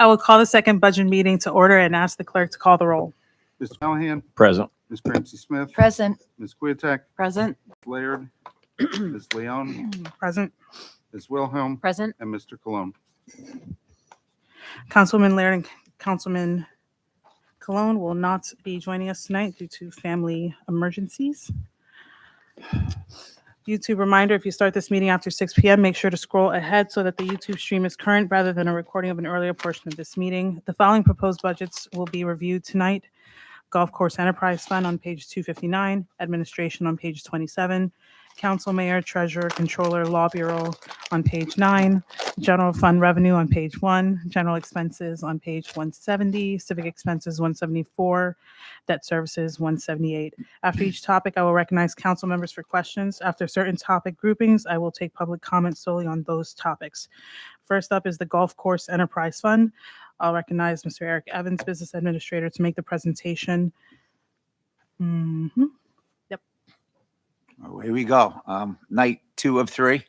I will call the second budget meeting to order and ask the clerk to call the roll. Mr. Callahan, Present. Ms. Ramsey Smith, Present. Ms. Queeteck, Present. Laird, Ms. Leon, Present. Ms. Wilhelm, Present. and Mr. Cologne. Councilman Laird and Councilman Cologne will not be joining us tonight due to family emergencies. YouTube reminder, if you start this meeting after 6 p.m., make sure to scroll ahead so that the YouTube stream is current rather than a recording of an earlier portion of this meeting. The following proposed budgets will be reviewed tonight. Golf Course Enterprise Fund on page 259, Administration on page 27, Council, Mayor, Treasurer, Controller, Law Bureau on page 9, General Fund Revenue on page 1, General Expenses on page 170, Civic Expenses 174, Debt Services 178. After each topic, I will recognize council members for questions. After certain topic groupings, I will take public comments solely on those topics. First up is the Golf Course Enterprise Fund. I'll recognize Mr. Eric Evans, Business Administrator, to make the presentation. Here we go. Night 2 of 3.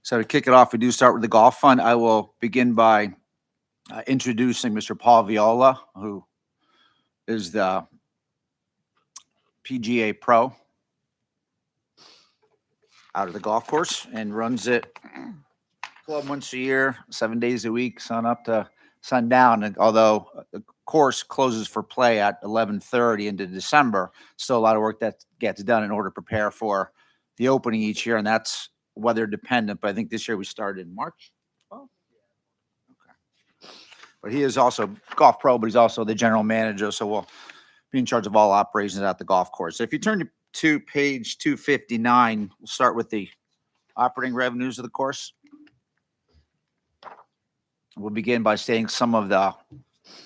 So to kick it off, we do start with the golf fund. I will begin by introducing Mr. Paul Viola, who is the PGA Pro out of the golf course and runs it club once a year, 7 days a week, sun up to sundown. And although the course closes for play at 11:30 into December, still a lot of work that gets done in order to prepare for the opening each year, and that's weather dependent. But I think this year we started in March. Oh, okay. But he is also golf pro, but he's also the general manager, so we'll be in charge of all operations at the golf course. So if you turn to page 259, we'll start with the operating revenues of the course. We'll begin by stating some of the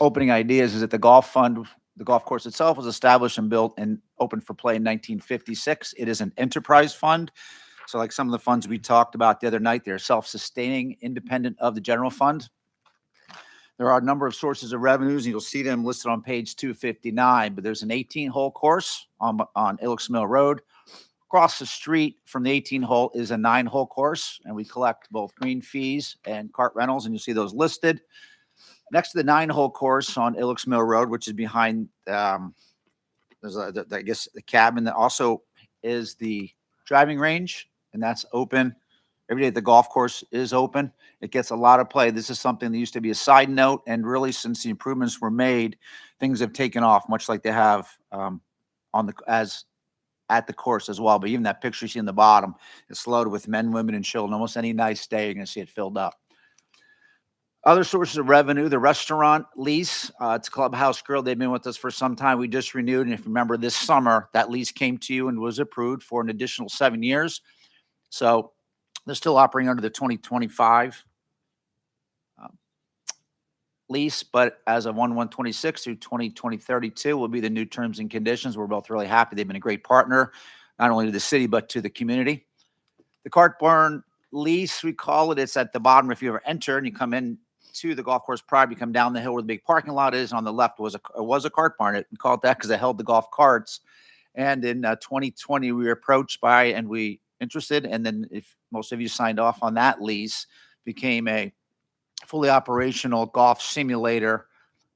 opening ideas. Is that the golf fund, the golf course itself was established and built and opened for play in 1956. It is an enterprise fund. So like some of the funds we talked about the other night, they're self-sustaining, independent of the general fund. There are a number of sources of revenues, and you'll see them listed on page 259, but there's an 18-hole course on Illicks Mill Road. Across the street from the 18-hole is a 9-hole course, and we collect both green fees and cart rentals, and you'll see those listed. Next to the 9-hole course on Illicks Mill Road, which is behind, there's I guess the cabin that also is the driving range, and that's open. Every day the golf course is open. It gets a lot of play. This is something that used to be a side note, and really since the improvements were made, things have taken off, much like they have at the course as well. But even that picture you see in the bottom, it's loaded with men, women, and children. Almost any nice day, you're going to see it filled up. Other sources of revenue, the restaurant lease. It's Clubhouse Grill. They've been with us for some time. We just renewed. And if you remember this summer, that lease came to you and was approved for an additional 7 years. So they're still operating under the 2025 lease, but as of 1/1/26 through 2032 will be the new terms and conditions. We're both really happy. They've been a great partner, not only to the city, but to the community. The Cart Barn lease, we call it. It's at the bottom. If you ever enter and you come in to the golf course prior, you come down the hill where the big parking lot is. On the left was a cart barn. We call it that because it held the golf carts. And in 2020, we were approached by and we interested. And then if most of you signed off on that lease, became a fully operational golf simulator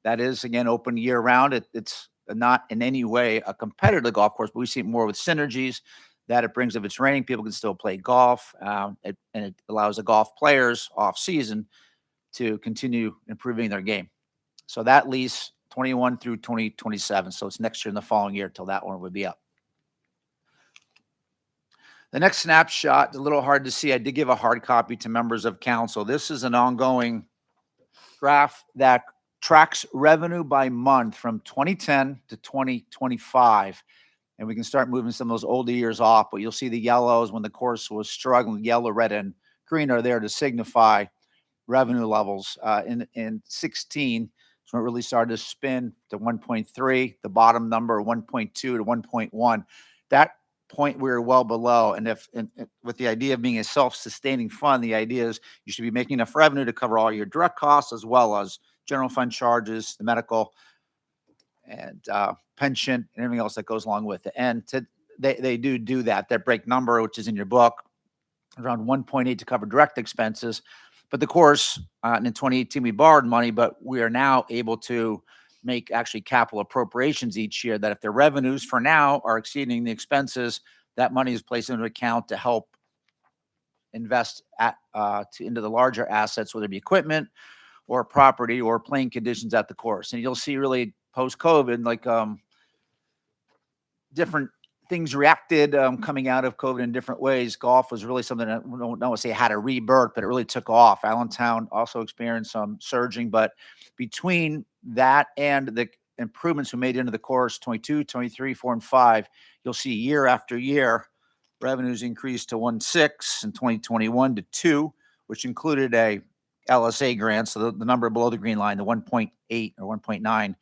that is, again, open year round. It's not in any way a competitive golf course, but we see it more with synergies that it brings. If it's raining, people can still play golf, and it allows the golf players off season to continue improving their game. So that lease 21 through 2027. So it's next year and the following year till that one would be up. The next snapshot, a little hard to see. I did give a hard copy to members of council. This is an ongoing graph that tracks revenue by month from 2010 to 2025. And we can start moving some of those older years off, but you'll see the yellows when the course was struggling. Yellow, red, and green are there to signify revenue levels. In 16, so it really started to spin to 1.3, the bottom number 1.2 to 1.1. That point we were well below, and with the idea of being a self-sustaining fund, the idea is you should be making enough revenue to cover all your direct costs as well as general fund charges, the medical and pension, and everything else that goes along with it. And they do that. That break number, which is in your book, around 1.8 to cover direct expenses, But the course, and in 2018, we borrowed money, but we are now able to make actually capital appropriations each year that if the revenues for now are exceeding the expenses, that money is placed into account to help invest into the larger assets, whether it be equipment or property or playing conditions at the course. And you'll see really post-COVID, like different things reacted coming out of COVID in different ways. Golf was really something that I don't want to say had a rebirth, but it really took off. Allentown also experienced some surging, but between that and the improvements we made into the course, 22, 23, 4, and 5, you'll see year after year, revenues increased to 1.6 in 2021 to 2, which included a LSA grant. So the number below the green line, the 1.8 or 1.9,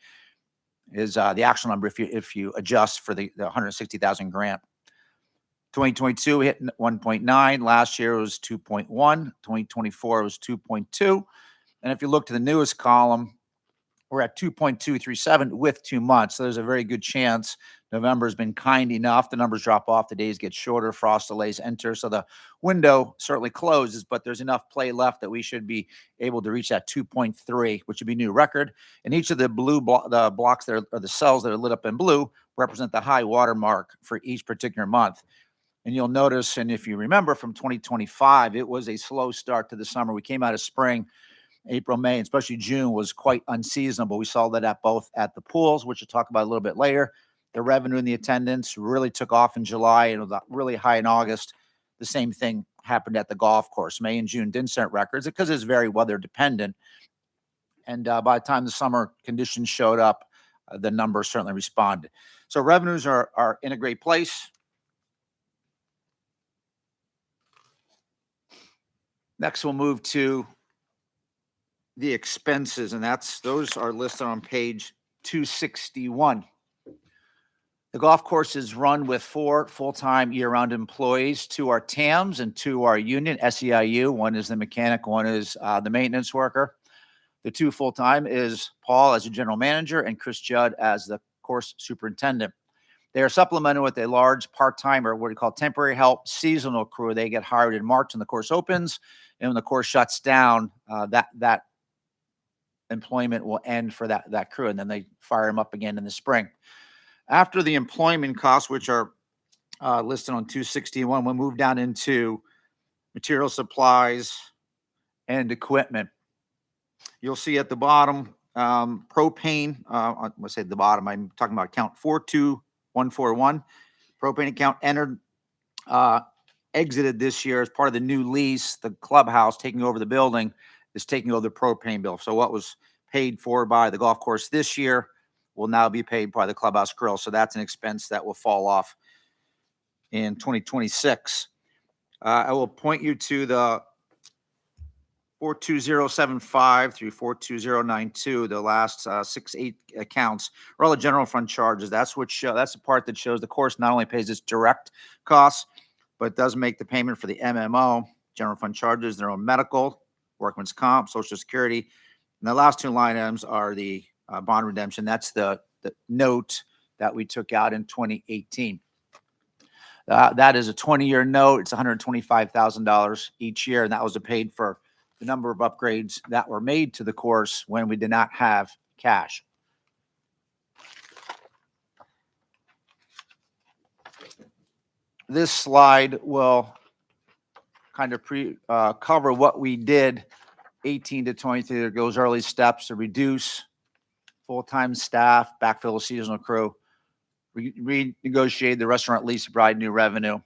is the actual number if you adjust for the 160,000 grant. 2022 we hit 1.9. Last year it was 2.1. 2024 was 2.2. And if you look to the newest column, we're at 2.237 with 2 months. So there's a very good chance November has been kind enough. The numbers drop off, the days get shorter, frost delays enter. So the window certainly closes, but there's enough play left that we should be able to reach that 2.3, which would be new record. And each of the blue the blocks that are, or the cells that are lit up in blue represent the high water mark for each particular month. And you'll notice, and if you remember from 2025, it was a slow start to the summer. We came out of spring. April, May, and especially June was quite unseasonable. We saw that at both at the pools, which we'll talk about a little bit later. The revenue and the attendance really took off in July and was really high in August. The same thing happened at the golf course. May and June didn't set records because it's very weather dependent. And by the time the summer conditions showed up, the numbers certainly responded. So revenues are in a great place. Next, we'll move to the expenses, and those are listed on page 261. The golf course is run with 4 full-time year-round employees. 2 are TAMs and 2 are union, SEIU. One is the mechanic, one is the maintenance worker. The 2 full-time is Paul as a general manager and Chris Judd as the course superintendent. They are supplemented with a large part-time, or what we call temporary help, seasonal crew. They get hired in March when the course opens, and when the course shuts down, that employment will end for that crew, and then they fire them up again in the spring. After the employment costs, which are listed on 261, we'll move down into material supplies and equipment. You'll see at the bottom, propane, let's say at the bottom, I'm talking about account 42141. Propane account entered, exited this year as part of the new lease. The clubhouse taking over the building is taking over the propane bill. So what was paid for by the golf course this year will now be paid by the clubhouse grill. So that's an expense that will fall off in 2026. I will point you to the 42075 through 42092, the last 6-8 accounts are all the general fund charges. That's the part that shows the course not only pays its direct costs, but does make the payment for the MMO, general fund charges, their own medical, workman's comp, Social Security. And the last 2 line items are the bond redemption. That's the note that we took out in 2018. That is a 20-year note. It's $125,000 each year, and that was paid for the number of upgrades that were made to the course when we did not have cash. This slide will kind of cover what we did 18 to 23. There goes early steps to reduce full-time staff, backfill a seasonal crew, renegotiate the restaurant lease to provide new revenue,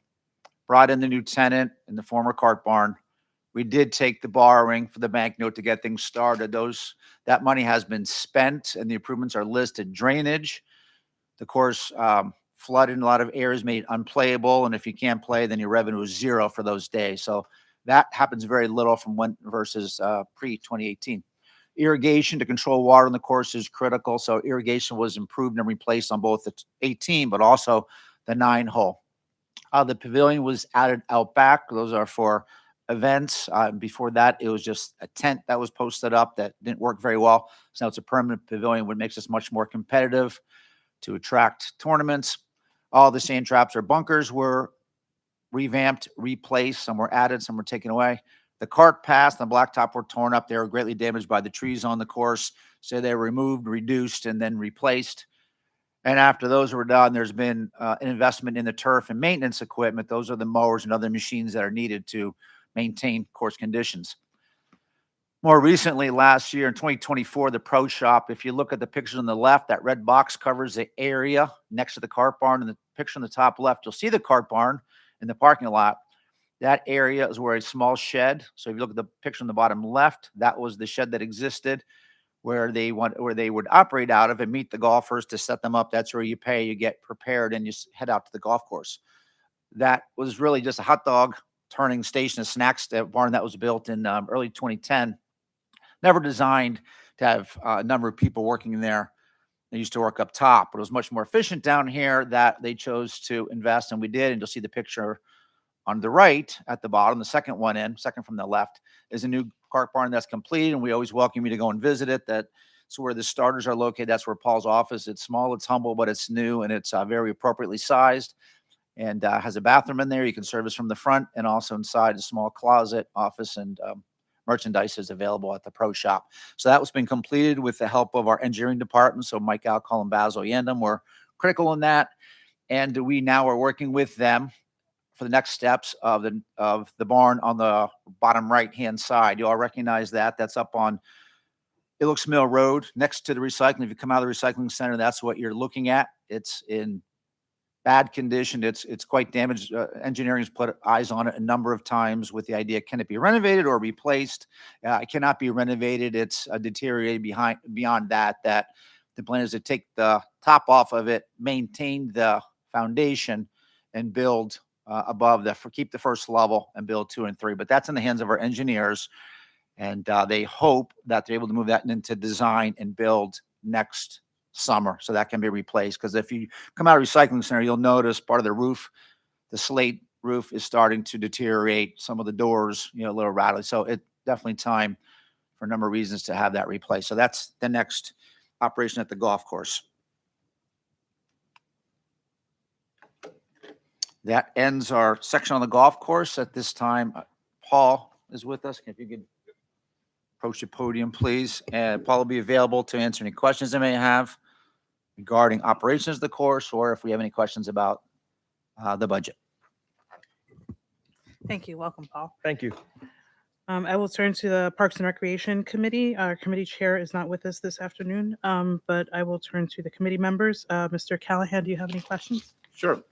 brought in the new tenant in the former cart barn. We did take the borrowing for the bank note to get things started. That money has been spent, and the improvements are listed. Drainage, the course flooded in a lot of areas, made unplayable, and if you can't play, then your revenue is 0 for those days. So that happens very little from versus pre-2018. Irrigation to control water in the course is critical. So irrigation was improved and replaced on both the 18, but also the 9-hole. The pavilion was added out back. Those are for events. Before that, it was just a tent that was posted up that didn't work very well. So now it's a permanent pavilion, which makes us much more competitive to attract tournaments. All the sand traps or bunkers were revamped, replaced. Some were added, some were taken away. The cart path and the blacktop were torn up. They were greatly damaged by the trees on the course. So they were removed, reduced, and then replaced. And after those were done, there's been an investment in the turf and maintenance equipment. Those are the mowers and other machines that are needed to maintain course conditions. More recently, last year in 2024, the Pro Shop, if you look at the pictures on the left, that red box covers the area next to the cart barn. And the picture on the top left, you'll see the cart barn in the parking lot. That area is where a small shed. So if you look at the picture on the bottom left, that was the shed that existed where they would operate out of and meet the golfers to set them up. That's where you pay, you get prepared, and you head out to the golf course. That was really just a hot dog turning station, a snacks barn that was built in early 2010. Never designed to have a number of people working in there. They used to work up top, but it was much more efficient down here that they chose to invest, and we did. And you'll see the picture on the right at the bottom, the second one in, second from the left, is a new cart barn that's completed, and we always welcome you to go and visit it. That's where the starters are located. That's where Paul's office. It's small, it's humble, but it's new, and it's very appropriately sized, and has a bathroom in there. You can service from the front, and also inside a small closet, office, and merchandise is available at the Pro Shop. So that was been completed with the help of our engineering department. So Mike Alcol and Basil Yandam were critical in that, and we now are working with them for the next steps of the barn on the bottom right-hand side. You all recognize that. That's up on Illicks Mill Road next to the recycling. If you come out of the recycling center, that's what you're looking at. It's in bad condition. It's quite damaged. Engineering has put eyes on it a number of times with the idea, can it be renovated or replaced? It cannot be renovated. It's deteriorated beyond that the plan is to take the top off of it, maintain the foundation, and build above keep the first level and build 2 and 3. But that's in the hands of our engineers, and they hope that they're able to move that into design and build next summer, so that can be replaced. Because if you come out of recycling center, you'll notice part of the roof, the slate roof, is starting to deteriorate. Some of the doors, a little rattly. So it's definitely time for a number of reasons to have that replaced. So that's the next operation at the golf course. That ends our section on the golf course. At this time, Paul is with us. If you could approach the podium, please. And Paul will be available to answer any questions they may have regarding operations of the course, or if we have any questions about the budget. Thank you. Welcome, Paul. Thank you. I will turn to the Parks and Recreation Committee. Our committee chair is not with us this afternoon, but I will turn to the committee members. Mr. Callahan, do you have any questions? Sure.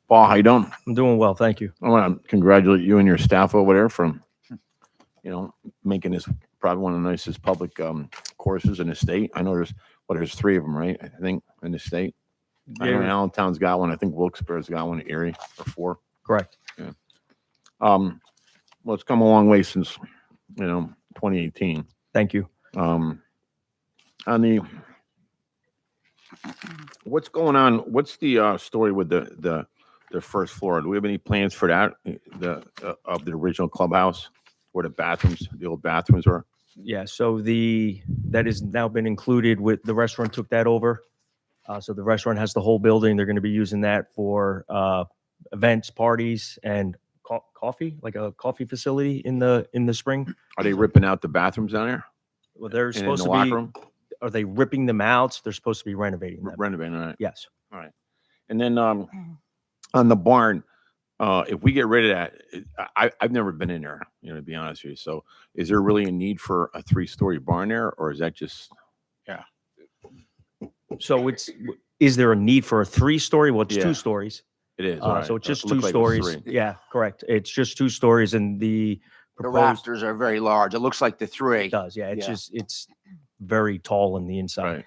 Paul, how you doing? I'm doing well. Thank you. I want to congratulate you and your staff over there from, making this probably one of the nicest public courses in the state. I know there's 3 of them, right? I think in the state. I know Allentown's got one. I think Wilkes-Barre's got one. Erie, or 4. Correct. Well, it's come a long way since 2018. Thank you. On what's going on? What's the story with the first floor? Do we have any plans for that? Of the original clubhouse where the old bathrooms are? Yeah. So that has now been included with the restaurant. Took that over. So the restaurant has the whole building. They're going to be using that for events, parties, and coffee, like a coffee facility in the spring. Are they ripping out the bathrooms down there? Well, they're And in supposed the to locker be. room? Are they ripping them out? They're supposed to be renovating them. Renovating, all right. Yes. And then on the barn, if we get rid of that, I've never been in there, to be honest with you. So is there really a need for a 3-story barn there, or is that just? So is there a need for a 3-story? Well, it's Yeah. 2 stories. It is. So it's just It 2 looked like it was stories. 3. Yeah, correct. It's just 2 stories, and the The proposed rafters are very large. It looks like the 3. it does. Yeah, it's Yeah. it's very tall on the inside.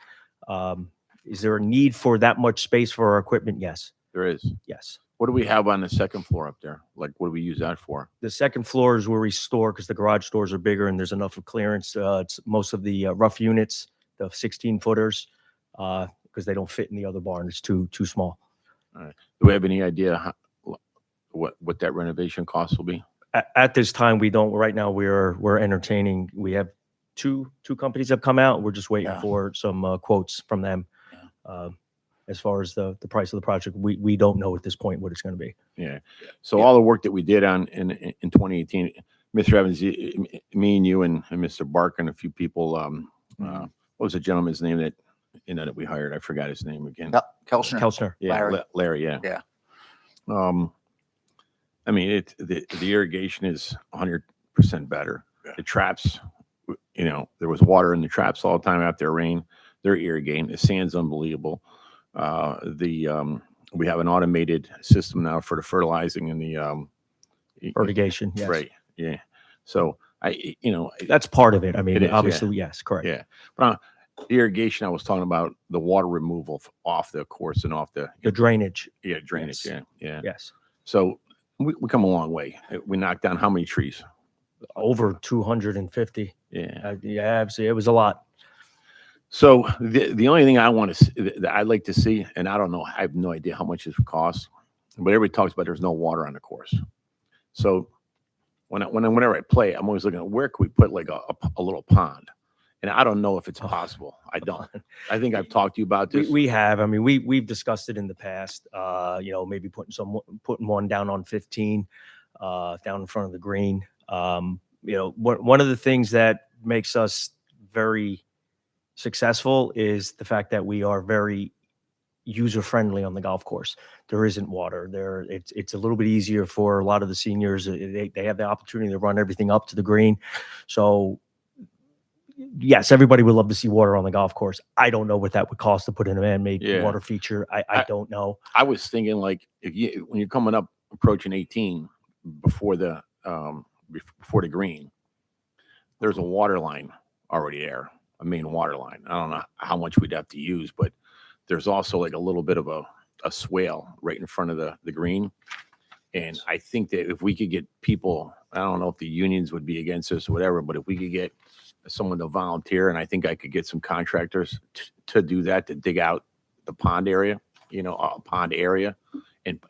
Right. Is there a need for that much space for our equipment? Yes. There is. Yes. What do we have on the second floor up there? Like, what do we use that for? The second floor is where we store, because the garage doors are bigger and there's enough of clearance. It's most of the rough units, the 16-footers, because they don't fit in the other barn. It's too small. Do we have any idea what that renovation cost will be? At this time, we don't. Right now, we're entertaining. We have two companies have come out. We're just waiting Yeah. for some quotes from them. As far as the price of the project, we don't know at this point what it's going to be. Yeah. So all the work that we did in 2018, Mr. Evans, me and you and Mr. Barker and a few people, what was the gentleman's name that, that we hired? I forgot his name again. Kelchner. Kelchner. Yeah, Larry. Larry, yeah. Yeah. I mean, the irrigation is 100% better. The traps, there was water in the traps all the time after rain. They're irrigating. The sand's unbelievable. We have an automated system now for the fertilizing and the Irrigation, yes. right. Yeah. So That's part of it. I It mean, is, yeah. obviously, yes, correct. yeah. But the irrigation, I was talking about the water removal off the course and off the The drainage, drainage. Yes. Yeah. yes. So we come a long way. We knocked down how many trees? Over 250. Yeah. Yeah, absolutely. It was a lot. So the only thing I want to that I'd like to see, and I don't know, I have no idea how much this would cost, but everybody talks about there's no water on the course. So whenever I play, I'm always looking at where can we put like a little pond, and I don't know if it's possible. I don't. I think I've talked to you about this. We have. I mean, we've discussed it in the past. Maybe putting one down on 15, down in front of the green. One of the things that makes us very successful is the fact that we are very user friendly on the golf course. There isn't water there. It's a little bit easier for a lot of the seniors. They have the opportunity to run everything up to the green. So yes, everybody would love to see water on the golf course. I don't know what that would cost to put in a man-made Yeah. water feature. I don't know. I was thinking like when you're coming up approaching 18 before the green, there's a water line already there, a main water line. I don't know how much we'd have to use, but there's also like a little bit of a swale right in front of the green. And I think that if we could get people, I don't know if the unions would be against this or whatever, but if we could get someone to volunteer, and I think I could get some contractors to do that, to dig out the pond area, a pond area, and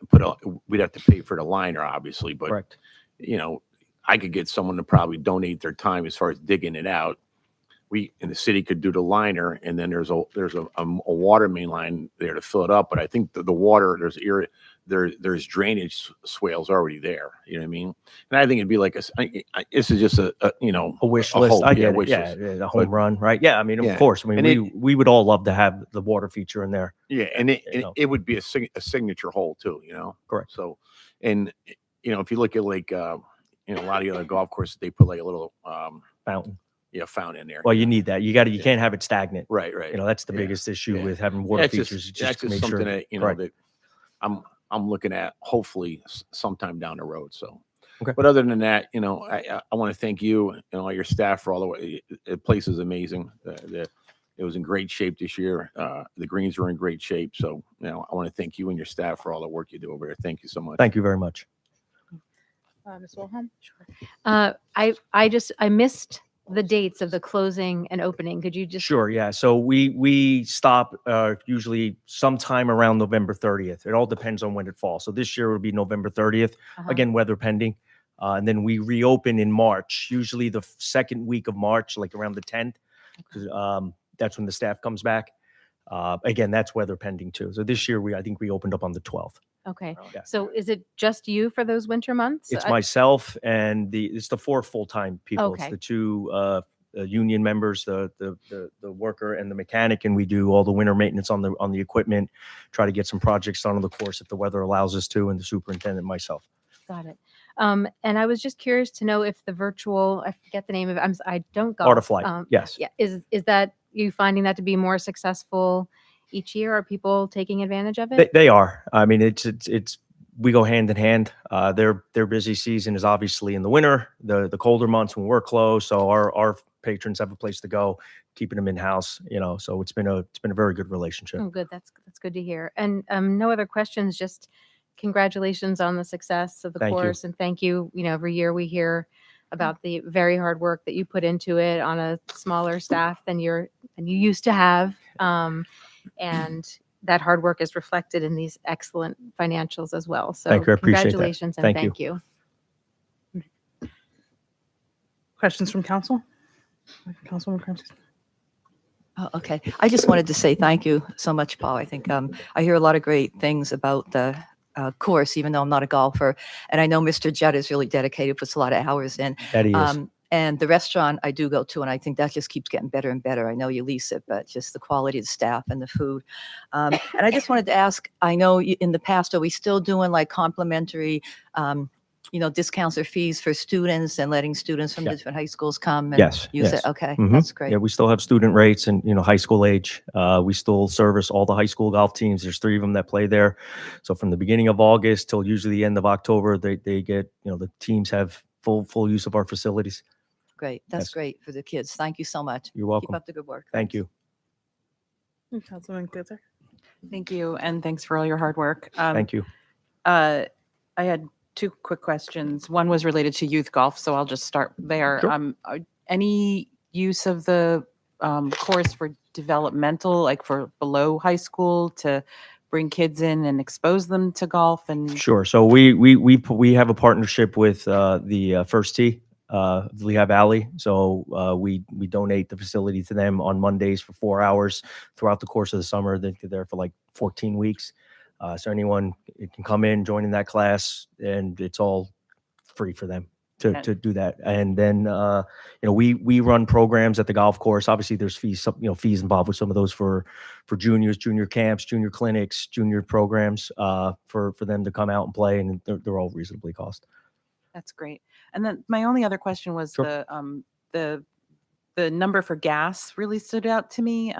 we'd have to pay for the liner, obviously, but Correct. I could get someone to probably donate their time as far as digging it out. We in the city could do the liner, and then there's a water main line there to fill it up. But I think the water there's drainage swales already there. You know what I mean? And I think it'd be like this is just a wish a list. hope, I yeah, get it. wish Yeah, list. a home run, right? Yeah, I mean, Yeah. of course. I mean, And we would all love to have the water feature in there. Yeah, and You know. it would be a signature hole too. Correct. So, and if you look at like a lot of the other golf courses, they put like a little Fountain. fountain in there. Well, you need that. You can't have it stagnant. Right. That's the Yeah. biggest issue Yeah. with having water That's features. that's to just make something sure. that Correct. that I'm looking at hopefully sometime down the road. So, Okay. but other than that, I want to thank you and all your staff for all the way. The place is amazing. It was in great shape this year. The greens were in great shape. So, I want to thank you and your staff for all the work you do over there. Thank you so much. Thank you very much. Ms. Wilhelm? I missed the dates of the closing and opening. Could you just? Sure. Yeah. So we stop usually sometime around November 30th. It all depends on when it falls. So this year will be November 30th. Uh-huh. Again, weather pending. And then we reopen in March, usually the second week of March, like around the 10th. 'Cause, that's when the staff comes back. Again, that's weather pending too. So this year I think we opened up on the 12th. Okay. Yeah. So is it just you for those winter months? It's myself and it's the 4 full-time people. It's Okay. the 2 union members, the worker and the mechanic, and we do all the winter maintenance on the equipment, try to get some projects done on the course if the weather allows us to, and the superintendent and myself. Got it. And I was just curious to know if the virtual, I forget the name of it. I don't golf. Artiflight, yes. Yeah. Is that you finding that to be more successful each year? Are people taking advantage of it? They are. I mean, it's we go hand in hand. Their busy season is obviously in the winter, the colder months when we're closed. So our patrons have a place to go, keeping them in house. So it's been a very good relationship. Oh, good. That's good to hear. And no other questions. Just congratulations on the success of the Thank you. course, and thank you. Every year we hear about the very hard work that you put into it on a smaller staff than you used to have, and that hard work is reflected in these excellent financials as well. So Thank you. I appreciate that. congratulations and Thank you. thank you. Questions from council? Councilwoman Cranston? Oh, okay. I just wanted to say thank you so much, Paul. I think I hear a lot of great things about the course, even though I'm not a golfer. And I know Mr. Judd is really dedicated, puts a lot of hours in. That he is. And the restaurant I do go to, and I think that just keeps getting better and better. I know you lease it, but just the quality of the staff and the food. And I just wanted to ask, I know in the past, are we still doing like complimentary, discounts or fees for students and letting students from Yeah. different high schools come and Yes, use yes. it? Okay, Mhm. that's great. Yeah, we still have student rates and, high school age. We still service all the high school golf teams. There's 3 of them that play there. So from the beginning of August till usually the end of October, they get, the teams have full use of our facilities. Great. That's Yes. great for the kids. Thank you so much. You're Keep welcome. up the good work. Thank you. Councilwoman Klutzer? Thank you, and thanks for all your hard work. Thank you. I had 2 quick questions. One was related to youth golf, so I'll just start there. Sure. Any use of the course for developmental, like for below high school, to bring kids in and expose them to golf? And Sure. So we have a partnership with the First Tee, Lehigh Valley. So we donate the facility to them on Mondays for 4 hours throughout the course of the summer. They're there for like 14 weeks. So anyone can come in, join in that class, and it's all free for them to do that. And then we run programs at the golf course. Obviously, there's fees fees involved with some of those for juniors, junior camps, junior clinics, junior programs for them to come out and play, and they're all reasonably cost. that's great. And then my only other question was Sure. the number for gas really stood out to me.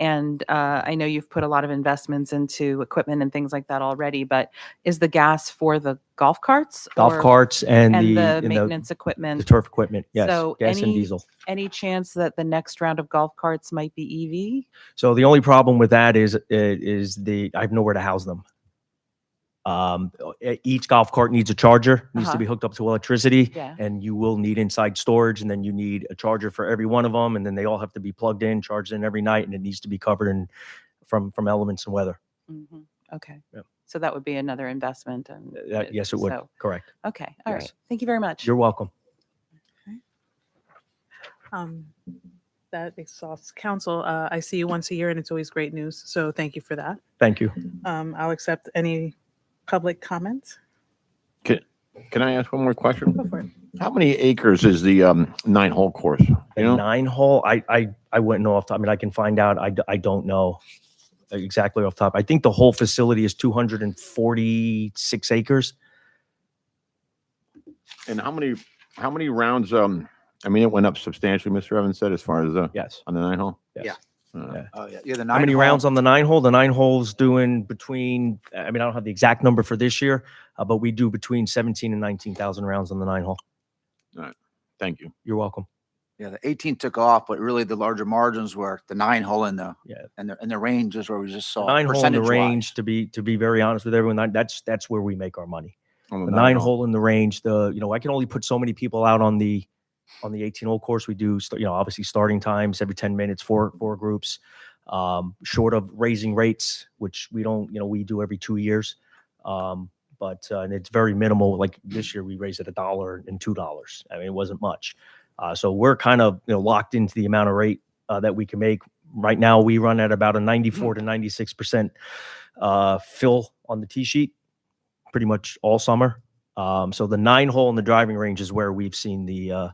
And I know you've put a lot of investments into equipment and things like that already, but is the gas for the golf carts? Golf carts and and the the maintenance the equipment? turf equipment. Yes, So gas and diesel. Any chance that the next round of golf carts might be EV? So the only problem with that is I have nowhere to house them. Each golf cart needs a charger, needs to Uh-huh. be hooked up to electricity, Yeah. and you will need inside storage, and then you need a charger for every one of them, and then they all have to be plugged in, charged in every night, and it needs to be covered from elements and weather. Okay. Yep. So that would be another investment. And Yes, it would. so- Correct. okay. All Yes. right. Thank you very much. You're welcome. That exhausts council. I see you once a year, and it's always great news, so thank you for that. Thank you. I'll accept any public comments. Can I ask one more question? Go for it. How many acres is the 9-hole course? You The know, 9-hole, I wouldn't know off the top. I mean, I can find out. I don't know exactly off the top. I think the whole facility is 246 acres. and how many rounds? I mean, it went up substantially, Mr. Evans said, as far as Yes. on the 9-hole. Yes. Uh, Oh, yeah. The How many 9-hole rounds on the 9-hole? The 9-hole's doing between, I mean, I don't have the exact number for this year, but we do between 17 and 19,000 rounds on the 9-hole. Thank you. You're welcome. Yeah, the 18 took off, but really the larger margins were the 9-hole and the Yeah. and the ranges where we just saw 9-hole in the percentage-wise. range, to be very honest with everyone, that's where we make our money. On The 9-hole. 9-hole in the range, I can only put so many people out on the 18-hole course. We do, obviously starting times every 10 minutes, four groups, short of raising rates, which we don't, we do every 2 years. But and it's very minimal. Like this year, we raised it $1 and $2. I mean, it wasn't much. So we're kind of, locked into the amount of rate that we can make. Right now, we run at about a 94 to 96% fill on the tee sheet, pretty much all summer. So the 9-hole in the driving range is where we've seen the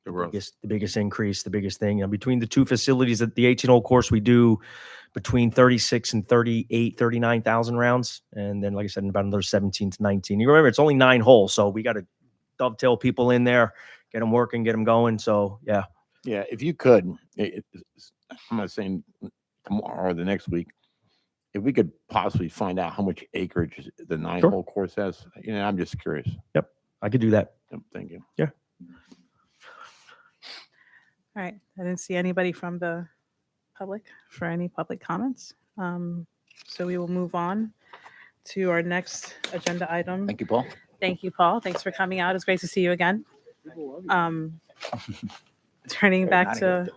growth. biggest increase, the biggest thing. And between the two facilities, at the 18-hole course, we do between 36 and 39,000 rounds. And then, like I said, about another 17 to 19. You remember, it's only 9 holes, so we got to dovetail people in there, get them working, get them going. So, yeah. Yeah, if you could, I'm not saying tomorrow or the next week, if we could possibly find out how much acreage the 9-hole course has, I'm just curious. I could do that. Yep, thank you. All right, I didn't see anybody from the public for any public comments. So we will move on to our next agenda item. Thank you, Paul. Thank you, Paul. Thanks for coming out. It's great to see you again. Turning back to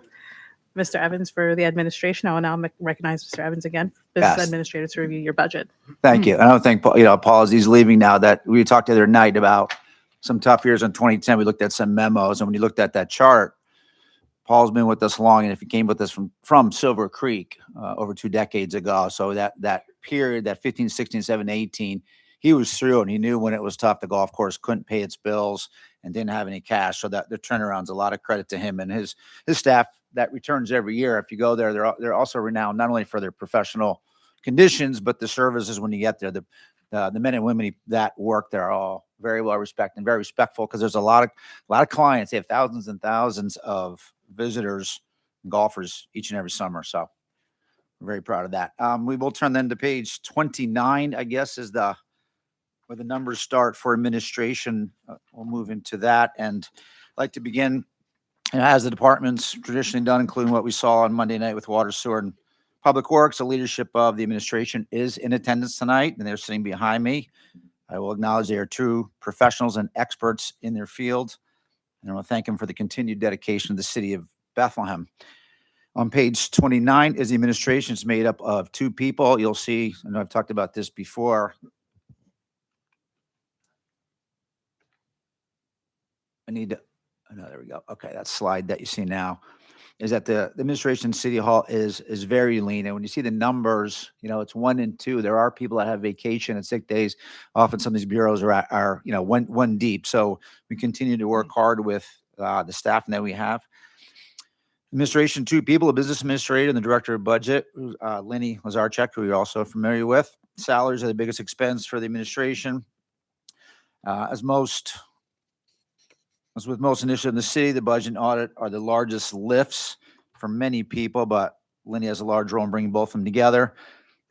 Mr. Evans for the administration, I will now recognize Mr. Evans again, Business Yes. Administrator, to review your budget. Thank you. I don't think, Paul, as he's leaving now, that we talked the other night about some tough years in 2010. We looked at some memos, and when you looked at that chart, Paul's been with us long, and if he came with us from Silver Creek over 2 decades ago, so that period, that 15, 16, 17, 18, he was through and he knew when it was tough, the golf course couldn't pay its bills and didn't have any cash. So that the turnaround's a lot of credit to him and his staff that returns every year. If you go there, they're also renowned not only for their professional conditions, but the services when you get there. The men and women that work there are all very well respected and very respectful because there's a lot of clients. They have thousands and thousands of visitors and golfers each and every summer. So we're very proud of that. We will turn then to page 29, I guess, is where the numbers start for administration. We'll move into that. And I'd like to begin, as the department's traditionally done, including what we saw on Monday night with Water, Sewer, and Public Works. The leadership of the administration is in attendance tonight, and they're sitting behind me. I will acknowledge they are true professionals and experts in their field. And I want to thank them for the continued dedication to the city of Bethlehem. On page 29 is the administration. It's made up of two people. You'll see, I know I've talked about this before. There we go. Okay, that slide that you see now is that the administration City Hall is very lean. And when you see the numbers, it's 1 and 2. There are people that have vacation and sick days. Often some of these bureaus are one deep. So we continue to work hard with the staff that we have. Administration, 2 people, a business administrator and the director of budget, Lenny Lazarchuk, who you're also familiar with. Salaries are the biggest expense for the administration. As with most initiatives in the city, the budget and audit are the largest lifts for many people, but Lenny has a large role in bringing both of them together.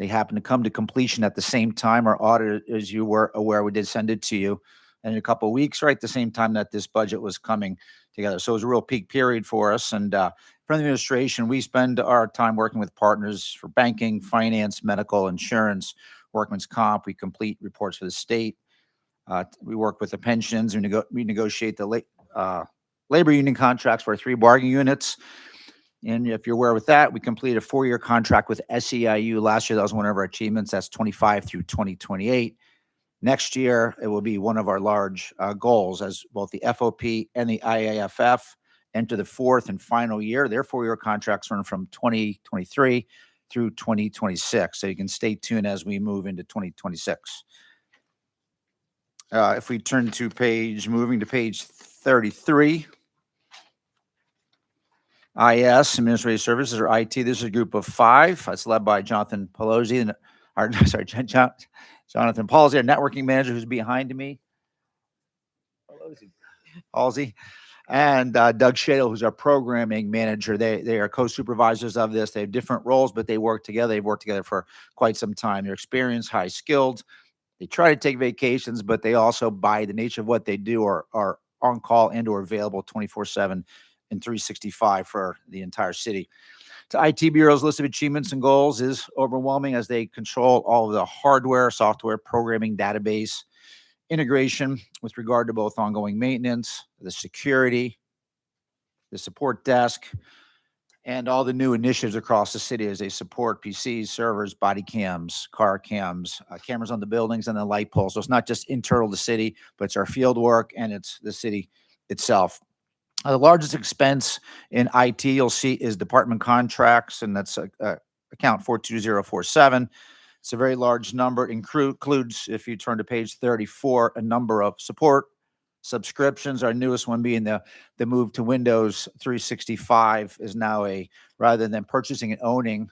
They happen to come to completion at the same time. Our audit, as you were aware, we did send it to you in a couple of weeks, right at the same time that this budget was coming together. So it was a real peak period for us. And from the administration, we spend our time working with partners for banking, finance, medical, insurance, workman's comp. We complete reports for the state. We work with the pensions. We negotiate the labor union contracts for 3 bargaining units. And if you're aware with that, we completed a 4-year contract with SEIU. Last year, that was one of our achievements. That's 25 through 2028. Next year, it will be one of our large goals as both the FOP and the IAFF enter the 4th and final year. Their 4-year contracts run from 2023 through 2026. So you can stay tuned as we move into 2026. If we turn to moving to page 33, IS, Administrative Services, or IT. This is a group of 5. It's led by Jonathan Pelosi, Jonathan Palsy, our networking manager, who's behind me. Palsy. And Doug Shadle, who's our programming manager. They are co-supervisors of this. They have different roles, but they work together. They've worked together for quite some time. They're experienced, high skilled. They try to take vacations, but they also, by the nature of what they do, are on call and or available 24/7 and 365 for the entire city. The IT Bureau's list of achievements and goals is overwhelming as they control all of the hardware, software, programming, database, integration with regard to both ongoing maintenance, the security, the support desk, and all the new initiatives across the city as they support PCs, servers, body cams, car cams, cameras on the buildings and the light poles. So it's not just internal to the city, but it's our field work and it's the city itself. The largest expense in IT you'll see is department contracts, and that's account 42047. It's a very large number. It includes, if you turn to page 34, a number of support subscriptions. Our newest one being the move to Windows 365 is now rather than purchasing and owning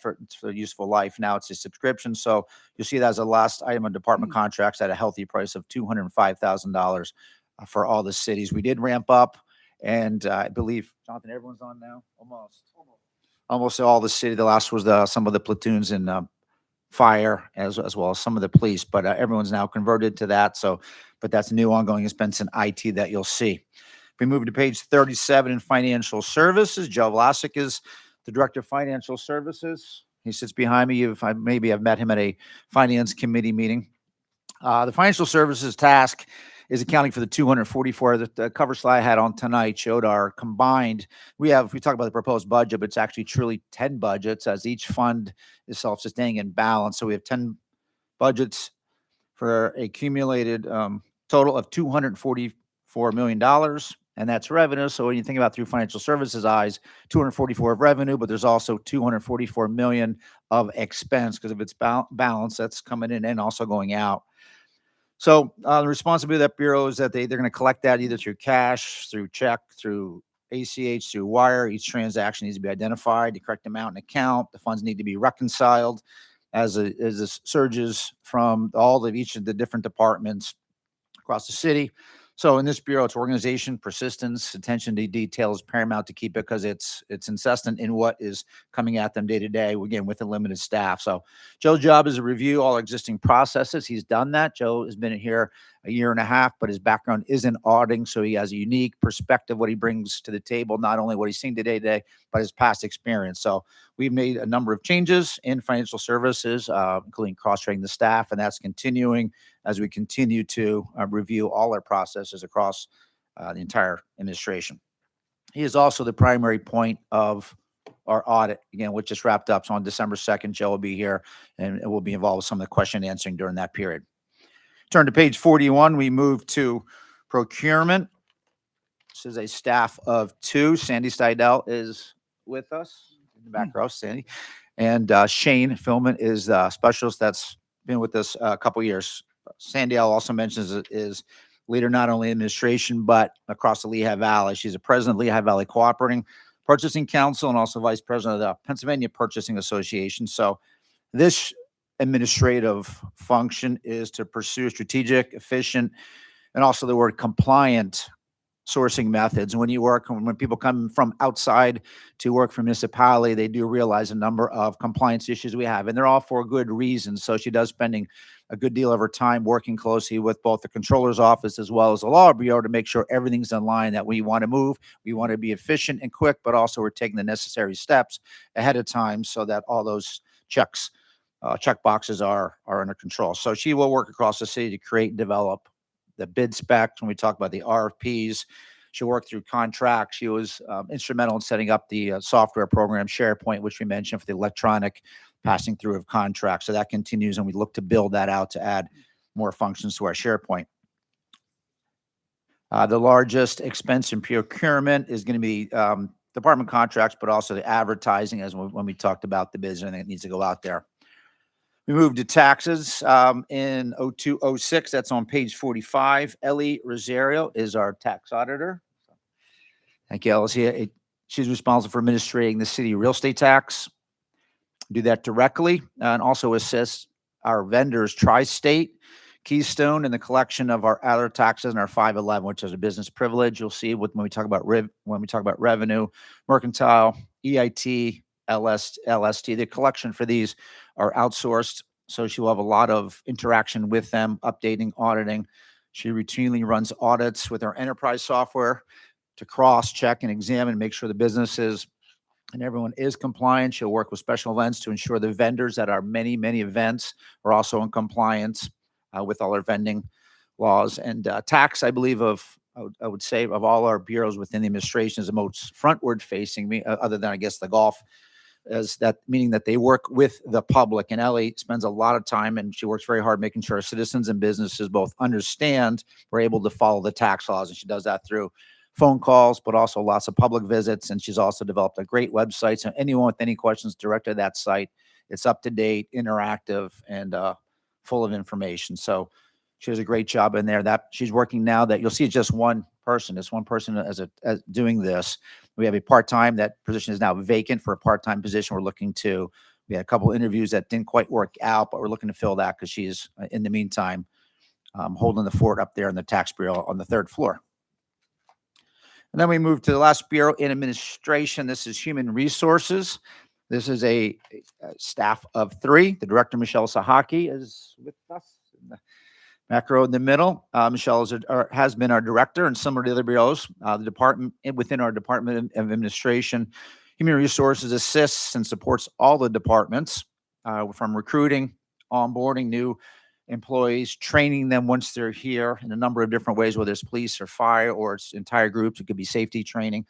for useful life, now it's a subscription. So you'll see that as a last item on department contracts at a healthy price of $205,000 for all the cities. We did ramp up, and I believe, Jonathan, everyone's on now? Almost all the city. The last was some of the platoons in fire as well as some of the police, but everyone's now converted to that. So, but that's new ongoing expense in IT that you'll see. If we move to page 37 in financial services, Joe Vlasic is the director of financial services. He sits behind me. Maybe I've met him at a finance committee meeting. The financial services task is accounting for the 244. The cover slide I had on tonight showed our combined. We talk about the proposed budget, but it's actually truly 10 budgets as each fund is self-sustaining and balanced. So we have 10 budgets for a accumulated total of $244 million, and that's revenue. So when you think about through financial services eyes, 244 of revenue, but there's also 244 million of expense because of its balance that's coming in and also going out. So the responsibility of that bureau is that they're going to collect that either through cash, through check, through ACH, through wire. Each transaction needs to be identified, the correct amount and account. The funds need to be reconciled as this surges from each of the different departments across the city. So in this bureau, it's organization, persistence, attention to detail is paramount to keep it because it's incessant in what is coming at them day to day, again, with a limited staff. So Joe's job is to review all existing processes. He's done that. Joe has been here a year and a half, but his background is in auditing, so he has a unique perspective, what he brings to the table, not only what he's seen day to day, but his past experience. So we've made a number of changes in financial services, including cross-training the staff, and that's continuing as we continue to review all our processes across the entire administration. He is also the primary point of our audit, again, which just wrapped up. So on December 2nd, Joe will be here and will be involved with some of the question answering during that period. Turn to page 41. We move to procurement. This is a staff of 2. Sandy Steidel is with us in the back row, Sandy. And Shane Philman is a specialist that's been with us a couple years. Sandy also mentions is leader not only in administration, but across the Lehigh Valley. She's a president of Lehigh Valley Cooperating Purchasing Council and also vice president of the Pennsylvania Purchasing Association. So this administrative function is to pursue strategic, efficient, and also the word compliant sourcing methods. When people come from outside to work for municipality, they do realize a number of compliance issues we have, and they're all for good reasons. So she does spending a good deal of her time working closely with both the controller's office as well as the law bureau to make sure everything's in line, that we want to move, we want to be efficient and quick, but also we're taking the necessary steps ahead of time so that all those check boxes are under control. So she will work across the city to create and develop the bid specs. When we talk about the RFPs, she'll work through contracts. She was instrumental in setting up the software program SharePoint, which we mentioned, for the electronic passing through of contracts. So that continues, and we look to build that out to add more functions to our SharePoint. The largest expense in procurement is going to be department contracts, but also the advertising, as when we talked about the bids and everything that needs to go out there. We moved to taxes in 0206. That's on page 45. Ellie Rosario is our tax auditor. Thank you, Ellie. She's responsible for administrating the city real estate tax. Do that directly and also assist our vendors, Tri-State, Keystone, in the collection of our other taxes and our 511, which is a business privilege. You'll see when we talk about revenue, mercantile, EIT, LST. The collection for these are outsourced, so she will have a lot of interaction with them, updating, auditing. She routinely runs audits with our enterprise software to cross-check and examine, make sure the businesses and everyone is compliant. She'll work with special events to ensure the vendors at our many, many events are also in compliance with all our vending laws. And tax, I believe, I would say, of all our bureaus within the administration, is the most frontward facing, other than, I guess, the golf, as that, meaning that they work with the public. And Ellie spends a lot of time, and she works very hard making sure citizens and businesses both understand, we're able to follow the tax laws. And she does that through phone calls, but also lots of public visits. And she's also developed a great website. So anyone with any questions, direct to that site. It's up to date, interactive, and full of information. So she does a great job in there. That she's working now, that you'll see it's just one person. It's one person as doing this. We have a part-time, that position is now vacant for a part-time position. We had a couple interviews that didn't quite work out, but we're looking to fill that because she's in the meantime holding the fort up there in the tax bureau on the 3rd floor. And then we move to the last bureau in administration. This is human resources. This is a staff of 3. The director, Michelle Sahaki, is with us in the back row in the middle. Michelle has been our director, and similar to the other bureaus, the department within our Department of Administration, human resources assists and supports all the departments from recruiting, onboarding new employees, training them once they're here in a number of different ways, whether it's police or fire or it's entire groups. It could be safety training,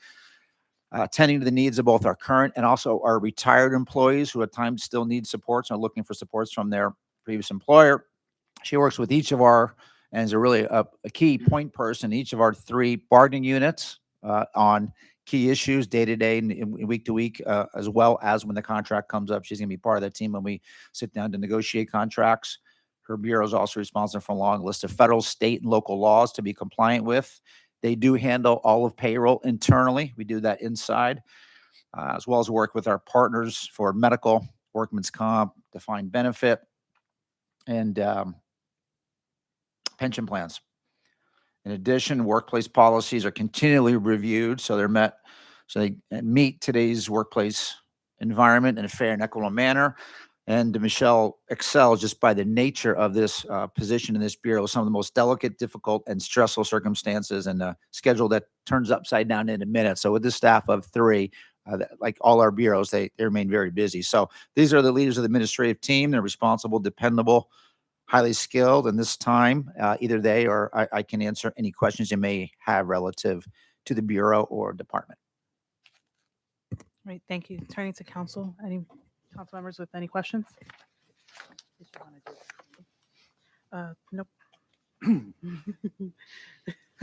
attending to the needs of both our current and also our retired employees who at times still need supports and are looking for supports from their previous employer. She works with each of our, and is really a key point person, each of our 3 bargaining units on key issues day to day and week to week, as well as when the contract comes up. She's going to be part of that team when we sit down to negotiate contracts. Her bureau is also responsible for a long list of federal, state, and local laws to be compliant with. They do handle all of payroll internally. We do that inside, as well as work with our partners for medical, workman's comp, defined benefit, and pension plans. In addition, workplace policies are continually reviewed, so they meet today's workplace environment in a fair and equitable manner. And Michelle excels just by the nature of this position in this bureau, some of the most delicate, difficult, and stressful circumstances, and a schedule that turns upside down in a minute. So with this staff of 3, like all our bureaus, they remain very busy. So these are the leaders of the administrative team. They're responsible, dependable, highly skilled. And this time, either they or I can answer any questions you may have relative to the bureau or department. Great, thank you. Turning to council, any council members with any questions? Nope.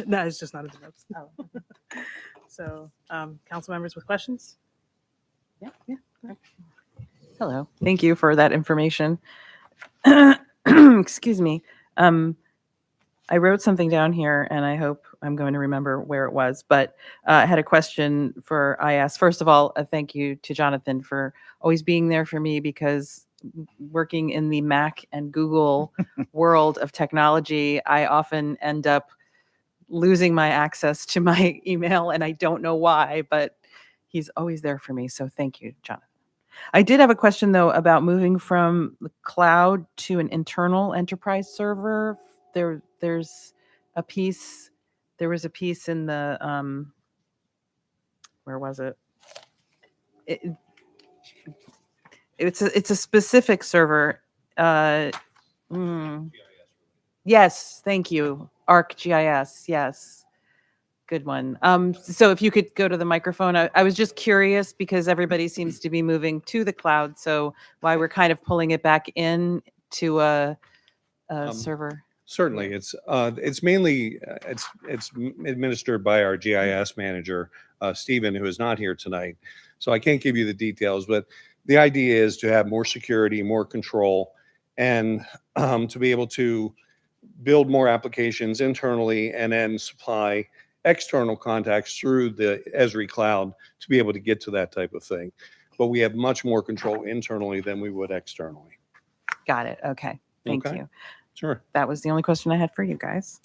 No, it's just not in the notes. So, council members with questions? Yeah. Hello. Thank you for that information. Excuse me. I wrote something down here and I hope I'm going to remember where it was, but I had a question for IS. First of all, a thank you to Jonathan for always being there for me, because working in the Mac and Google world of technology, I often end up losing my access to my email and I don't know why, but he's always there for me. So thank you, Jonathan. I did have a question though about moving from the cloud to an internal enterprise server. There was a piece in the, where was it? It's a specific server. Yes, thank you. ArcGIS, yes. Good one. So if you could go to the microphone, I was just curious because everybody seems to be moving to the cloud. So why we're kind of pulling it back in to a server? Certainly, it's mainly it's administered by our GIS manager, Stephen, who is not here tonight. So I can't give you the details, but the idea is to have more security, more control, and to be able to build more applications internally and then supply external contacts through the Esri cloud to be able to get to that type of thing. But we have much more control internally than we would externally. Got it. Okay. Thank Okay. you. Sure. That was the only question I had for you guys.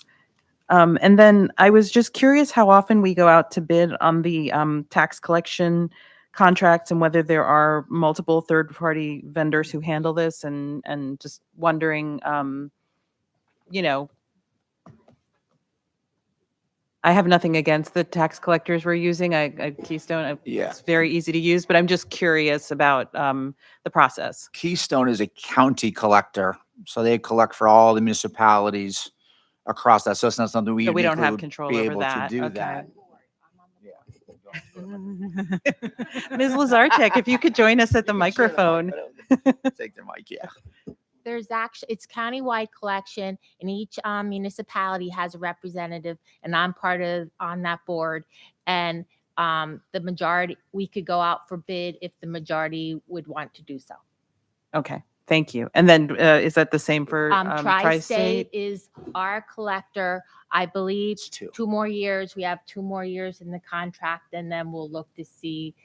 And then I was just curious how often we go out to bid on the tax collection contracts and whether there are multiple third-party vendors who handle this, and just wondering, I have nothing against the tax collectors we're using. Keystone, Yeah. it's very easy to use, but I'm just curious about the process. Keystone is a county collector, so they collect for all the municipalities across that. So it's not something we So we don't have would control be over able that. to do Okay. that. Ms. Lazarchek, if you could join us at the microphone. Take the mic, yeah. There's actually, it's countywide collection, and each municipality has a representative, and I'm on that board. And the majority, we could go out for bid if the majority would want to do so. Okay, thank you. And then is that the same for Tri-State Tri-State? is our collector, I believe. It's 2. 2 more years. We have 2 more years in the contract, and then we'll look to see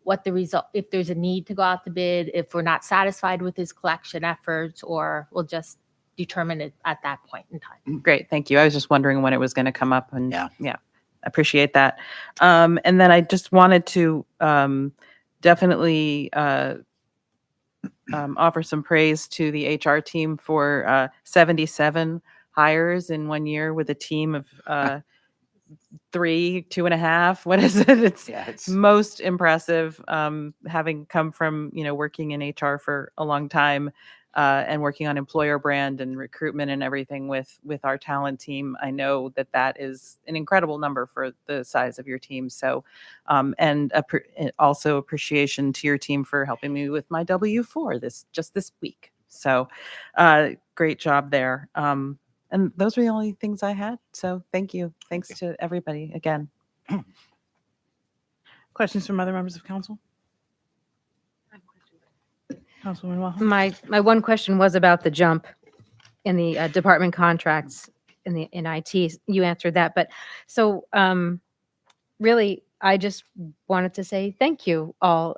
what the result, if there's a need to go out to bid, if we're not satisfied with his collection efforts, or we'll just determine it at that point in time. Great, thank you. I was just wondering when it was going to come up, and Yeah. appreciate that. And then I just wanted to definitely offer some praise to the HR team for 77 hires in 1 year with a team of 3, 2.5. What is it? It's most impressive, having come from, working in HR for a long time, and working on employer brand and recruitment and everything with our talent team. I know that is an incredible number for the size of your team. So, and also appreciation to your team for helping me with my W-4 this week. So, great job there. And those were the only things I had. So thank you. Thanks to everybody again. Questions from other members of council? Councilwoman Wahal? My one question was about the jump. in the department contracts in IT, you answered that. But so really, I just wanted to say thank you all.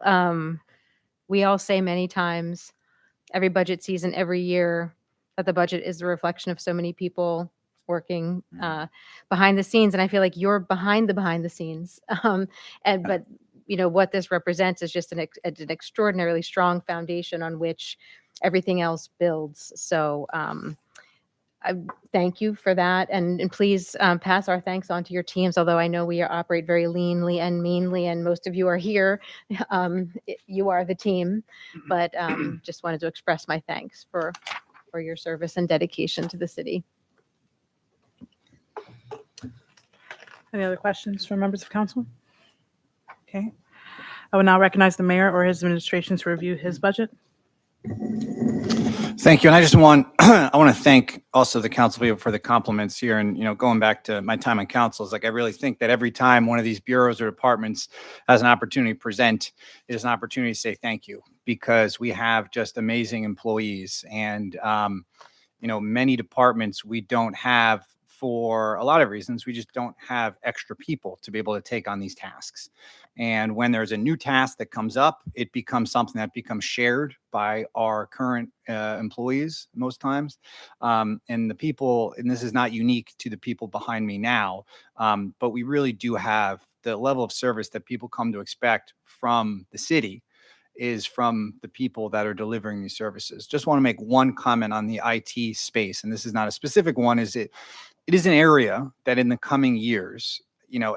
We all say many times, every budget season, every year, that the budget is a reflection of so many people working behind the scenes, and I feel like you're behind the scenes. But what this represents is just an extraordinarily strong foundation on which everything else builds. So I thank you for that, and please pass our thanks on to your teams. Although I know we operate very leanly and meanly, and most of you are here, you are the team. But just wanted to express my thanks for your service and dedication to the city. Any other questions from members of council? Okay. I will now recognize the mayor or his administration to review his budget. Thank you. And I just I want to thank also the council people for the compliments here. And, going back to my time on council, is like, I really think that every time one of these bureaus or departments has an opportunity to present, it is an opportunity to say thank you, because we have just amazing employees. And, many departments we don't have, for a lot of reasons. We just don't have extra people to be able to take on these tasks. And when there's a new task that comes up, it becomes something that becomes shared by our current employees most times. And the people, and this is not unique to the people behind me now, but we really do have the level of service that people come to expect from the city is from the people that are delivering these services. Just want to make one comment on the IT space, and this is not a specific one, it is an area that in the coming years,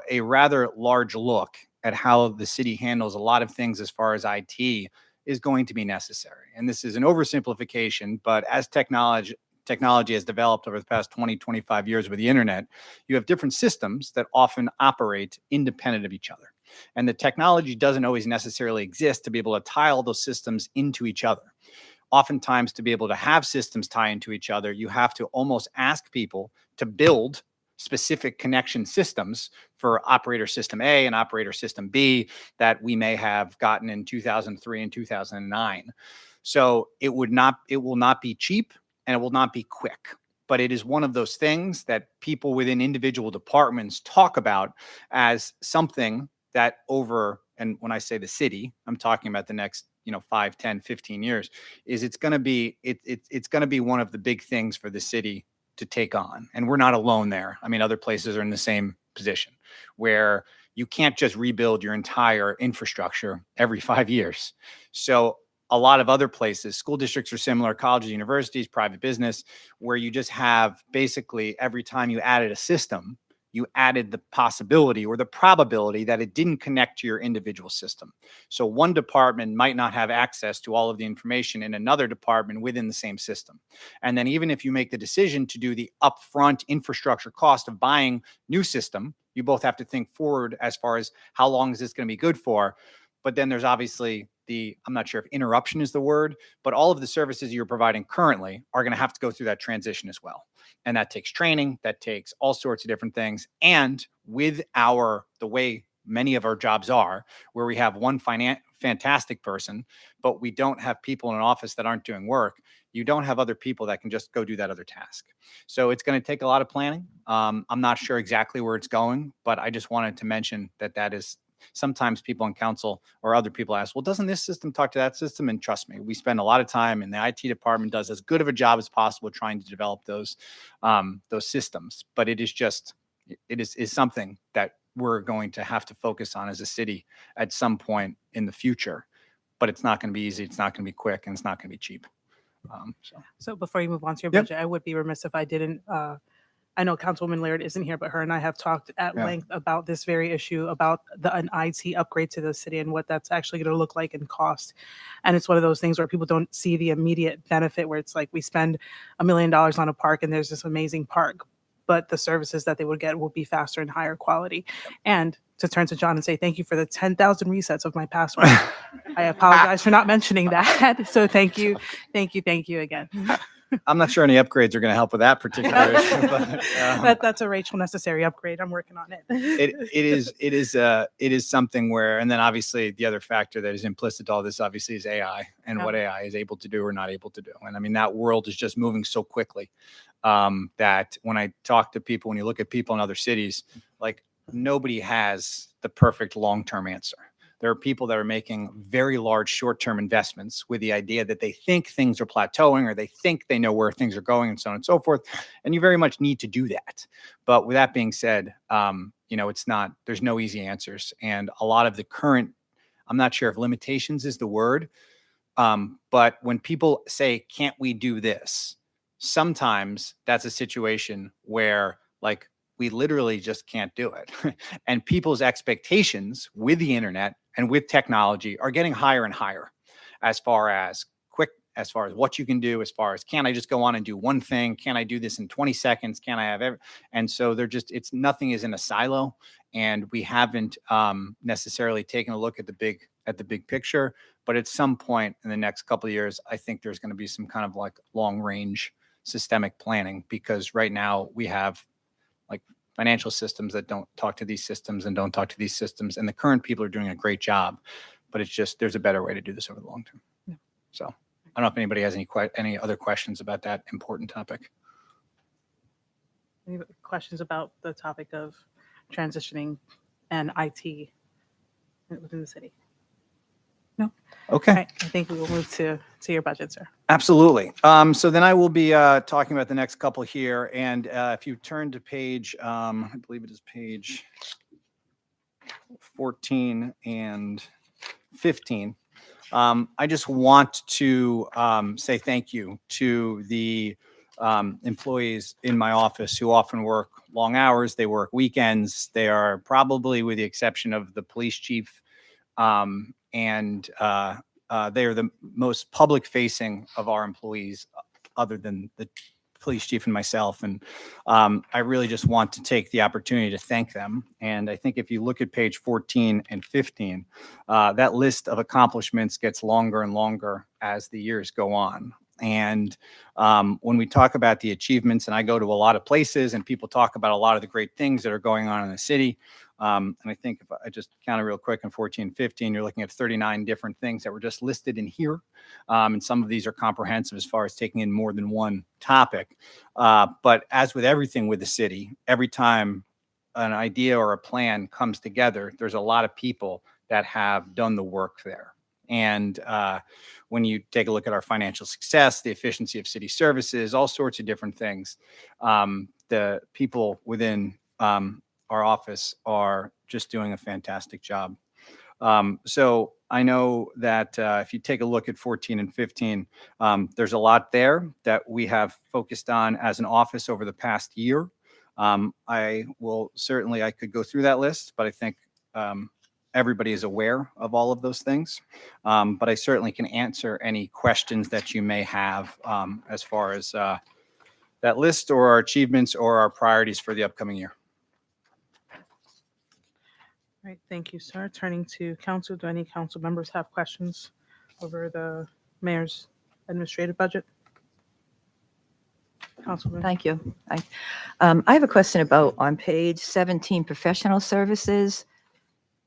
a rather large look at how the city handles a lot of things as far as IT is going to be necessary. And this is an oversimplification, but as technology has developed over the past 20, 25 years with the internet, you have different systems that often operate independent of each other. And the technology doesn't always necessarily exist to be able to tie all those systems into each other. Oftentimes, to be able to have systems tie into each other, you have to almost ask people to build specific connection systems for operator system A and operator system B that we may have gotten in 2003 and 2009. So it will not be cheap, and it will not be quick. But it is one of those things that people within individual departments talk about as something that and when I say the city, I'm talking about the next 5, 10, 15 years, it's going to be one of the big things for the city to take on. And we're not alone there. I mean, other places are in the same position where you can't just rebuild your entire infrastructure every 5 years. So a lot of other places, school districts are similar, colleges, universities, private business, where you just have basically every time you added a system, you added the possibility or the probability that it didn't connect to your individual system. So one department might not have access to all of the information in another department within the same system. And then even if you make the decision to do the upfront infrastructure cost of buying new system, you both have to think forward as far as how long is this going to be good for. But then there's obviously I'm not sure if interruption is the word, but all of the services you're providing currently are going to have to go through that transition as well. And that takes training, that takes all sorts of different things. And with the way many of our jobs are, where we have one fantastic person, but we don't have people in an office that aren't doing work, you don't have other people that can just go do that other task. So it's going to take a lot of planning. I'm not sure exactly where it's going, but I just wanted to mention that is sometimes people in council or other people ask, well, doesn't this system talk to that system? And trust me, we spend a lot of time, and the IT department does as good of a job as possible trying to develop those systems. But it is something that we're going to have to focus on as a city at some point in the future. But it's not going to be easy. It's not going to be quick, and it's not going to be cheap. So before you move on to your Yep. budget, I would be remiss if I didn't, I know Councilwoman Laird isn't here, but her and I have talked at Yeah. length about this very issue, about an IT upgrade to the city and what that's actually going to look like in cost. And it's one of those things where people don't see the immediate benefit, where it's like we spend $1 million on a park and there's this amazing park, but the services that they would get will be faster and higher quality. And to turn to John and say, thank you for the 10,000 resets of my password. I apologize for not mentioning that. So thank you again. I'm not sure any upgrades are going to help with that particular issue, but, That's a Rachel necessary upgrade. I'm working on it. it is something where, and then obviously the other factor that is implicit to all this obviously is AI and Yeah. what AI is able to do or not able to do. And I mean, that world is just moving so quickly that when I talk to people, when you look at people in other cities, like nobody has the perfect long-term answer. There are people that are making very large short-term investments with the idea that they think things are plateauing or they think they know where things are going and so on and so forth. And you very much need to do that. But with that being said, it's not, there's no easy answers. And a lot of the current, I'm not sure if limitations is the word, but when people say, can't we do this? Sometimes that's a situation where like we literally just can't do it. And people's expectations with the internet and with technology are getting higher and higher as far as what you can do, as far as can I just go on and do one thing? Can I do this in 20 seconds? Can I have and so nothing is in a silo, and we haven't necessarily taken a look at the big picture. But at some point in the next couple of years, I think there's going to be some kind of like long range systemic planning, because right now we have like financial systems that don't talk to these systems and don't talk to these systems. And the current people are doing a great job, but it's just, there's a better way to do this over the long term. Yeah. So I don't know if anybody has any other questions about that important topic. Any questions about the topic of transitioning and IT within the city? No? Okay. All right, I think we will move to your budget, sir. Absolutely. So then I will be talking about the next couple here. And if you turn to page, I believe it is page 14 and 15, I just want to say thank you to the employees in my office who often work long hours. They work weekends. They are probably, with the exception of the police chief, and they are the most public facing of our employees other than the police chief and myself. And I really just want to take the opportunity to thank them. And I think if you look at page 14 and 15, that list of accomplishments gets longer and longer as the years go on. And when we talk about the achievements, and I go to a lot of places and people talk about a lot of the great things that are going on in the city. And I think if I just counted real quick in 14, 15, you're looking at 39 different things that were just listed in here. And some of these are comprehensive as far as taking in more than one topic. But as with everything with the city, every time an idea or a plan comes together, there's a lot of people that have done the work there. And when you take a look at our financial success, the efficiency of city services, all sorts of different things, the people within our office are just doing a fantastic job. So I know that if you take a look at 14 and 15, there's a lot there that we have focused on as an office over the past year. I could go through that list, but I think everybody is aware of all of those things. But I certainly can answer any questions that you may have as far as that list or our achievements or our priorities for the upcoming year. All right, thank you, sir. Turning to council, do any council members have questions over the mayor's administrative budget? Councilman. Thank you. I have a question about on page 17, professional services,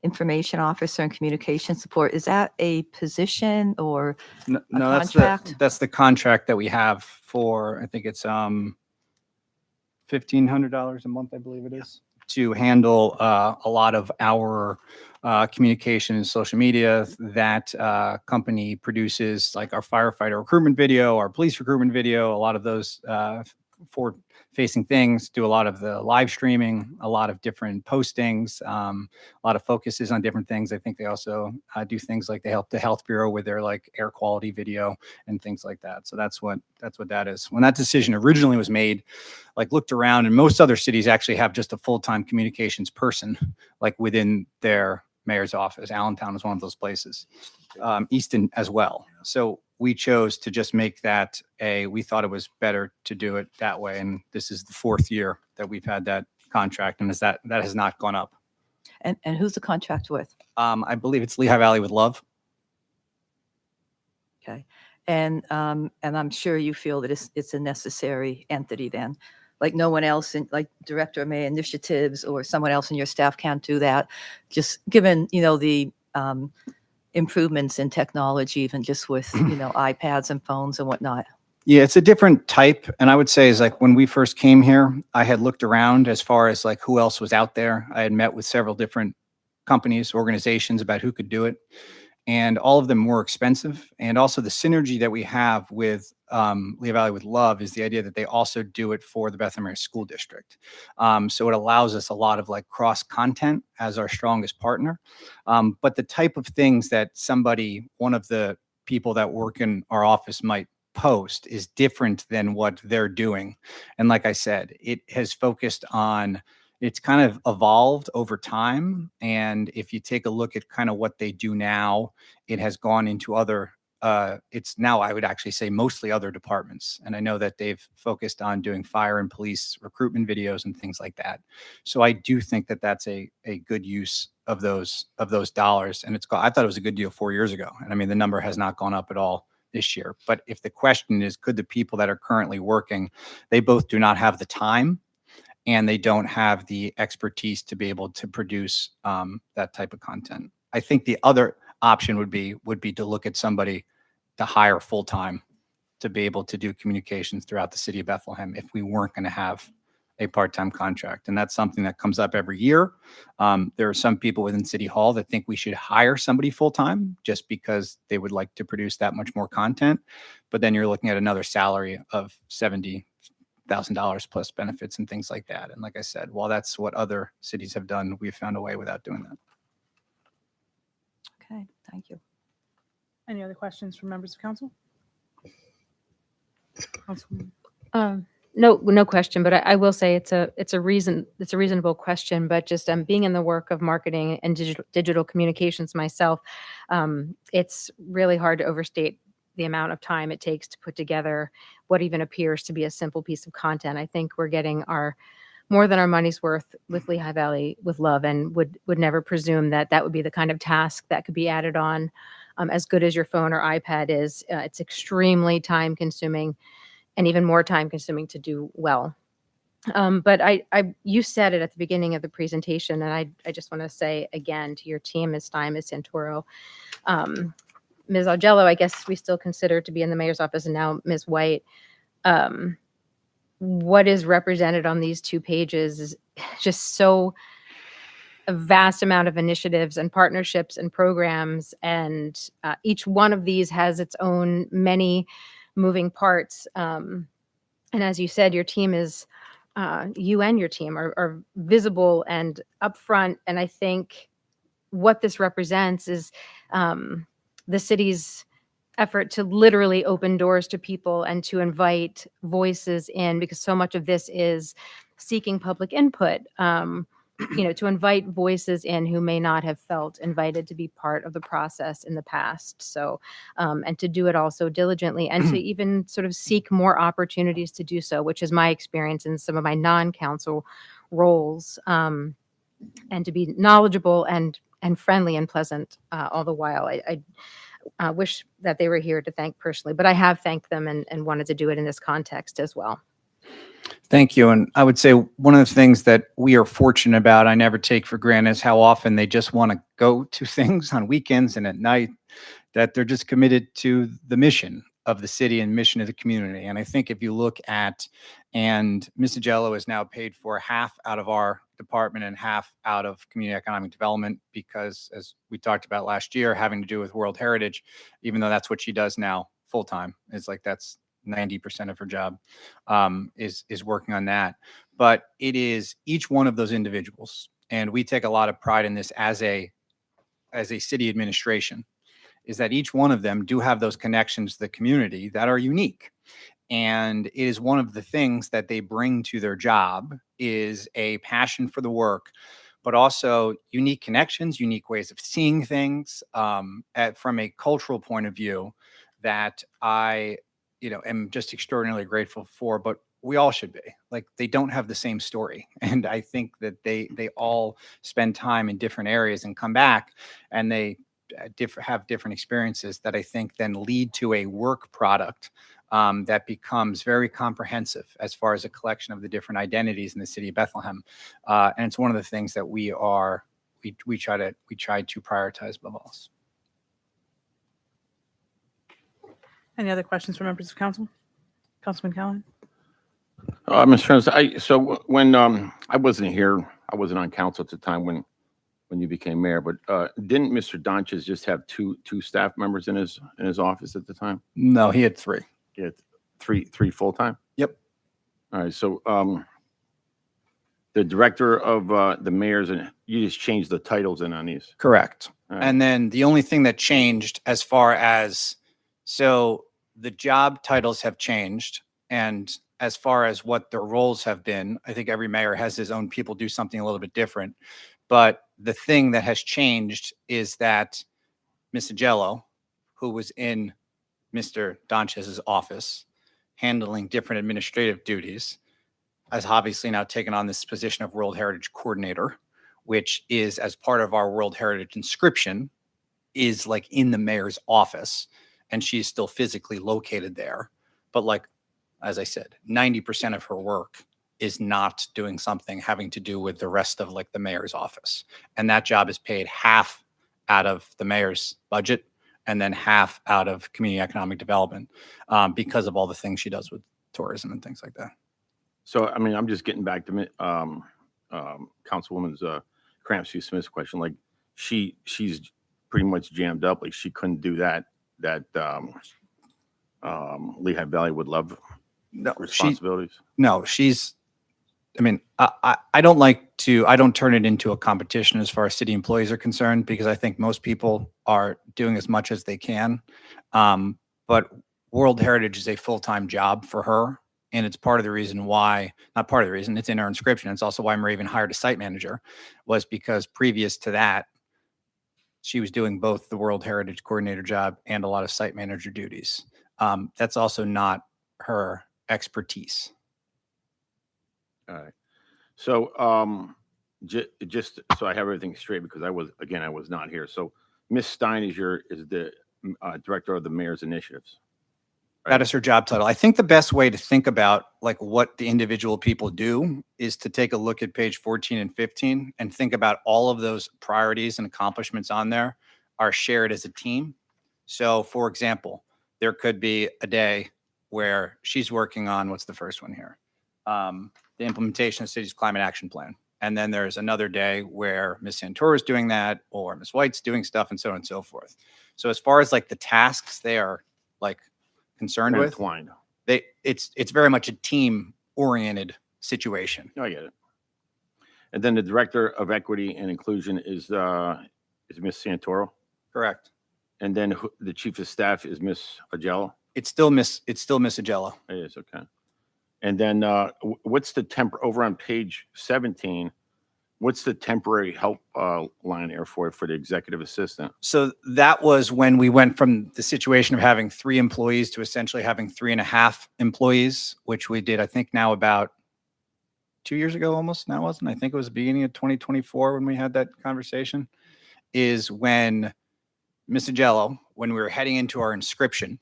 information officer and communication support. Is that a position or No, a that's contract? that's the contract that we have for, I think it's $1,500 a month, I believe it is, to handle a lot of our communication and social media that company produces, like our firefighter recruitment video, our police recruitment video, a lot of those forward-facing things, do a lot of the live streaming, a lot of different postings, a lot of focuses on different things. I think they also do things like they help the health bureau with their like air quality video and things like that. So that's what that is. When that decision originally was made, like looked around, and most other cities actually have just a full-time communications person, like within their mayor's office. Allentown is one of those places. Easton as well. So we chose to just make that we thought it was better to do it that way. And this is the 4th year that we've had that contract, and that has not gone up. And who's the contract with? I believe it's Lehigh Valley with Love. Okay. And I'm sure you feel that it's a necessary entity then. Like no one else in, like Director of May Initiatives or someone else in your staff can't do that. Just given, the improvements in technology, even just with, iPads and phones and whatnot. Yeah, it's a different type. And I would say is like when we first came here, I had looked around as far as like who else was out there. I had met with several different companies, organizations about who could do it. And all of them more expensive. And also the synergy that we have with Lehigh Valley with Love is the idea that they also do it for the Bethlehem Area School District. So it allows us a lot of like cross content as our strongest partner. But the type of things that one of the people that work in our office might post is different than what they're doing. And like I said, it has focused on it's kind of evolved over time. And if you take a look at kind of what they do now, it has gone into other, it's now, I would actually say mostly other departments. And I know that they've focused on doing fire and police recruitment videos and things like that. So I do think that that's a good use of those dollars. And I thought it was a good deal 4 years ago. And I mean, the number has not gone up at all this year. But if the question is, could the people that are currently working, they both do not have the time and they don't have the expertise to be able to produce that type of content. I think the other option would be to look at somebody to hire full-time to be able to do communications throughout the city of Bethlehem if we weren't going to have a part-time contract. And that's something that comes up every year. There are some people within City Hall that think we should hire somebody full-time just because they would like to produce that much more content. But then you're looking at another salary of $70,000 plus benefits and things like that. And like I said, while that's what other cities have done, we've found a way without doing that. Okay, thank you. Any other questions from members of council? Councilwoman. No question, but I will say it's a reasonable question. But just being in the work of marketing and digital communications myself, it's really hard to overstate the amount of time it takes to put together what even appears to be a simple piece of content. I think we're getting more than our money's worth with Lehigh Valley with Love, and would never presume that would be the kind of task that could be added on. As good as your phone or iPad is, it's extremely time consuming and even more time consuming to do well. But you said it at the beginning of the presentation, and I just want to say again to your team, Ms. Stein, Ms. Santoro, Ms. Augello, I guess we still consider to be in the mayor's office, and now Ms. White. What is represented on these 2 pages is just so a vast amount of initiatives and partnerships and programs, and each one of these has its own many moving parts. And as you said, your team is, you and your team are visible and upfront. And I think what this represents is the city's effort to literally open doors to people and to invite voices in, because so much of this is seeking public input, to invite voices in who may not have felt invited to be part of the process in the past. So, and to do it also diligently and to even sort of seek more opportunities to do so, which is my experience in some of my non-council roles, and to be knowledgeable and friendly and pleasant all the while. I wish that they were here to thank personally, but I have thanked them and wanted to do it in this context as well. Thank you. And I would say one of the things that we are fortunate about, I never take for granted, is how often they just want to go to things on weekends and at night, that they're just committed to the mission of the city and mission of the community. And I think if you look at, and Ms. Augello is now paid for half out of our department and half out of community economic development, because as we talked about last year, having to do with World Heritage, even though that's what she does now full time, it's like that's 90% of her job, is working on that. But it is each one of those individuals, and we take a lot of pride in this as a city administration, is that each one of them do have those connections to the community that are unique. And it is one of the things that they bring to their job is a passion for the work, but also unique connections, unique ways of seeing things, from a cultural point of view that I, am just extraordinarily grateful for, but we all should be. Like, they don't have the same story. And I think that they all spend time in different areas and come back and they have different experiences that I think then lead to a work product that becomes very comprehensive as far as a collection of the different identities in the city of Bethlehem. And it's one of the things that we try to prioritize above all else. Any other questions from members of council? Councilman Callahan? Mr. President, so when I wasn't here, I wasn't on council at the time when you became mayor, but didn't Mr. Donches just have two staff members in his office at the time? No, he had 3. He had three full time. Yep. All right. So the director of the mayors, and you just changed the titles in on these. Correct. All right. And then the only thing that changed as far as, so the job titles have changed. And as far as what their roles have been, I think every mayor has his own people do something a little bit different. But the thing that has changed is that Ms. Agello, who was in Mr. Donchez's office, handling different administrative duties, has obviously now taken on this position of World Heritage Coordinator, which is, as part of our World Heritage inscription, is like in the mayor's office, and she's still physically located there. But like, as I said, 90% of her work is not doing something having to do with the rest of like the mayor's office. And that job is paid half out of the mayor's budget and then half out of community economic development because of all the things she does with tourism and things like that. So, I mean, I'm just getting back to Councilwoman's Crampsey Smith's question. Like, she's pretty much jammed up. Like, she couldn't do that Lehigh Valley would love responsibilities. I mean, I don't turn it into a competition as far as city employees are concerned, because I think most people are doing as much as they can. But World Heritage is a full-time job for her. And it's part of the reason why, not part of the reason, it's in her inscription. It's also why Maria even hired a site manager, was because previous to that, she was doing both the World Heritage Coordinator job and a lot of site manager duties. That's also not her expertise. All right. So, just so I have everything straight, because I was not here. So, Ms. Stein is the director of the mayor's initiatives. That is her job title. I think the best way to think about like what the individual people do is to take a look at page 14 and 15 and think about all of those priorities and accomplishments on there are shared as a team. So, for example, there could be a day where she's working on, what's the first one here? The implementation of the city's climate action plan. And then there's another day where Ms. Santoro is doing that, or Ms. White's doing stuff, and so on and so forth. So as far as like the tasks they are like concerned with, Intertwined. it's very much a team oriented situation. I get it. And then the director of equity and inclusion is Ms. Santoro. Correct. And then the chief of staff is Ms. Agello. It's still Miss Agello. It is, okay. And then what's the over on page 17? What's the temporary help line there for the executive assistant? So that was when we went from the situation of having 3 employees to essentially having 3.5 employees, which we did, I think, now about 2 years ago almost. Now, wasn't I think it was the beginning of 2024 when we had that conversation, is when Ms. Agello, when we were heading into our inscription,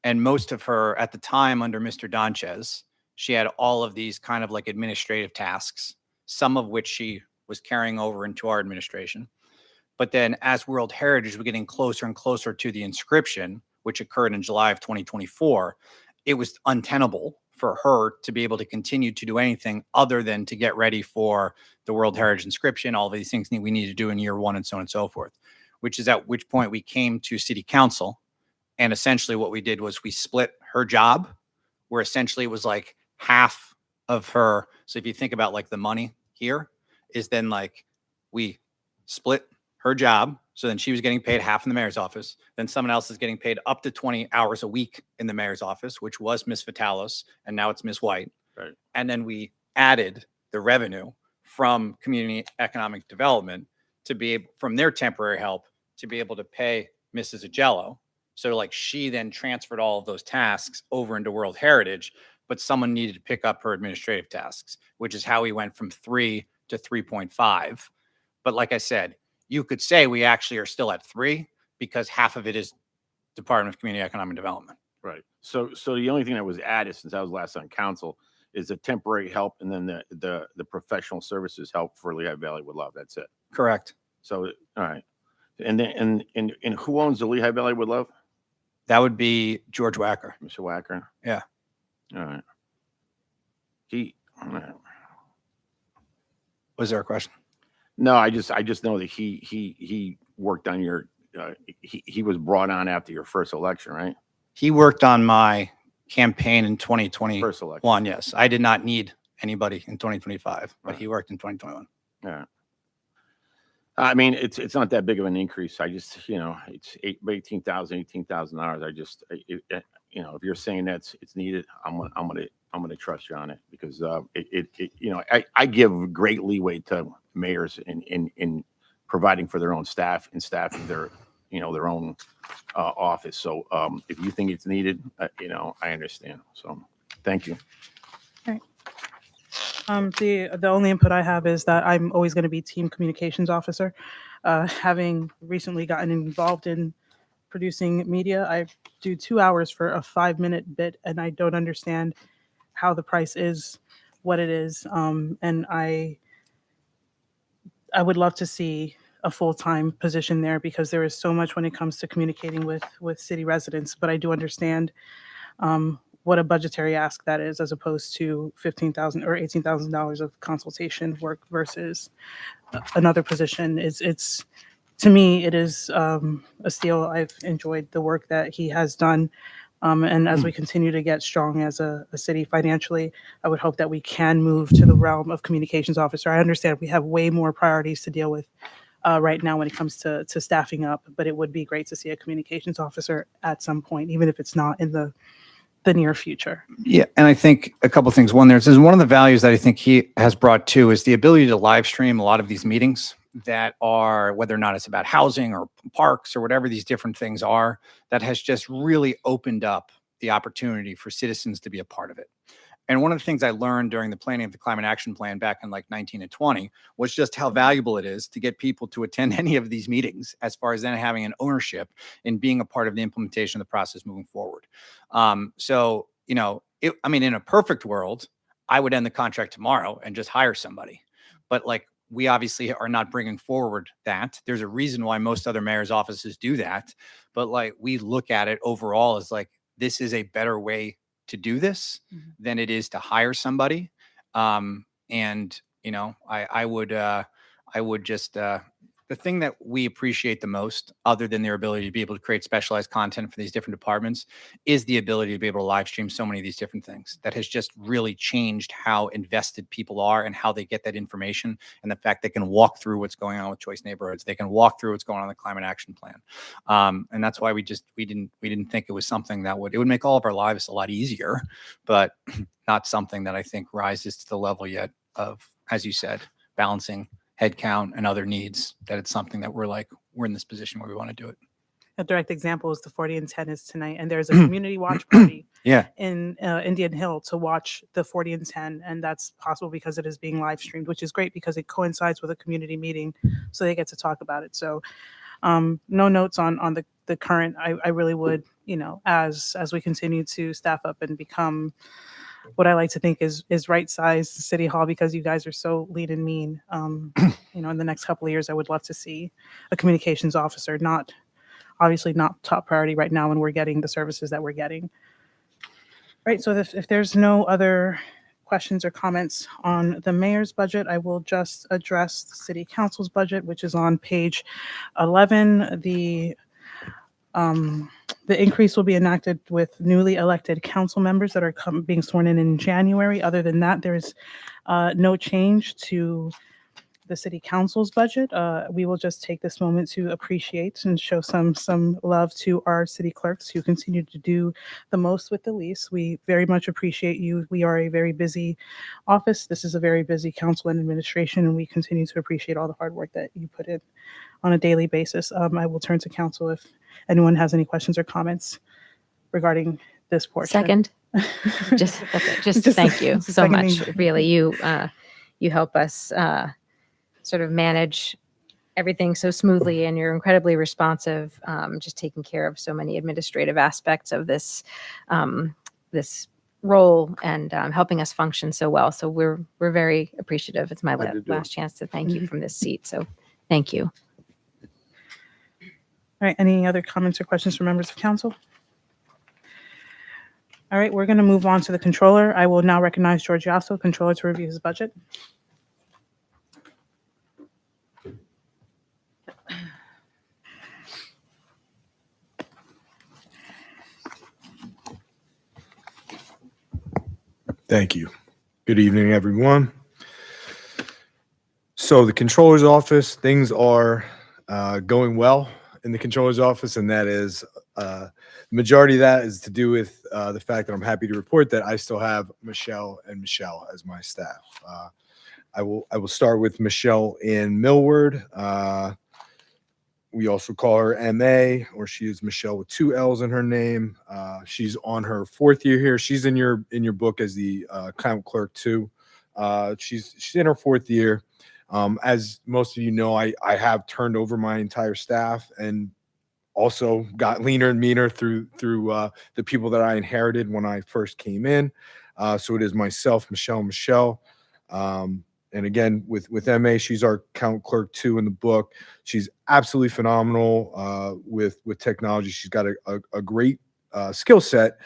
and most of her at the time under Mr. Donchez, she had all of these kind of like administrative tasks, some of which she was carrying over into our administration. But then as World Heritage was getting closer and closer to the inscription, which occurred in July of 2024, it was untenable for her to be able to continue to do anything other than to get ready for the World Heritage inscription, all of these things we need to do in year 1 and so on and so forth, which is at which point we came to city council. And essentially what we did was we split her job, where essentially it was like half of her. So if you think about like the money here is then like we split her job. So then she was getting paid half in the mayor's office. Then someone else is getting paid up to 20 hours a week in the mayor's office, which was Ms. Vitalis. And now it's Ms. White. Right. And then we added the revenue from community economic development to be able, from their temporary help, to be able to pay Mrs. Agello. So like she then transferred all of those tasks over into World Heritage, but someone needed to pick up her administrative tasks, which is how we went from 3 to 3.5. But like I said, you could say we actually are still at 3 because half of it is Department of Community Economic Development. Right. So the only thing that was added since I was last on council is the temporary help and then the professional services help for Lehigh Valley with Love. That's it. Correct. So, all right. And then, and who owns the Lehigh Valley with Love? That would be George Wacker. Mr. Wacker? Yeah. All right. All right. Was there a question? No, I just know that he worked on your, he was brought on after your first election, right? He worked on my campaign in 2021. First election. Yes. I did not need anybody in 2025, but Right. he worked in 2021. Yeah. I mean, it's not that big of an increase. I just, it's $18,000. I just, if you're saying it's needed, I'm gonna trust you on it because I give great leeway to mayors in providing for their own staff and staffing their own office. So if you think it's needed, I understand. So thank you. The only input I have is that I'm always going to be team communications officer. Having recently gotten involved in producing media, I do 2 hours for a 5-minute bit, and I don't understand how the price is what it is. And I would love to see a full-time position there because there is so much when it comes to communicating with city residents. But I do understand what a budgetary ask that is, as opposed to $15,000 or $18,000 of consultation work versus another position. It's to me, it is a steal. I've enjoyed the work that he has done. And as we continue to get strong as a city financially, I would hope that we can move to the realm of communications officer. I understand we have way more priorities to deal with right now when it comes to staffing up, but it would be great to see a communications officer at some point, even if it's not in the near future. Yeah, and I think a couple of things. One, there's one of the values that I think he has brought too is the ability to live stream a lot of these meetings that are, whether or not it's about housing or parks or whatever these different things are, that has just really opened up the opportunity for citizens to be a part of it. And one of the things I learned during the planning of the Climate Action Plan back in like 19 and 20 was just how valuable it is to get people to attend any of these meetings, as far as then having an ownership in being a part of the implementation of the process moving forward. So, in a perfect world, I would end the contract tomorrow and just hire somebody. But we obviously are not bringing forward that. There's a reason why most other mayor's offices do that. But we look at it overall as this is a better way to do this than it is to hire somebody. I would just, the thing that we appreciate the most, other than their ability to be able to create specialized content for these different departments, is the ability to be able to live stream so many of these different things. That has just really changed how invested people are and how they get that information, and the fact they can walk through what's going on with Choice Neighborhoods. They can walk through what's going on in the Climate Action Plan. And that's why we didn't think it was something that would make all of our lives a lot easier, but not something that I think rises to the level yet of, as you said, balancing headcount and other needs, that it's something that we're in this position where we want to do it. A direct example is the 40 and 10 is tonight, and there's a community watch party Yeah. in Indian Hill to watch the 40 and 10, and that's possible because it is being live streamed, which is great because it coincides with a community meeting, so they get to talk about it. So no notes on the current. I really would, as we continue to staff up and become what I like to think is right-sized City Hall, because you guys are so lean and mean. In the next couple of years, I would love to see a communications officer, obviously not top priority right now when we're getting the services that we're getting. Right, so if there's no other questions or comments on the mayor's budget, I will just address the city council's budget, which is on page 11. The increase will be enacted with newly elected council members that are being sworn in January. Other than that, there is no change to the city council's budget. We will just take this moment to appreciate and show some love to our city clerks who continue to do the most with the least. We very much appreciate you. We are a very busy office. This is a very busy council and administration, and we continue to appreciate all the hard work that you put in on a daily basis. I will turn to council if anyone has any questions or comments regarding this portion. Second, that's it. Just thank you so seconding. much. Really, you help us sort of manage everything so smoothly, and you're incredibly responsive, just taking care of so many administrative aspects of this role and helping us function so well. So we're very appreciative. It's my Glad to do it. last chance to thank you from this seat. So thank you. All right, any other comments or questions from members of council? All right, we're going to move on to the controller. I will now recognize George Yasso, controller, to review his budget. Thank you. Good evening, everyone. So the controller's office, things are going well in the controller's office, and that is the majority of that is to do with the fact that I'm happy to report that I still have Michelle and Michelle as my staff. I will start with Michelle in Millward. We also call her MA, or she is Michelle with 2 L's in her name. She's on her 4th year here. She's in your book as the account clerk too. She's in her 4th year. As most of you know, I have turned over my entire staff and also got leaner and meaner through the people that I inherited when I first came in. So it is myself, Michelle. And again, with MA, she's our account clerk too in the book. She's absolutely phenomenal with technology. She's got a great skill set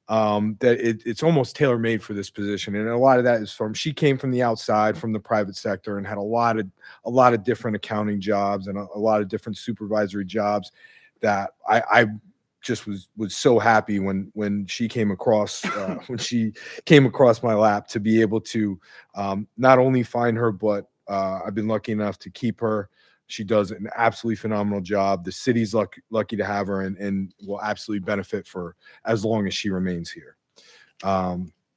that it's almost tailor made for this position. And a lot of that is she came from the outside, from the private sector, and had a lot of different accounting jobs and a lot of different supervisory jobs that I just was so happy when she came across my lap to be able to not only find her, but I've been lucky enough to keep her. She does an absolutely phenomenal job. The city's lucky to have her and will absolutely benefit for as long as she remains here.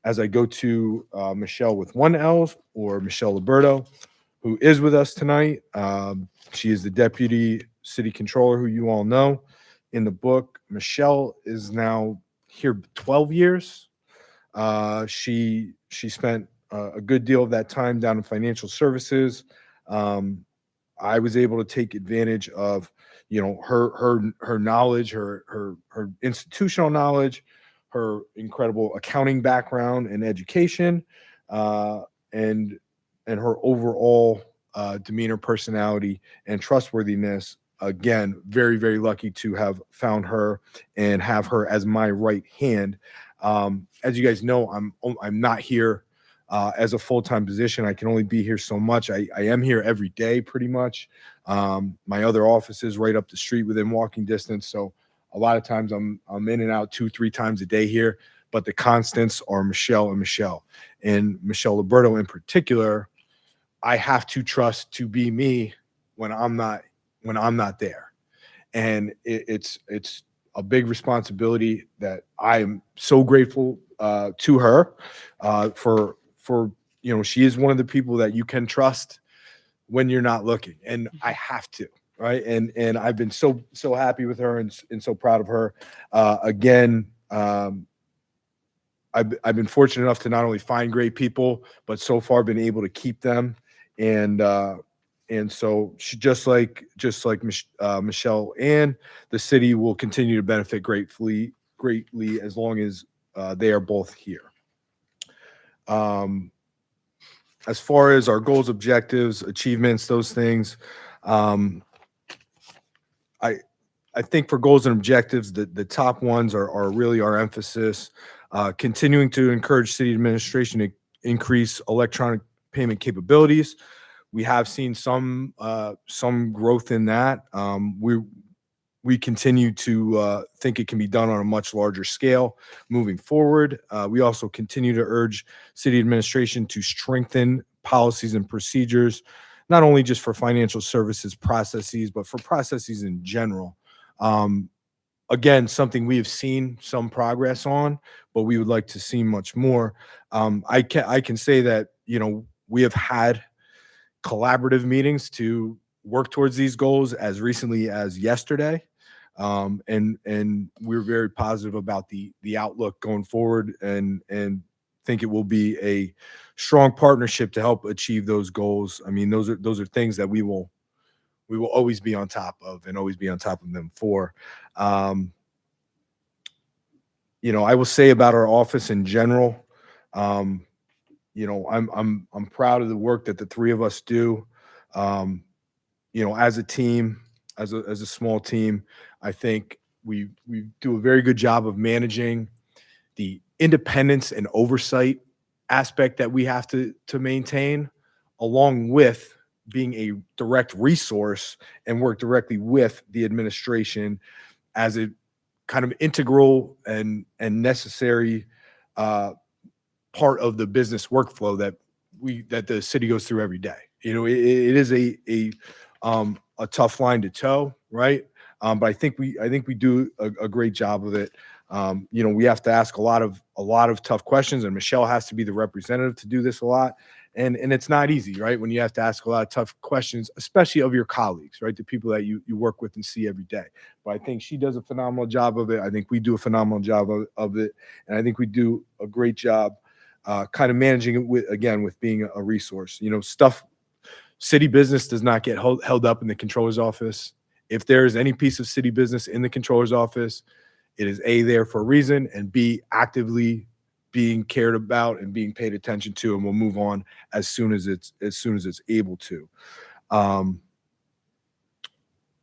As I go to Michelle with 1 L, or Michelle Liberto, who is with us tonight. She is the deputy city controller, who you all know. In the book, Michelle is now here 12 years. She spent a good deal of that time down in financial services. I was able to take advantage of, her knowledge, her institutional knowledge, her incredible accounting background and education, and her overall demeanor, personality, and trustworthiness. Again, very, very lucky to have found her and have her as my right hand. As you guys know, I'm not here as a full-time position. I can only be here so much. I am here every day, pretty much. My other office is right up the street within walking distance. So a lot of times I'm in and out 2-3 times a day here. But the constants are Michelle and Michelle. And Michelle Liberto in particular, I have to trust to be me when I'm not there. And it's a big responsibility that I am so grateful to her for she is one of the people that you can trust when you're not looking, and I have to, right? And I've been so happy with her and so proud of her. Again, I've been fortunate enough to not only find great people, but so far been able to keep them. And so she, just like Michelle and the city, will continue to benefit greatly as long as they are both here. As far as our goals, objectives, achievements, those things, I think for goals and objectives, the top ones are really our emphasis. Continuing to encourage city administration to increase electronic payment capabilities. We have seen some growth in that. We continue to think it can be done on a much larger scale moving forward. We also continue to urge city administration to strengthen policies and procedures, not only just for financial services processes, but for processes in general. Again, something we have seen some progress on, but we would like to see much more. I can say that, we have had collaborative meetings to work towards these goals as recently as yesterday. And we're very positive about the outlook going forward, and think it will be a strong partnership to help achieve those goals. I mean, those are things that we will we will always be on top of and always be on top of them for. You know, I will say about our office in general, you know, I'm proud of the work that the three of us do. You know, as a team, as a small team, I think we do a very good job of managing the independence and oversight aspect that we have to maintain, along with being a direct resource and work directly with the administration as a kind of integral and necessary part of the business workflow that the city goes through every day. You know, it is a tough line to toe, right? But I think we do a great job of it. You know, we have to ask a lot of tough questions, and Michelle has to be the representative to do this a lot. And it's not easy, right? When you have to ask a lot of tough questions, especially of your colleagues, right? The people that you work with and see every day. But I think she does a phenomenal job of it. I think we do a phenomenal job of it. And I think we do a great job kind of managing it with being a resource. You know, city business does not get held up in the controller's office. If there is any piece of city business in the controller's office, it is A, there for a reason, and B, actively being cared about and being paid attention to, and we'll move on as soon as it's able to.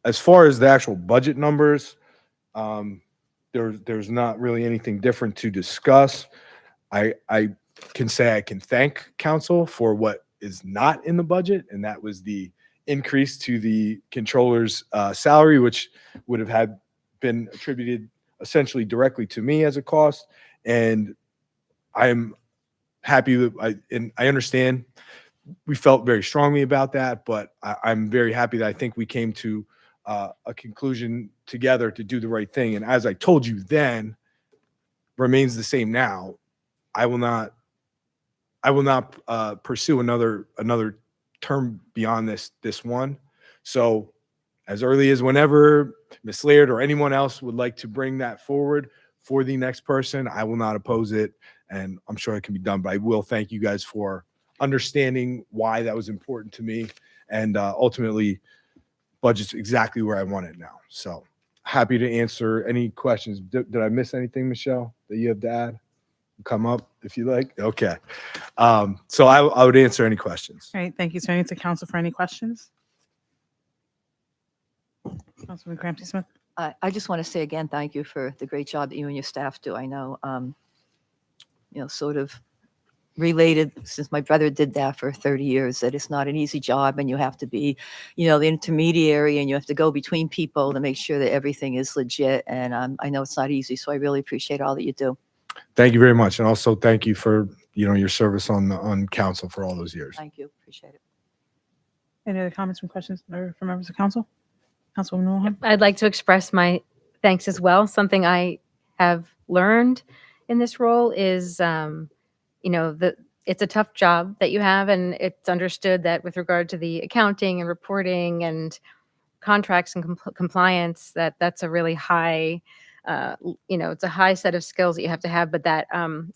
As far as the actual budget numbers, there's not really anything different to discuss. I can say I can thank council for what is not in the budget, and that was the increase to the controller's salary, which would have been attributed essentially directly to me as a cost. And I'm happy that I understand we felt very strongly about that, but I'm very happy that I think we came to a conclusion together to do the right thing. And as I told you then, remains the same now. I will not pursue another term beyond this one. So as early as whenever Ms. Laird or anyone else would like to bring that forward for the next person, I will not oppose it. And I'm sure it can be done, but I will thank you guys for understanding why that was important to me. And ultimately, budget's exactly where I want it now. So happy to answer any questions. Did I miss anything, Michelle, that you have to add? Come up if you like. Okay. So I would answer any questions. All right, thank you. Turning to council for any questions. Councilman Crampton Smith. I just want to say again, thank you for the great job that you and your staff do. I know, you know, sort of related, since my brother did that for 30 years, that it's not an easy job, and you have to be, you know, the intermediary, and you have to go between people to make sure that everything is legit. And I know it's not easy, so I really appreciate all that you do. Thank you very much. And also thank you for, you know, your service on council for all those years. Thank you. Appreciate it. Any other comments from questions or from members of council? Councilwoman Wilhelm? I'd like to express my thanks as well. Something I have learned in this role is, you know, it's a tough job that you have, and it's understood that with regard to the accounting and reporting and contracts and compliance, that's a really high, you know, it's a high set of skills that you have to have, but that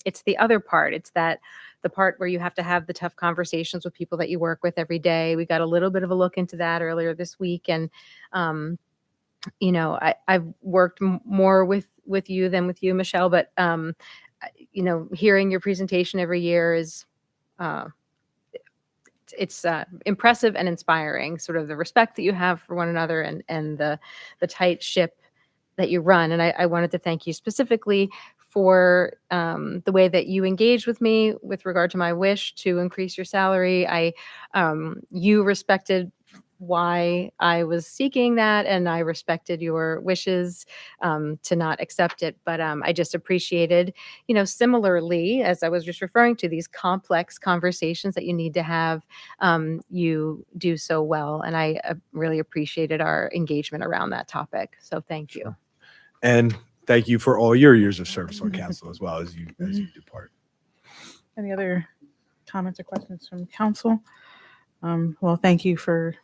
it's the other part. It's that the part where you have to have the tough conversations with people that you work with every day. We got a little bit of a look into that earlier this week. And, you know, I've worked more with you than with you, Michelle, but, you know, hearing your presentation every year is, it's impressive and inspiring, sort of the respect that you have for one another and the tight ship that you run. And I wanted to thank you specifically for the way that you engaged with me with regard to my wish to increase your salary. You respected why I was seeking that, and I respected your wishes to not accept it. But I just appreciated, you know, similarly, as I was just referring to, these complex conversations that you need to have, you do so well. And I really appreciated our engagement around that topic. So thank you. Sure. And thank you for all your years of service on council as well as you depart. Any other comments or questions from council? Well, thank you for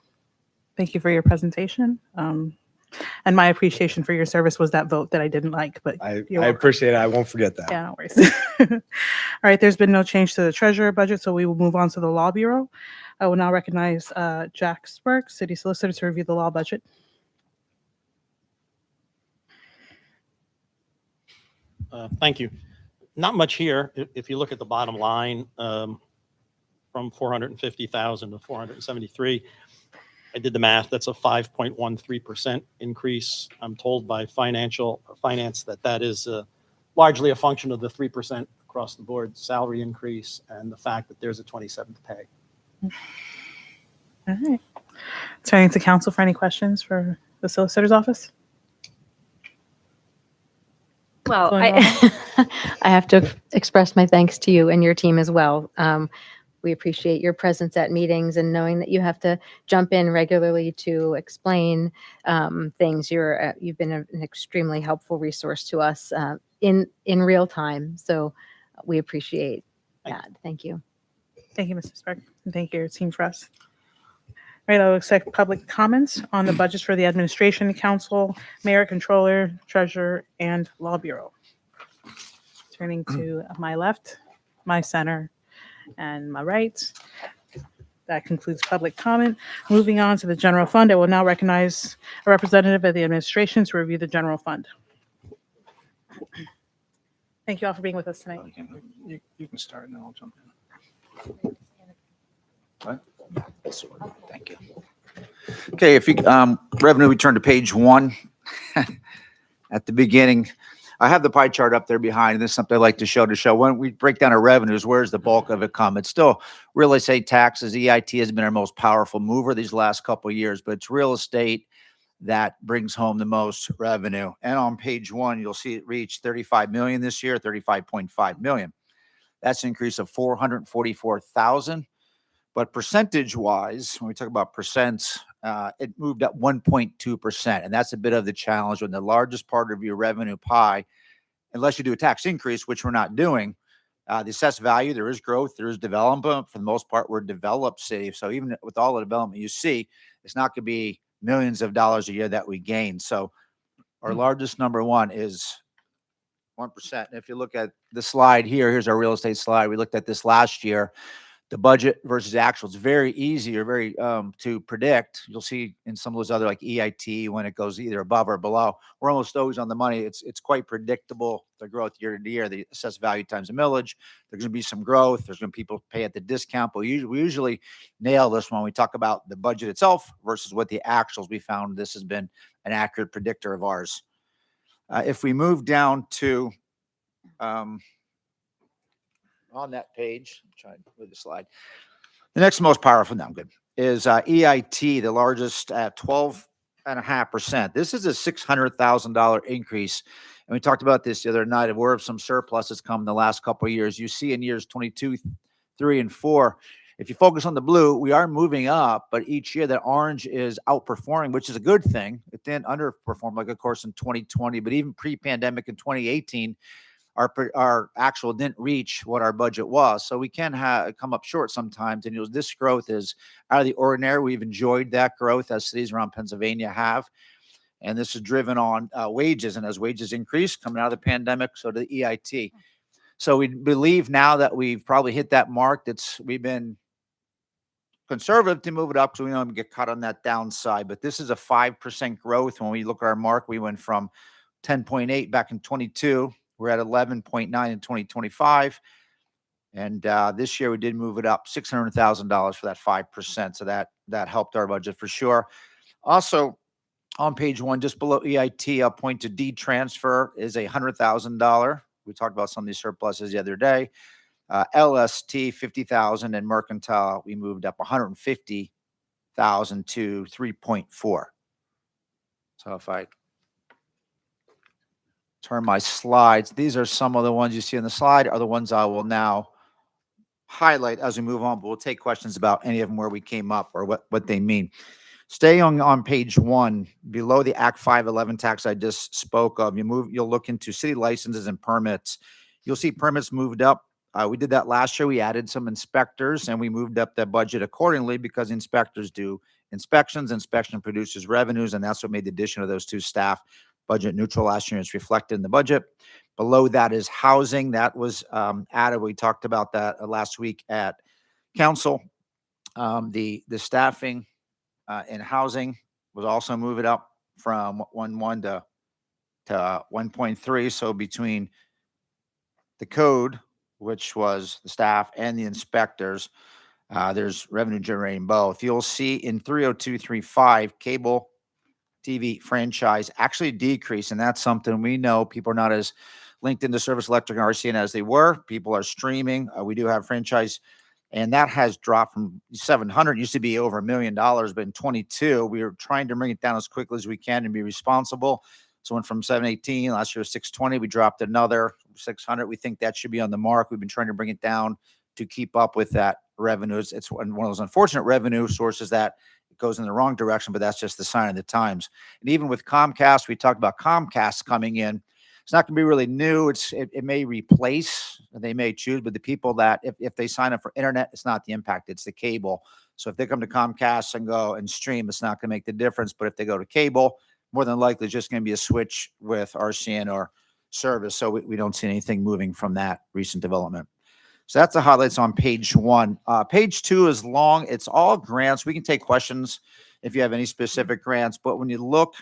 your presentation. And my appreciation for your service was that vote that I didn't like, but I you're welcome. appreciate it. I won't forget that. Yeah, no worries. All right, there's been no change to the treasurer budget, so we will move on to the law bureau. I will now recognize Jack Sparks, City Solicitor, to review the law budget. Thank you. Not much here. If you look at the bottom line, from 450,000 to 473, I did the math. That's a 5.13% increase. I'm told by finance that is largely a function of the 3% across the board salary increase and the fact that there's a 27th pay. All right. Turning to council for any questions for the Solicitor's Office. Well, Going I have to express my thanks to you and your team as well. We appreciate your presence at meetings and knowing that you have to jump in regularly to explain things. You've been an extremely helpful resource to us in real time. So we appreciate that. Thank you. Thank you, Mr. Sparks. And thank you, your team, for us. All right, I'll accept public comments on the budgets for the Administration Council, Mayor, Controller, Treasurer, and Law Bureau. Turning to my left, my center, and my right. That concludes public comment. Moving on to the general fund, I will now recognize a representative of the administration to review the general fund. Thank you all for being with us tonight. You can start and then I'll jump in. What? Thank you. Okay, if you, revenue, we turn to page 1 at the beginning. I have the pie chart up there behind, and this is something I like to show when we break down our revenues, where's the bulk of it come? It's still real estate taxes. EIT has been our most powerful mover these last couple of years, but it's real estate that brings home the most revenue. And on page 1, you'll see it reached 35 million this year, 35.5 million. That's an increase of 444,000. But percentage-wise, when we talk about percents, it moved up 1.2%, and that's a bit of the challenge when the largest part of your revenue pie, unless you do a tax increase, which we're not doing, the assessed value, there is growth, there is development. For the most part, we're a developed city, so even with all the development you see, it's not going to be millions of dollars a year that we gain. So our largest number one is 1%. And if you look at the slide here, here's our real estate slide. We looked at this last year. The budget versus actual is very easy or very to predict. You'll see in some of those other like EIT when it goes either above or below. We're almost always on the money. It's quite predictable, the growth year to year, the assessed value times the millage. There's going to be some growth. There's going to be people pay at the discount, but we usually nail this when we talk about the budget itself versus what the actuals we found. This has been an accurate predictor of ours. If we move down to on that page, I'm trying to move the slide. The next most powerful, now good, is EIT, the largest at 12.5%. This is a $600,000 increase. And we talked about this the other night, of where some surpluses come in the last couple of years. You see in years 22, 3, and 4, if you focus on the blue, we are moving up, but each year the orange is outperforming, which is a good thing. It didn't underperform, like, of course, in 2020, but even pre-pandemic in 2018, our actual didn't reach what our budget was. So we can come up short sometimes. And this growth is out of the ordinary. We've enjoyed that growth as cities around Pennsylvania have. And this is driven on wages. And as wages increase coming out of the pandemic, so do the EIT. So we believe now that we've probably hit that mark. We've been conservative to move it up so we don't get caught on that downside. But this is a 5% growth. When we look at our mark, we went from 10.8 back in 22. We're at 11.9 in 2025. And this year we did move it up $600,000 for that 5%. So that helped our budget for sure. Also on page 1, just below EIT, I'll point to D transfer is $100,000. We talked about some of these surpluses the other day. LST 50,000 and mercantile, we moved up 150,000 to 3.4. So if I turn my slides, these are some of the ones you see on the slide are the ones I will now highlight as we move on, but we'll take questions about any of them where we came up or what they mean. Stay on page 1 below the Act 511 tax I just spoke of. You'll look into city licenses and permits. You'll see permits moved up. We did that last year. We added some inspectors and we moved up the budget accordingly because inspectors do inspections. Inspection produces revenues, and that's what made the addition of those 2 staff budget neutral last year. It's reflected in the budget. Below that is housing. That was added. We talked about that last week at council. The staffing in housing was also moving up from 1.1 to 1.3. So between the code, which was the staff, and the inspectors, there's revenue generating both. You'll see in 30235 cable TV franchise actually decrease, and that's something we know people are not as linked into Service Electric and RCN as they were. People are streaming. We do have franchise, and that has dropped from 700. Used to be over $1 million, but in 22, we were trying to bring it down as quickly as we can and be responsible. So went from 718 last year, 620. We dropped another 600. We think that should be on the mark. We've been trying to bring it down to keep up with that revenue. It's one of those unfortunate revenue sources that it goes in the wrong direction, but that's just the sign of the times. And even with Comcast, we talked about Comcast coming in. It's not going to be really new. It may replace, they may choose, but the people that if they sign up for internet, it's not the impact, it's the cable. So if they come to Comcast and go and stream, it's not going to make the difference. But if they go to cable, more than likely it's just going to be a switch with RCN or Service. So we don't see anything moving from that recent development. So that's the highlights on page 1. Page 2 is long. It's all grants. We can take questions if you have any specific grants. But when you look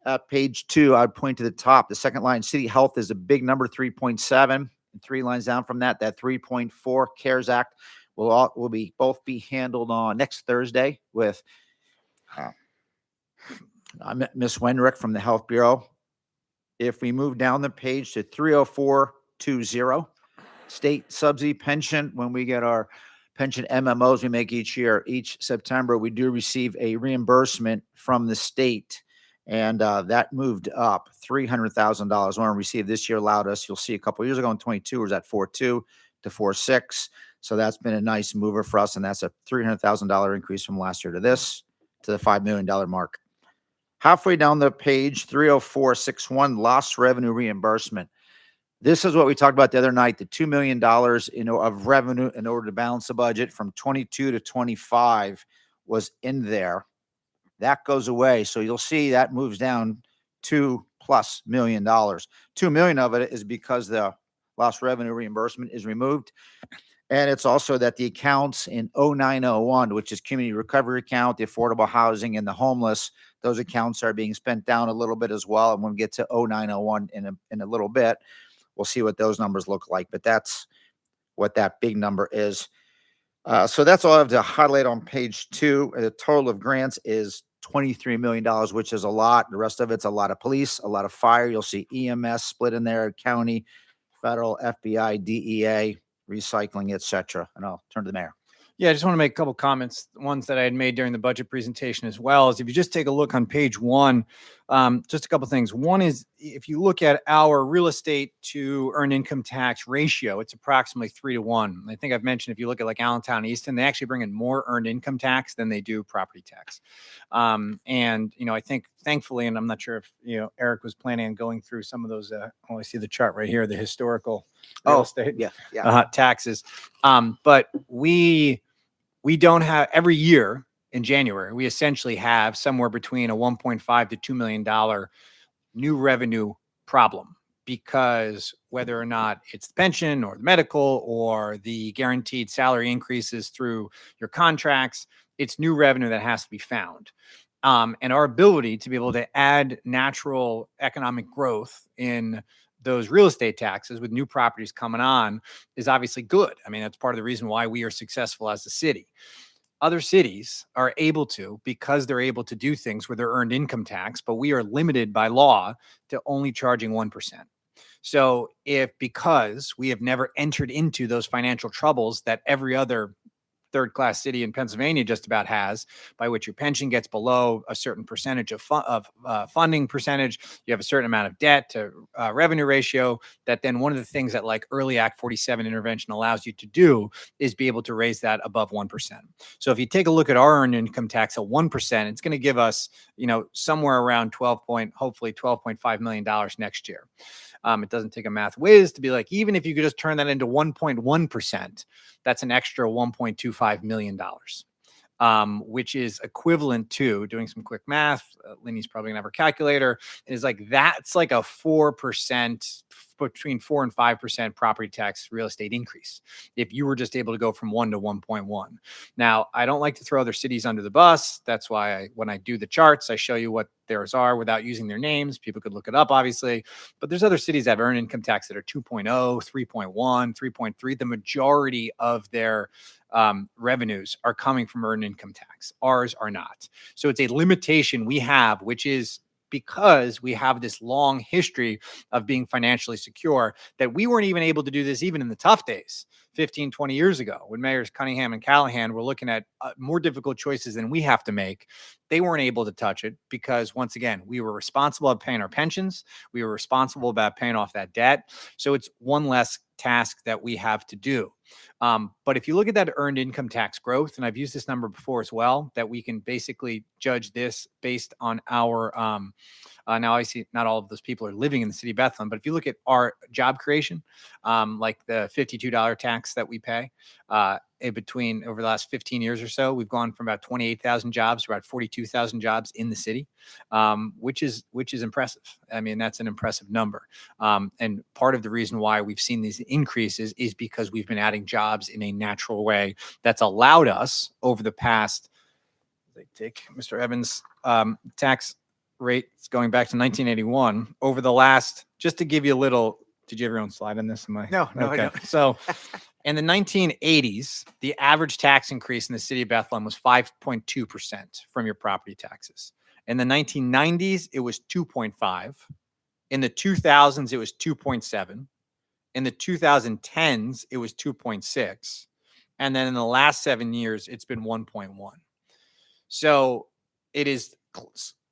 at page 2, I'd point to the top. The second line, City Health, is a big number, 3.7. And 3 lines down from that 3.4 CARES Act will both be handled on next Thursday with Ms. Wenrick from the Health Bureau. If we move down the page to 30420, state subsidy pension, when we get our pension MMOs we make each year, each September, we do receive a reimbursement from the state. And that moved up $300,000. When we received this year allowed us, you'll see a couple of years ago in 22 was at 4.2 to 4.6. So that's been a nice mover for us. And that's a $300,000 increase from last year to this, to the $5 million mark. Halfway down the page, 30461, lost revenue reimbursement. This is what we talked about the other night, the $2 million of revenue in order to balance the budget from 22 to 25 was in there. That goes away. So you'll see that moves down $2+ million. $2 million of it is because the lost revenue reimbursement is removed. And it's also that the accounts in 0901, which is community recovery account, the affordable housing, and the homeless, those accounts are being spent down a little bit as well. And when we get to 0901 in a little bit, we'll see what those numbers look like. But that's what that big number is. So that's all I have to highlight on page 2. The total of grants is $23 million, which is a lot. The rest of it's a lot of police, a lot of fire. You'll see EMS split in there, county, federal, FBI, DEA, recycling, etc. And I'll turn to the mayor. Yeah, I just want to make a couple comments. Ones that I had made during the budget presentation as well is if you just take a look on page 1, just a couple things. One is if you look at our real estate to earned income tax ratio, it's approximately 3 to 1. I think I've mentioned if you look at like Allentown, Easton, they actually bring in more earned income tax than they do property tax. And I think thankfully, and I'm not sure if Eric was planning on going through some of those. I see the chart right here, the historical real estate taxes. But we don't have every year in January, we essentially have somewhere between a $1.5 to $2 million new revenue problem, because whether or not it's the pension or the medical or the guaranteed salary increases through your contracts, it's new revenue that has to be found. And our ability to be able to add natural economic growth in those real estate taxes with new properties coming on is obviously good. I mean, that's part of the reason why we are successful as a city. Other cities are able to, because they're able to do things with their earned income tax, but we are limited by law to only charging 1%. So because we have never entered into those financial troubles that every other third-class city in Pennsylvania just about has, by which your pension gets below a certain percentage of funding percentage, you have a certain amount of debt to revenue ratio, that then one of the things that like early Act 47 intervention allows you to do is be able to raise that above 1%. So if you take a look at our earned income tax at 1%, it's going to give us, somewhere around hopefully $12.5 million next year. It doesn't take a math whiz to be like, even if you could just turn that into 1.1%, that's an extra $1.25 million. which is equivalent to, doing some quick math, Linny's probably gonna have her calculator, is like, that's like a 4%, between 4 and 5% property tax real estate increase if you were just able to go from 1 to 1.1. Now, I don't like to throw other cities under the bus. That's why when I do the charts, I show you what theirs are without using their names. People could look it up, obviously, but there's other cities that have earned income tax that are 2.0, 3.1, 3.3. The majority of their revenues are coming from earned income tax. Ours are not. So it's a limitation we have, which is because we have this long history of being financially secure, that we weren't even able to do this even in the tough days 15, 20 years ago when Mayors Cunningham and Callahan were looking at more difficult choices than we have to make. They weren't able to touch it because, once again, we were responsible about paying our pensions. We were responsible about paying off that debt. So it's one less task that we have to do. But if you look at that earned income tax growth, and I've used this number before as well, that we can basically judge this based on our, now I see not all of those people are living in the city of Bethlehem, but if you look at our job creation, like the $52 tax that we pay, in between over the last 15 years or so, we've gone from about 28,000 jobs to about 42,000 jobs in the city, which is impressive. I mean, that's an impressive number. And part of the reason why we've seen these increases is because we've been adding jobs in a natural way that's allowed us over the past, they take Mr. Evans' tax rate going back to 1981 over the last, just to give you a little, did you have your own slide on this? Am I? No, I Okay. don't. So in the 1980s, the average tax increase in the city of Bethlehem was 5.2% from your property taxes. In the 1990s, it was 2.5. In the 2000s, it was 2.7. In the 2010s, it was 2.6. And then in the last 7 years, it's been 1.1. So it is,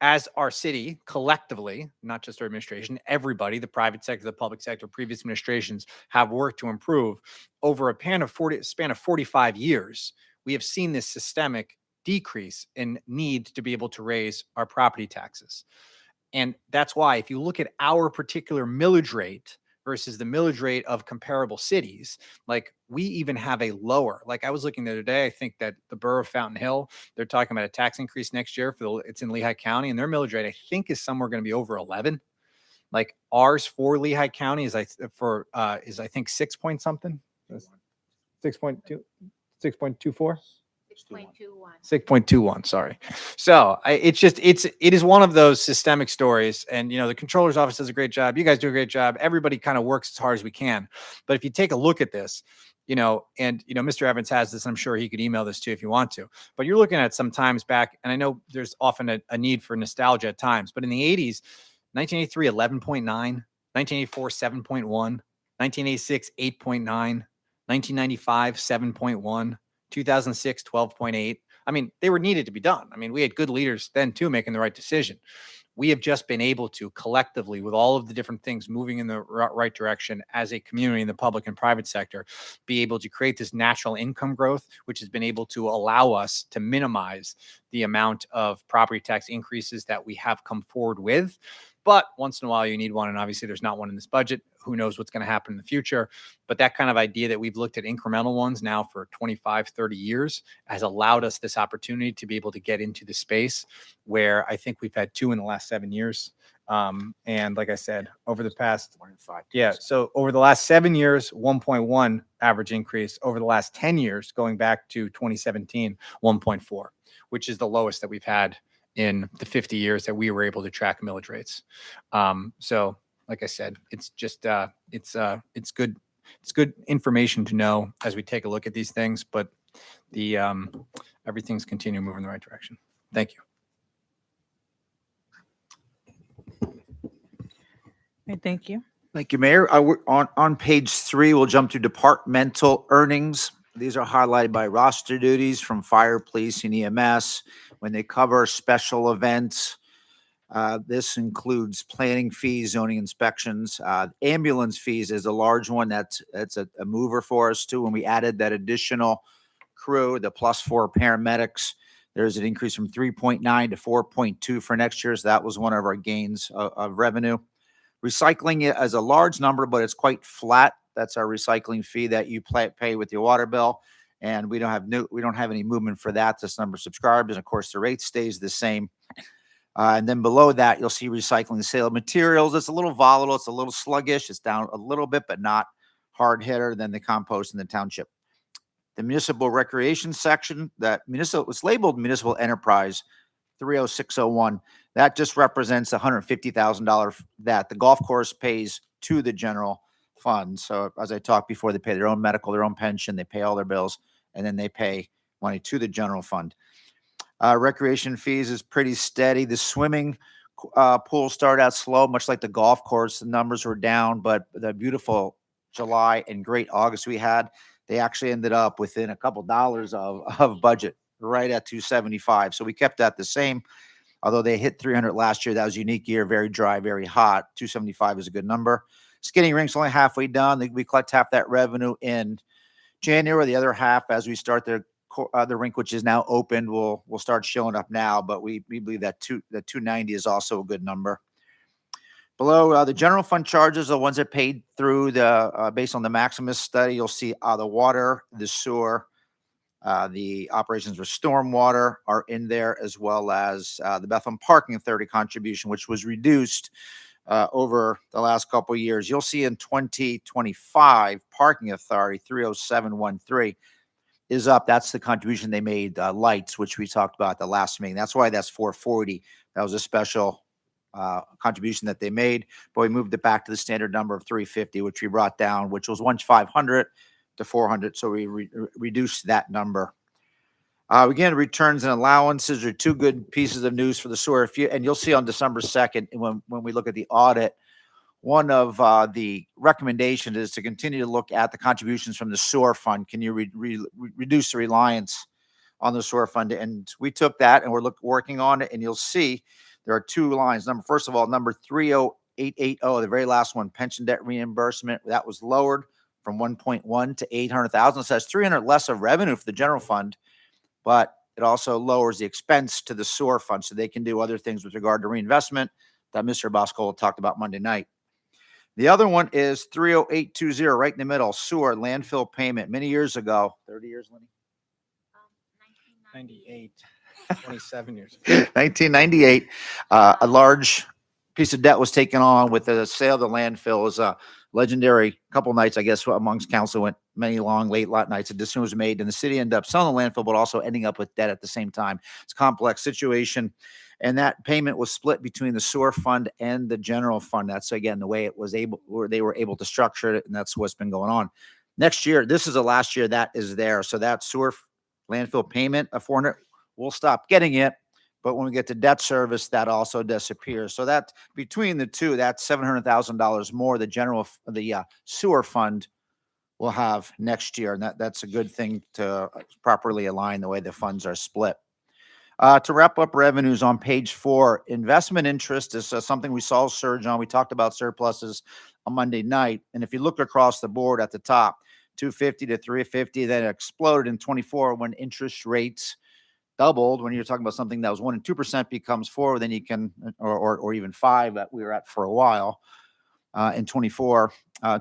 as our city collectively, not just our administration, everybody, the private sector, the public sector, previous administrations have worked to improve over a span of 45 years. We have seen this systemic decrease in need to be able to raise our property taxes. And that's why if you look at our particular millage rate versus the millage rate of comparable cities, like we even have a lower, like I was looking the other day, I think that the borough of Fountain Hill, they're talking about a tax increase next year it's in Lehigh County, and their millage rate I think is somewhere going to be over 11. Like ours for Lehigh County is I think 6 point something, 6.2, 6.24. 6.21, sorry. So it is one of those systemic stories. And, the controller's office does a great job. You guys do a great job. Everybody kind of works as hard as we can. But if you take a look at this, Mr. Evans has this, I'm sure he could email this to you if you want to, but you're looking at some times back, and I know there's often a need for nostalgia at times, but in the 80s, 1983, 11.9, 1984, 7.1, 1986, 8.9, 1995, 7.1, 2006, 12.8. I mean, they were needed to be done. I mean, we had good leaders then too, making the right decision. We have just been able to collectively, with all of the different things moving in the right direction as a community in the public and private sector, be able to create this natural income growth, which has been able to allow us to minimize the amount of property tax increases that we have come forward with. But once in a while you need one, and obviously there's not one in this budget. Who knows what's going to happen in the future? But that kind of idea that we've looked at incremental ones now for 25, 30 years has allowed us this opportunity to be able to get into the space where I think we've had 2 in the last 7 years. And like I said, over the past, so over the last 7 years, 1.1 average increase. Over the last 10 years, going back to 2017, 1.4, which is the lowest that we've had in the 50 years that we were able to track millage rates. So like I said, it's just, it's good. It's good information to know as we take a look at these things, but everything's continuing to move in the right direction. Thank you. Okay, thank you. Thank you, Mayor. On page 3, we'll jump to departmental earnings. These are highlighted by roster duties from fire, police, and EMS. When they cover special events, this includes planning fees, zoning inspections. Ambulance fees is a large one. That's a mover for us too. When we added that additional crew, the +4 paramedics, there's an increase from 3.9 to 4.2 for next year. So that was one of our gains of revenue. Recycling it as a large number, but it's quite flat. That's our recycling fee that you pay with your water bill. And we don't have any movement for that. This number of subscribers, and of course, the rate stays the same. And then below that, you'll see recycling sale of materials. It's a little volatile. It's a little sluggish. It's down a little bit, but not hard hitter than the compost in the township. The municipal recreation section, was labeled municipal enterprise 30601. That just represents $150,000 that the golf course pays to the general fund. So as I talked before, they pay their own medical, their own pension, they pay all their bills, and then they pay money to the general fund. Recreation fees is pretty steady. The swimming pool started out slow, much like the golf course. The numbers were down, but the beautiful July and great August we had, they actually ended up within a couple dollars of budget, right at 275. So we kept that the same. Although they hit 300 last year, that was a unique year, very dry, very hot. 275 is a good number. Skating rink's only halfway done. We collect half that revenue in January. The other half, as we start the rink, which is now open, will start showing up now. But we believe that 290 is also a good number. Below the general fund charges, the ones that paid through based on the Maximus study, you'll see the water, the sewer, the operations for stormwater are in there, as well as the Bethlehem Parking Authority contribution, which was reduced over the last couple of years. You'll see in 2025, Parking Authority 30713 is up. That's the contribution they made, lights, which we talked about at the last meeting. That's why that's 440. That was a special contribution that they made, but we moved it back to the standard number of 350, which we brought down, which was once 500 to 400. So we reduced that number. Again, returns and allowances are two good pieces of news for the sewer. And you'll see on December 2nd, when we look at the audit, one of the recommendations is to continue to look at the contributions from the sewer fund. Can you reduce the reliance on the sewer fund? And we took that and we're working on it. And you'll see there are two lines. First of all, number 30880, the very last one, pension debt reimbursement, that was lowered from 1.1 to 800,000. So that's 300 less of revenue for the general fund, but it also lowers the expense to the sewer fund, so they can do other things with regard to reinvestment that Mr. Bosco talked about Monday night. The other one is 30820, right in the middle, sewer landfill payment. Many years ago, 30 years, Lenny? 98, 27 years. 1998, a large piece of debt was taken on with the sale of the landfill. It was a legendary couple nights, I guess, amongst council. Went many long, late nights. A decision was made, and the city ended up selling the landfill, but also ending up with debt at the same time. It's a complex situation, and that payment was split between the sewer fund and the general fund. That's, again, the way they were able to structure it, and that's what's been going on. Next year, this is the last year that is there. So that sewer landfill payment of 400, we'll stop getting it. But when we get to debt service, that also disappears. So that between the two, that's $700,000 more the sewer fund will have next year. And that's a good thing to properly align the way the funds are split. To wrap up revenues on page 4, investment interest is something we saw surge on. We talked about surpluses on Monday night. And if you look across the board at the top, 250 to 350, then it exploded in 24 when interest rates doubled. When you're talking about something that was 1% and 2% becomes 4%, then you can, or even 5% that we were at for a while. In 24,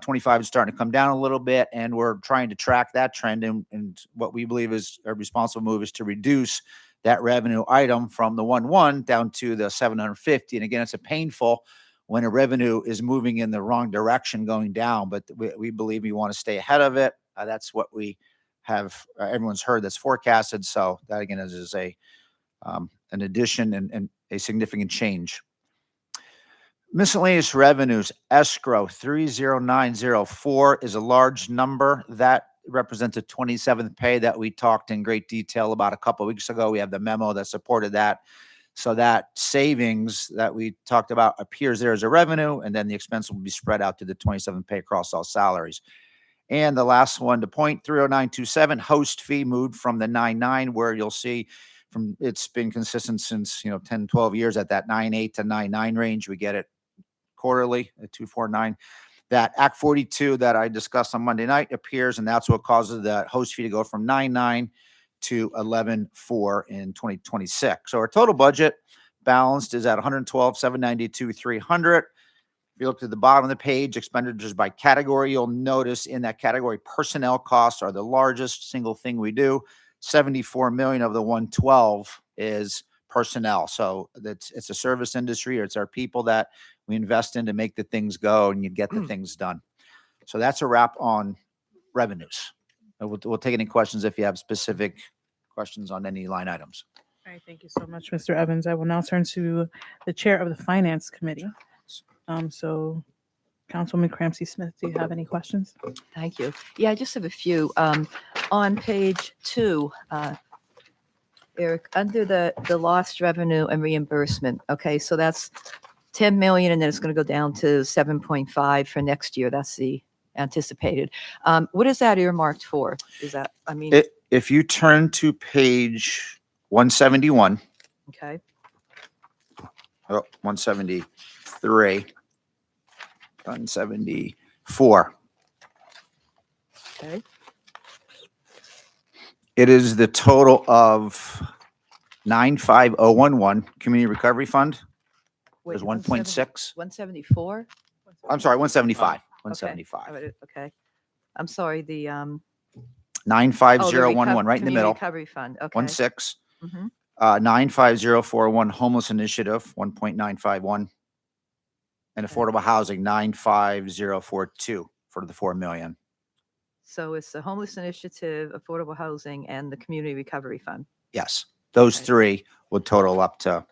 25 is starting to come down a little bit, and we're trying to track that trend. And what we believe is a responsible move is to reduce that revenue item from the 1.1 down to the 750. And again, it's a painful when a revenue is moving in the wrong direction going down, but we believe we want to stay ahead of it. That's what we have everyone's heard that's forecasted. So that again is an addition and a significant change. Miscellaneous revenues, escrow 30904 is a large number. That represents a 27th pay that we talked in great detail about a couple of weeks ago. We have the memo that supported that. So that savings that we talked about appears there as a revenue, and then the expense will be spread out to the 27th pay across all salaries. And the last one to point, 30927, host fee moved from the 99, where you'll see it's been consistent since 10, 12 years at that 98 to 99 range. We get it quarterly at 249. That Act 42 that I discussed on Monday night appears, and that's what causes the host fee to go from 9.9 to 11.4 in 2026. So our total budget balanced is at 112,792,300. If you look to the bottom of the page, expenditures by category, you'll notice in that category, personnel costs are the largest single thing we do. 74 million of the 112 is personnel. So it's a service industry, or it's our people that we invest in to make the things go and you get the things done. So that's a wrap on revenues. We'll take any questions if you have specific questions on any line items. All right, thank you so much, Mr. Evans. I will now turn to the Chair of the Finance Committee. So Councilwoman Cramsey Smith, do you have any questions? Thank you. Yeah, I just have a few. On page 2, Eric, under the lost revenue and reimbursement, okay, so that's 10 million, and then it's going to go down to 7.5 for next year. That's the anticipated. What is that earmarked for? Is that, I mean, If you turn to page 171, okay, 173, 174. okay, It is the total of 95011 Community Recovery Fund. wait, There's 1.6. 174? I'm sorry, 175. Okay, 175. okay. I'm sorry, the, 95011, right in the Community middle. Recovery Fund, okay. 16. Mhm. 95041 Homeless Initiative, 1.951. And Affordable Housing, 95042 for the 4 million. So it's the Homeless Initiative, Affordable Housing, and the Community Recovery Fund Yes, those Okay. three would total up to.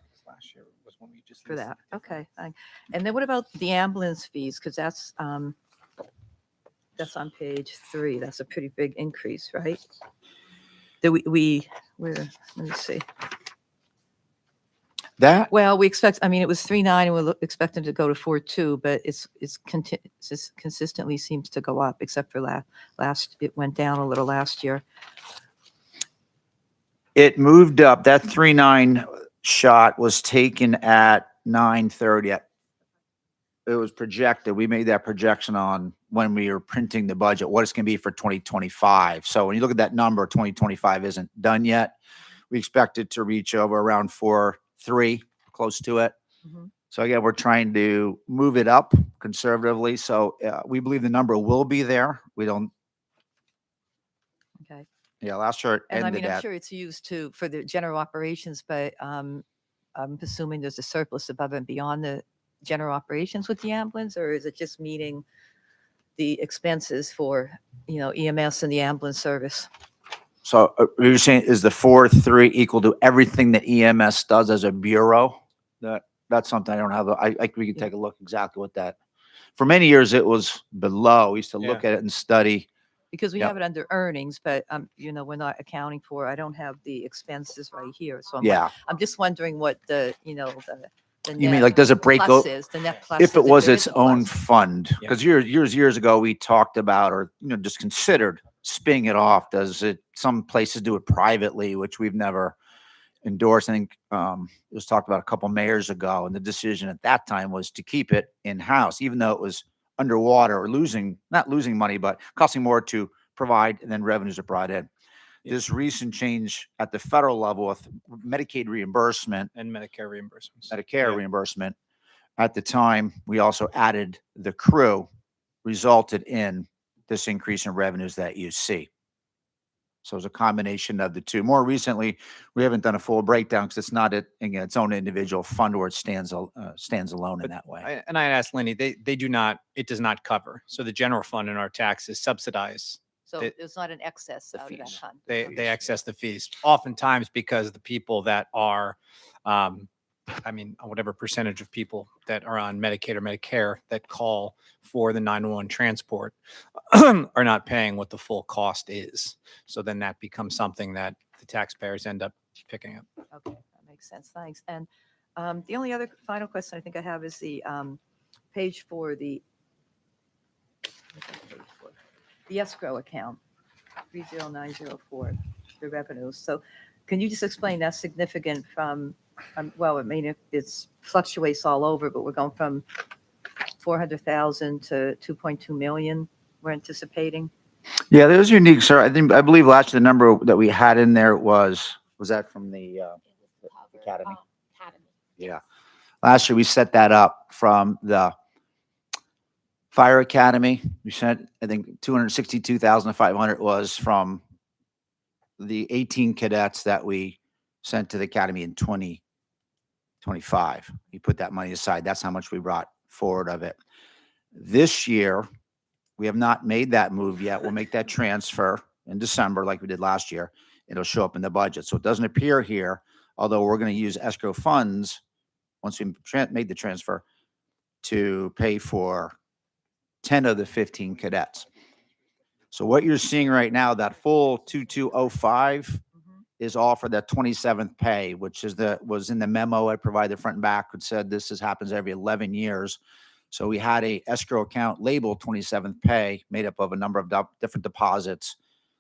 for that. Okay, fine. And then what about the ambulance fees? Because that's on page 3. That's a pretty big increase, right? That where, let me see. That Well, we expect, I mean, it was 3.9 and we're expecting to go to 4.2, but it's consistently seems to go up, except for last, it went down a little last year. it moved up. That 3.9 shot was taken at 9:30. It was projected. We made that projection on when we were printing the budget, what it's going to be for 2025. So when you look at that number, 2025 isn't done yet. We expect it to reach over around 4.3, close to it. Mhm. So again, we're trying to move it up conservatively. So we believe the number will be there. We don't. Okay. Yeah, last year it And I ended mean, I'm at. sure it's used for the general operations, but I'm assuming there's a surplus above and beyond the general operations with the ambulance, or is it just meeting the expenses for, EMS and the ambulance service? So you're saying is the 4.3 equal to everything that EMS does as a bureau? That's something I don't have. We can take a look exactly what that. For many years, it was below. We used to look at it and study. Because we Yep. have it under earnings, but, we're not accounting for, I don't have the expenses right here. So Yeah. I'm just wondering what the You mean net like, does it break plus out? is, the net plus. If it is, was there its is a own plus. fund, because years ago, we talked about, or, just considered spinning it off. Some places do it privately, which we've never endorsed. I think it was talked about a couple mayors ago, and the decision at that time was to keep it in-house, even though it was underwater or not losing money, but costing more to provide, and then revenues are brought in. This recent change at the federal level with Medicaid reimbursement, And Medicare reimbursements. Medicare reimbursement, at the time, we also added the crew, resulted in this increase in revenues that you see. So it's a combination of the two. More recently, we haven't done a full breakdown because it's not again, its own individual fund where it stands alone in that way. I asked Lenny, they do not, it does not cover. So the general fund in our taxes subsidize. So the- there's not an excess the out of that fees. fund. They access the fees oftentimes because the people that are, whatever percentage of people that are on Medicaid or Medicare that call for the 911 transport are not paying what the full cost is. So then that becomes something that the taxpayers end up picking up. Okay, that makes sense. Thanks. And the only other final question I think I have is the page for the escrow account, 30904, the revenues. So can you just explain that's significant from, it fluctuates all over, but we're going from 400,000 to 2.2 million we're anticipating. Yeah, that was unique, sir. I believe last year the number that we had in there was that from the academy? Academy. Yeah. Last year we set that up from the Fire Academy, we sent, I think 262,500 was from the 18 cadets that we sent to the academy in 2025. We put that money aside. That's how much we brought forward of it. This year, we have not made that move yet. We'll make that transfer in December like we did last year. It'll show up in the budget. So it doesn't appear here, although we're going to use escrow funds once we made the transfer to pay for 10 of the 15 cadets. So what you're seeing right now, that full 2205 is all for that 27th pay, which is was in the memo I provided front and back, which said this happens every 11 years. So we had a escrow account labeled 27th pay made up of a number of different deposits.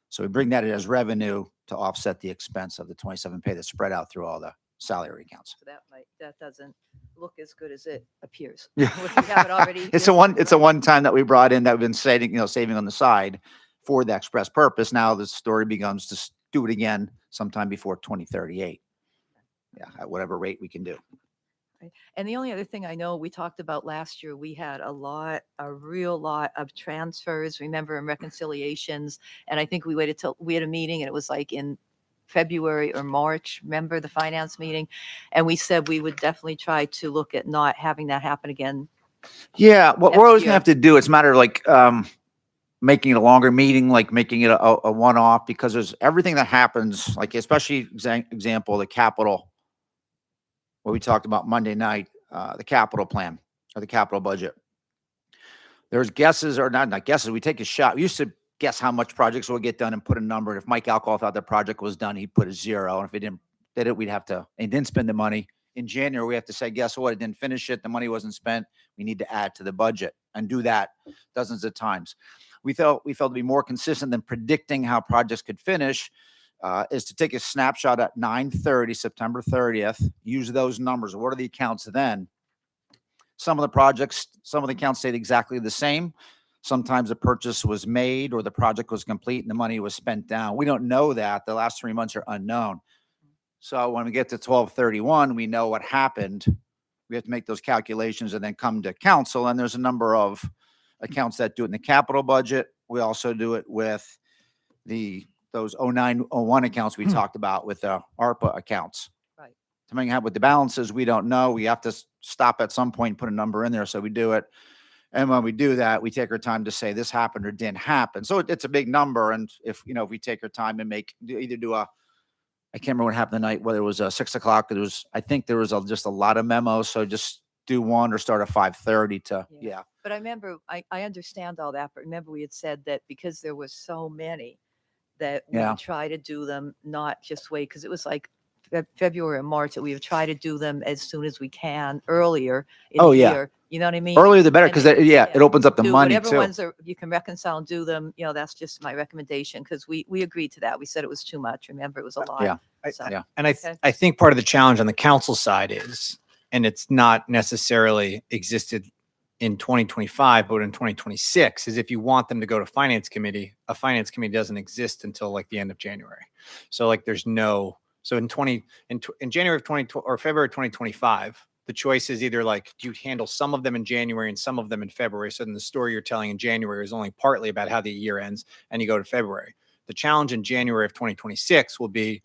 So we bring that in as revenue to offset the expense of the 27th pay that's spread out through all the salary accounts. So that doesn't look as good as it appears. Yeah. If we have it already. It's a one time that we brought in that we've been saving, saving on the side for the express purpose. Now the story becomes to do it again sometime before 2038. Yeah, at whatever rate we can do. Right. And the only other thing I know we talked about last year, we had a real lot of transfers, remember, and reconciliations. And I think we waited till we had a meeting and it was like in February or March, remember the finance meeting? And we said we would definitely try to look at not having that happen again. Yeah, what we're Next always gonna year. have to do, it's a matter of like making it a longer meeting, like making it a one-off, because there's everything that happens, like especially example, the capital, what we talked about Monday night, the capital plan or the capital budget. There's guesses or not guesses. We take a shot. We used to guess how much projects will get done and put a number. If Mike Alcohol thought the project was done, he'd put a 0. And if he did it, we'd have to, and didn't spend the money. In January, we have to say, guess what? It didn't finish it. The money wasn't spent. We need to add to the budget and do that dozens of times. We felt to be more consistent than predicting how projects could finish is to take a snapshot at 9/30, September 30th, use those numbers. What are the accounts then? Some of the projects, some of the accounts stayed exactly the same. Sometimes the purchase was made or the project was complete and the money was spent down. We don't know that. The last 3 months are unknown. So when we get to 12/31, we know what happened. We have to make those calculations and then come to council. And there's a number of accounts that do it in the capital budget. We also do it with those 0901 accounts we talked about with the ARPA accounts. Right. Depending on what the balance is, we don't know. We have to stop at some point and put a number in there. So we do it. And when we do that, we take our time to say this happened or didn't happen. So it's a big number. And if we take our time and either do I can't remember what happened tonight, whether it was 6 o'clock. I think there was just a lot of memos. So just do one or start at 5:30 to, yeah. But I remember, I understand all that, but remember we had said that because there was so many that we Yeah. would try to do them, not just wait, because it was like February or March that we would try to do them as soon as we can earlier in Oh, the yeah. year. You know what I mean? Earlier the better, And because it- it opens up the do money whatever too. ones you can reconcile and do them, that's just my recommendation, because we agreed to that. We said it was too much. Remember, it was a lot. Yeah. So, Yeah. And Okay. I think part of the challenge on the council side is, and it's not necessarily existed in 2025, but in 2026, is if you want them to go to finance committee, a finance committee doesn't exist until like the end of January. So like there's no, so in January of 20 or February 2025, the choice is either like, do you handle some of them in January and some of them in February? So then the story you're telling in January is only partly about how the year ends and you go to February. The challenge in January of 2026 will be,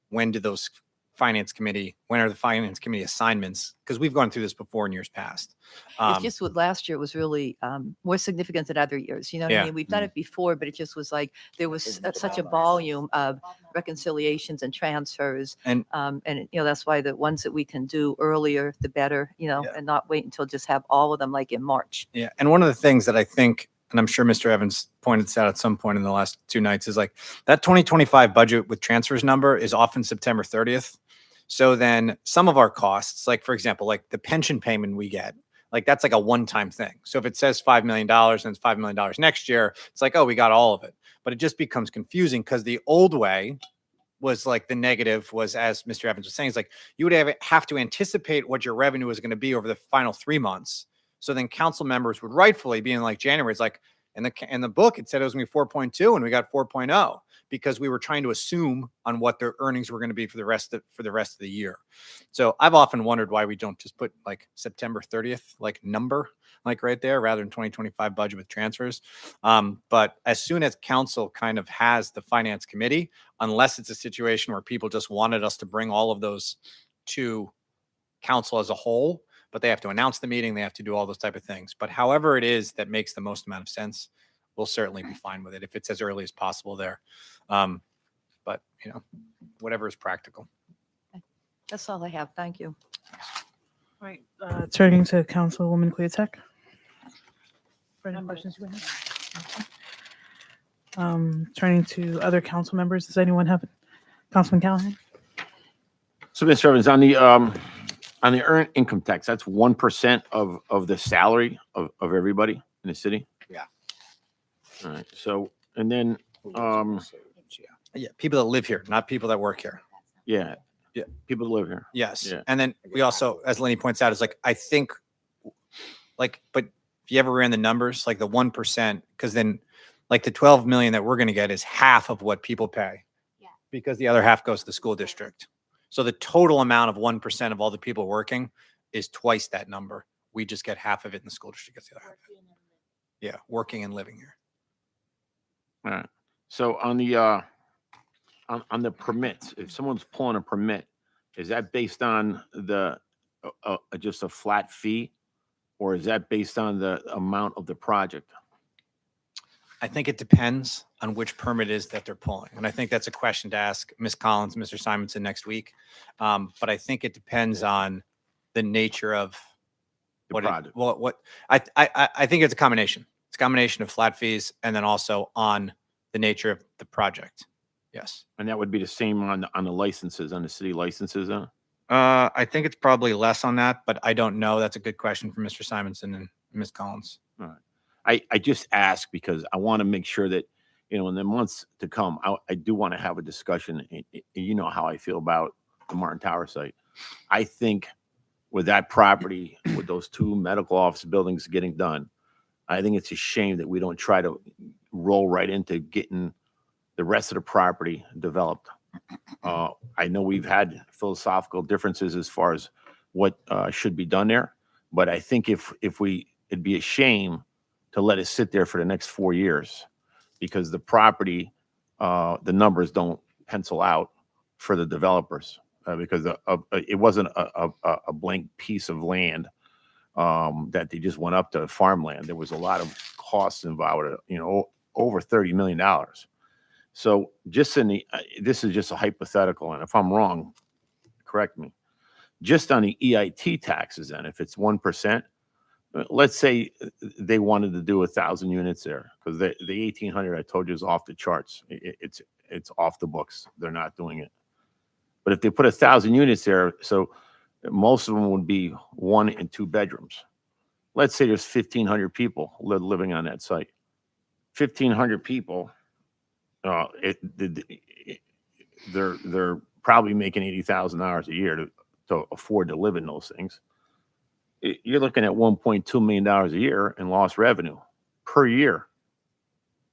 when are the finance committee assignments? Because we've gone through this before in years past. It's just what last year was really more significant than other years. You know what I Yeah. mean? We've done it before, but it just was like there was such a volume of reconciliations and transfers. And- That's why the ones that we can do earlier, the better, and not wait until just have all of them like in March. Yeah. And one of the things that I think, and I'm sure Mr. Evans pointed this out at some point in the last 2 nights, is like that 2025 budget with transfers number is often September 30th. So then some of our costs, like for example, like the pension payment we get, like that's like a one-time thing. So if it says $5 million and it's $5 million next year, it's like, oh, we got all of it. But it just becomes confusing because the old way was like the negative was, as Mr. Evans was saying, is like you would have to anticipate what your revenue was going to be over the final 3 months. So then council members would rightfully be in like January. It's like, In the book, it said it was going to be 4.2 and we got 4.0 because we were trying to assume on what their earnings were going to be for the rest of the year. So I've often wondered why we don't just put like September 30th, like number, like right there, rather than 2025 budget with transfers. But as soon as council kind of has the finance committee, unless it's a situation where people just wanted us to bring all of those to council as a whole, but they have to announce the meeting, they have to do all those type of things. But however it is that makes the most amount of sense, we'll certainly be fine with it if it's as early as possible there. But whatever is practical. That's all I have. Thank you. Right, turning to Councilwoman Kuyatek. For any questions you have? Turning to other council members, does anyone have, Councilman Callahan? So, Mr. Evans, on the earned income tax, that's 1% of the salary of everybody in the city? Yeah. All right, so, and then, Yeah, people that live here, not people that work here. yeah, Yeah. people that live here. Yes. Yeah. And then we also, as Lenny points out, is like, I think, like, but if you ever ran the numbers, like the 1%, because then like the 12 million that we're going to get is half of what people pay. Yeah. Because the other half goes to the school district. So the total amount of 1% of all the people working is twice that number. We just get half of it and the school district gets the other half. Yeah, working and living here. All right, so on the permits, if someone's pulling a permit, is that based on the, just a flat fee? Or is that based on the amount of the project? I think it depends on which permit it is that they're pulling. And I think that's a question to ask Ms. Collins, Mr. Simonson next week. But I think it depends on the nature of The what, project. what I think it's a combination. It's a combination of flat fees and then also on the nature of the project. Yes. And that would be the same on the licenses, on the city licenses, huh? I think it's probably less on that, but I don't know. That's a good question for Mr. Simonson and Ms. Collins. All right. I just ask because I want to make sure that, in the months to come, I do want to have a discussion. You know how I feel about the Martin Tower site. I think with that property, with those 2 medical office buildings getting done, I think it's a shame that we don't try to roll right into getting the rest of the property developed. I know we've had philosophical differences as far as what should be done there, but I think it'd be a shame to let it sit there for the next 4 years because the property, the numbers don't pencil out for the developers because it wasn't a blank piece of land that they just went up to farmland. There was a lot of costs involved, over $30 million. So just this is just a hypothetical, and if I'm wrong, correct me. Just on the EIT taxes, then, if it's 1%, let's say they wanted to do 1,000 units there, because the 1,800 I told you is off the charts. It's off the books. They're not doing it. But if they put 1,000 units there, so most of them would be 1 and 2 bedrooms. Let's say there's 1,500 people living on that site. 1,500 people. They're probably making $80,000 a year to afford to live in those things. You're looking at $1.2 million a year in lost revenue per year.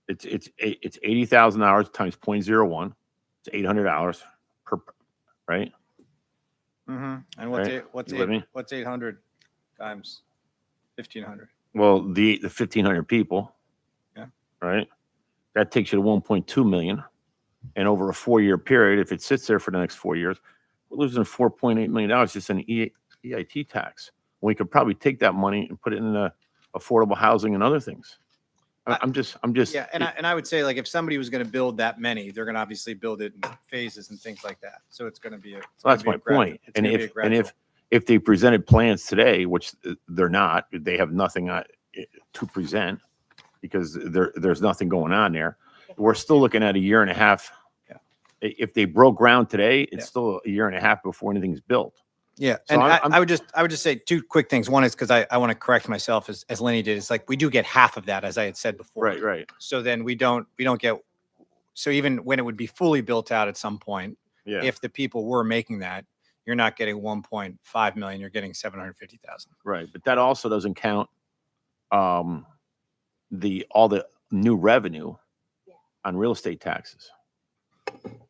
It's $80,000 times 0.01. It's $800 per, right? Mm-hmm. And Right. You with me? what's 800 times 1,500? Well, the 1,500 people. Yeah. Right. That takes you to 1.2 million. And over a 4-year period, if it sits there for the next 4 years, we're losing $4.8 million just in EIT tax. We could probably take that money and put it in affordable housing and other things. I'm just. Yeah, and I would say, like, if somebody was going to build that many, they're going to obviously build it in phases and things like that. So it's going to be That's my point. And if they presented plans today, which they're not, they have nothing to present because there's nothing going on there. We're still looking at a year and a half. Yeah. If they broke ground today, it's Yeah. still a year and a half before anything's built. Yeah, So and I'm- I would just say 2 quick things. One is because I want to correct myself as Lenny did. It's like we do get half of that, as I had said before. Right. So then we don't get. So even when it would be fully built out at some point, Yeah. if the people were making that, you're not getting 1.5 million. You're getting 750,000. Right. But that also doesn't count all the new revenue on real estate taxes.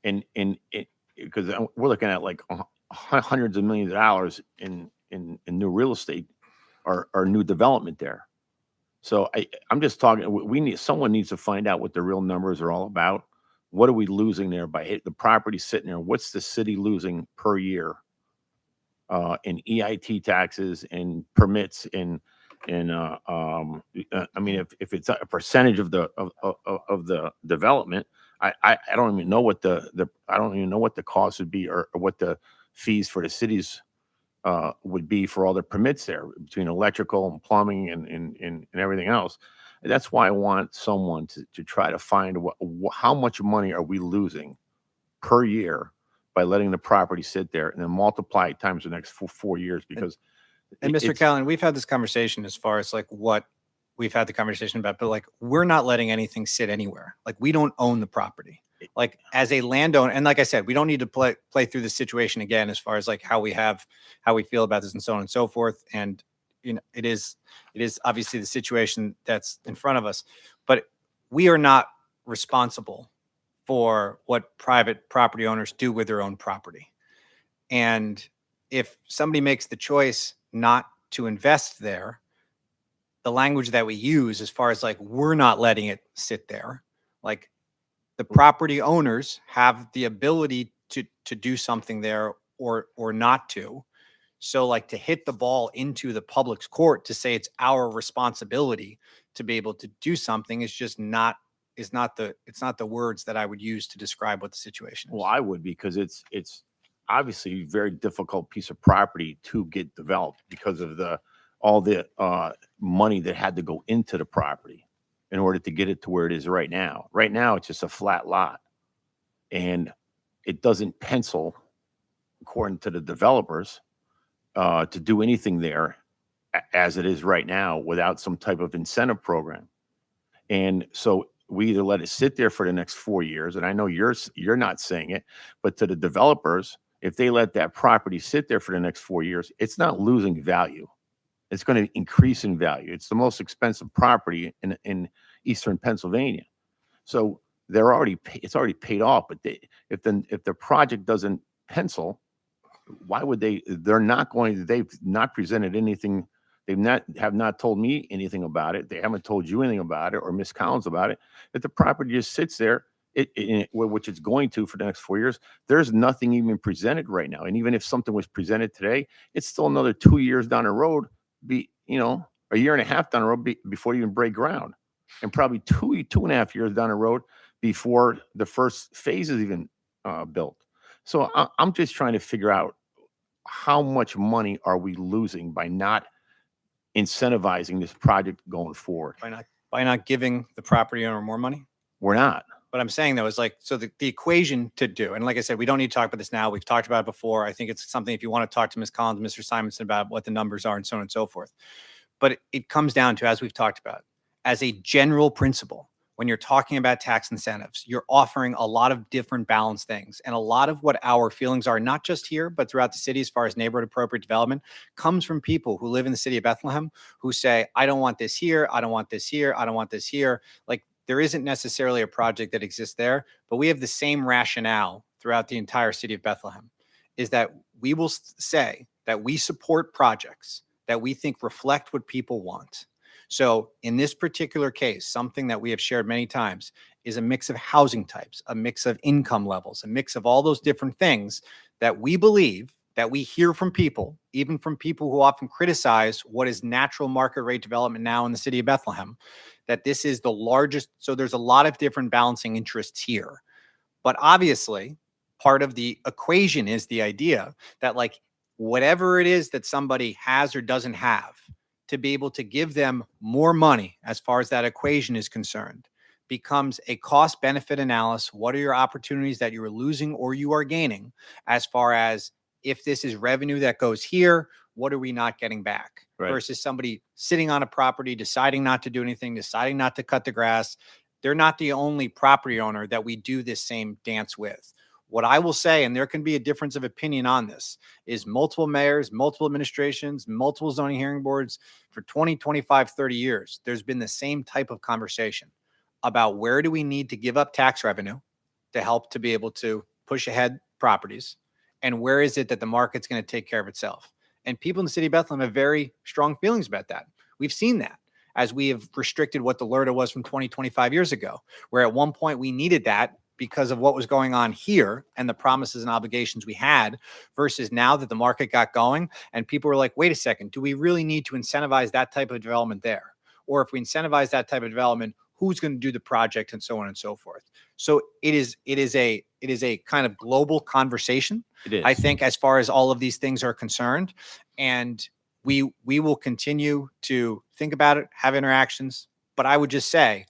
And it, because we're looking at like hundreds of millions of dollars in new real estate or new development there. So I'm just talking, someone needs to find out what the real numbers are all about. What are we losing there by the property sitting there? What's the city losing per year in EIT taxes and permits I mean, if it's a percentage of the development, I don't even know what I don't even know what the cost would be or what the fees for the cities would be for all the permits there between electrical and plumbing and everything else. That's why I want someone to try to find how much money are we losing per year by letting the property sit there and then multiply it times the next 4 years, because And Mr. Callen, we've had this conversation as far as like what we've had the conversation about, but like we're not letting anything sit anywhere. Like we don't own the property. Like as a landowner, and like I said, we don't need to play through the situation again as far as like how we feel about this and so on and so forth. And you know, it is obviously the situation that's in front of us, but we are not responsible for what private property owners do with their own property. And if somebody makes the choice not to invest there, the language that we use as far as like we're not letting it sit there, like the property owners have the ability to do something there or not to. So like to hit the ball into the public's court to say it's our responsibility to be able to do something is just not it's not the words that I would use to describe what the situation is. Well, I would, because it's obviously a very difficult piece of property to get developed because of all the money that had to go into the property in order to get it to where it is right now. Right now, it's just a flat lot, and it doesn't pencil, according to the developers, to do anything there as it is right now without some type of incentive program. And so we either let it sit there for the next 4 years, and I know you're not saying it, but to the developers, if they let that property sit there for the next 4 years, it's not losing value. It's going to increase in value. It's the most expensive property in Eastern Pennsylvania. So it's already paid off. But if the project doesn't pencil, why would they? They've not presented anything. Have not told me anything about it. They haven't told you anything about it or Ms. Collins about it. If the property just sits there, which it's going to for the next 4 years, there's nothing even presented right now. And even if something was presented today, it's still another 2 years down the road, a year and a half down the road before you even break ground, and probably two and a half years down the road before the first phase is even built. So I'm just trying to figure out how much money are we losing by not incentivizing this project going forward. By not giving the property owner more money? We're not. What I'm saying though is like, so the equation to do, and like I said, we don't need to talk about this now. We've talked about it before. I think it's something if you want to talk to Ms. Collins, Mr. Simonson about what the numbers are and so on and so forth. But it comes down to, as we've talked about, as a general principle, when you're talking about tax incentives, you're offering a lot of different balanced things. And a lot of what our feelings are, not just here, but throughout the city, as far as neighborhood appropriate development, comes from people who live in the city of Bethlehem who say, I don't want this here. I don't want this here. I don't want this here. Like there isn't necessarily a project that exists there, but we have the same rationale throughout the entire city of Bethlehem, is that we will say that we support projects that we think reflect what people want. So in this particular case, something that we have shared many times is a mix of housing types, a mix of income levels, a mix of all those different things that we believe, that we hear from people, even from people who often criticize what is natural market rate development now in the city of Bethlehem, that this is the largest. So there's a lot of different balancing interests here. But obviously, part of the equation is the idea that like whatever it is that somebody has or doesn't have, to be able to give them more money as far as that equation is concerned becomes a cost benefit analysis. What are your opportunities that you are losing or you are gaining, as far as if this is revenue that goes here, what are we not getting back? Right. Versus somebody sitting on a property, deciding not to do anything, deciding not to cut the grass. They're not the only property owner that we do this same dance with. What I will say, and there can be a difference of opinion on this, is multiple mayors, multiple administrations, multiple zoning hearing boards for 20, 25, 30 years, there's been the same type of conversation about where do we need to give up tax revenue to help to be able to push ahead properties, and where is it that the market's going to take care of itself. And people in the city of Bethlehem have very strong feelings about that. We've seen that as we have restricted what the LRTA was from 20, 25 years ago, where at one point we needed that because of what was going on here and the promises and obligations we had, versus now that the market got going and people were like, wait a second, do we really need to incentivize that type of development there? Or if we incentivize that type of development, who's going to do the project, and so on and so forth. So it is a kind of global conversation, It is. I think, as far as all of these things are concerned. And we will continue to think about it, have interactions. But I would just say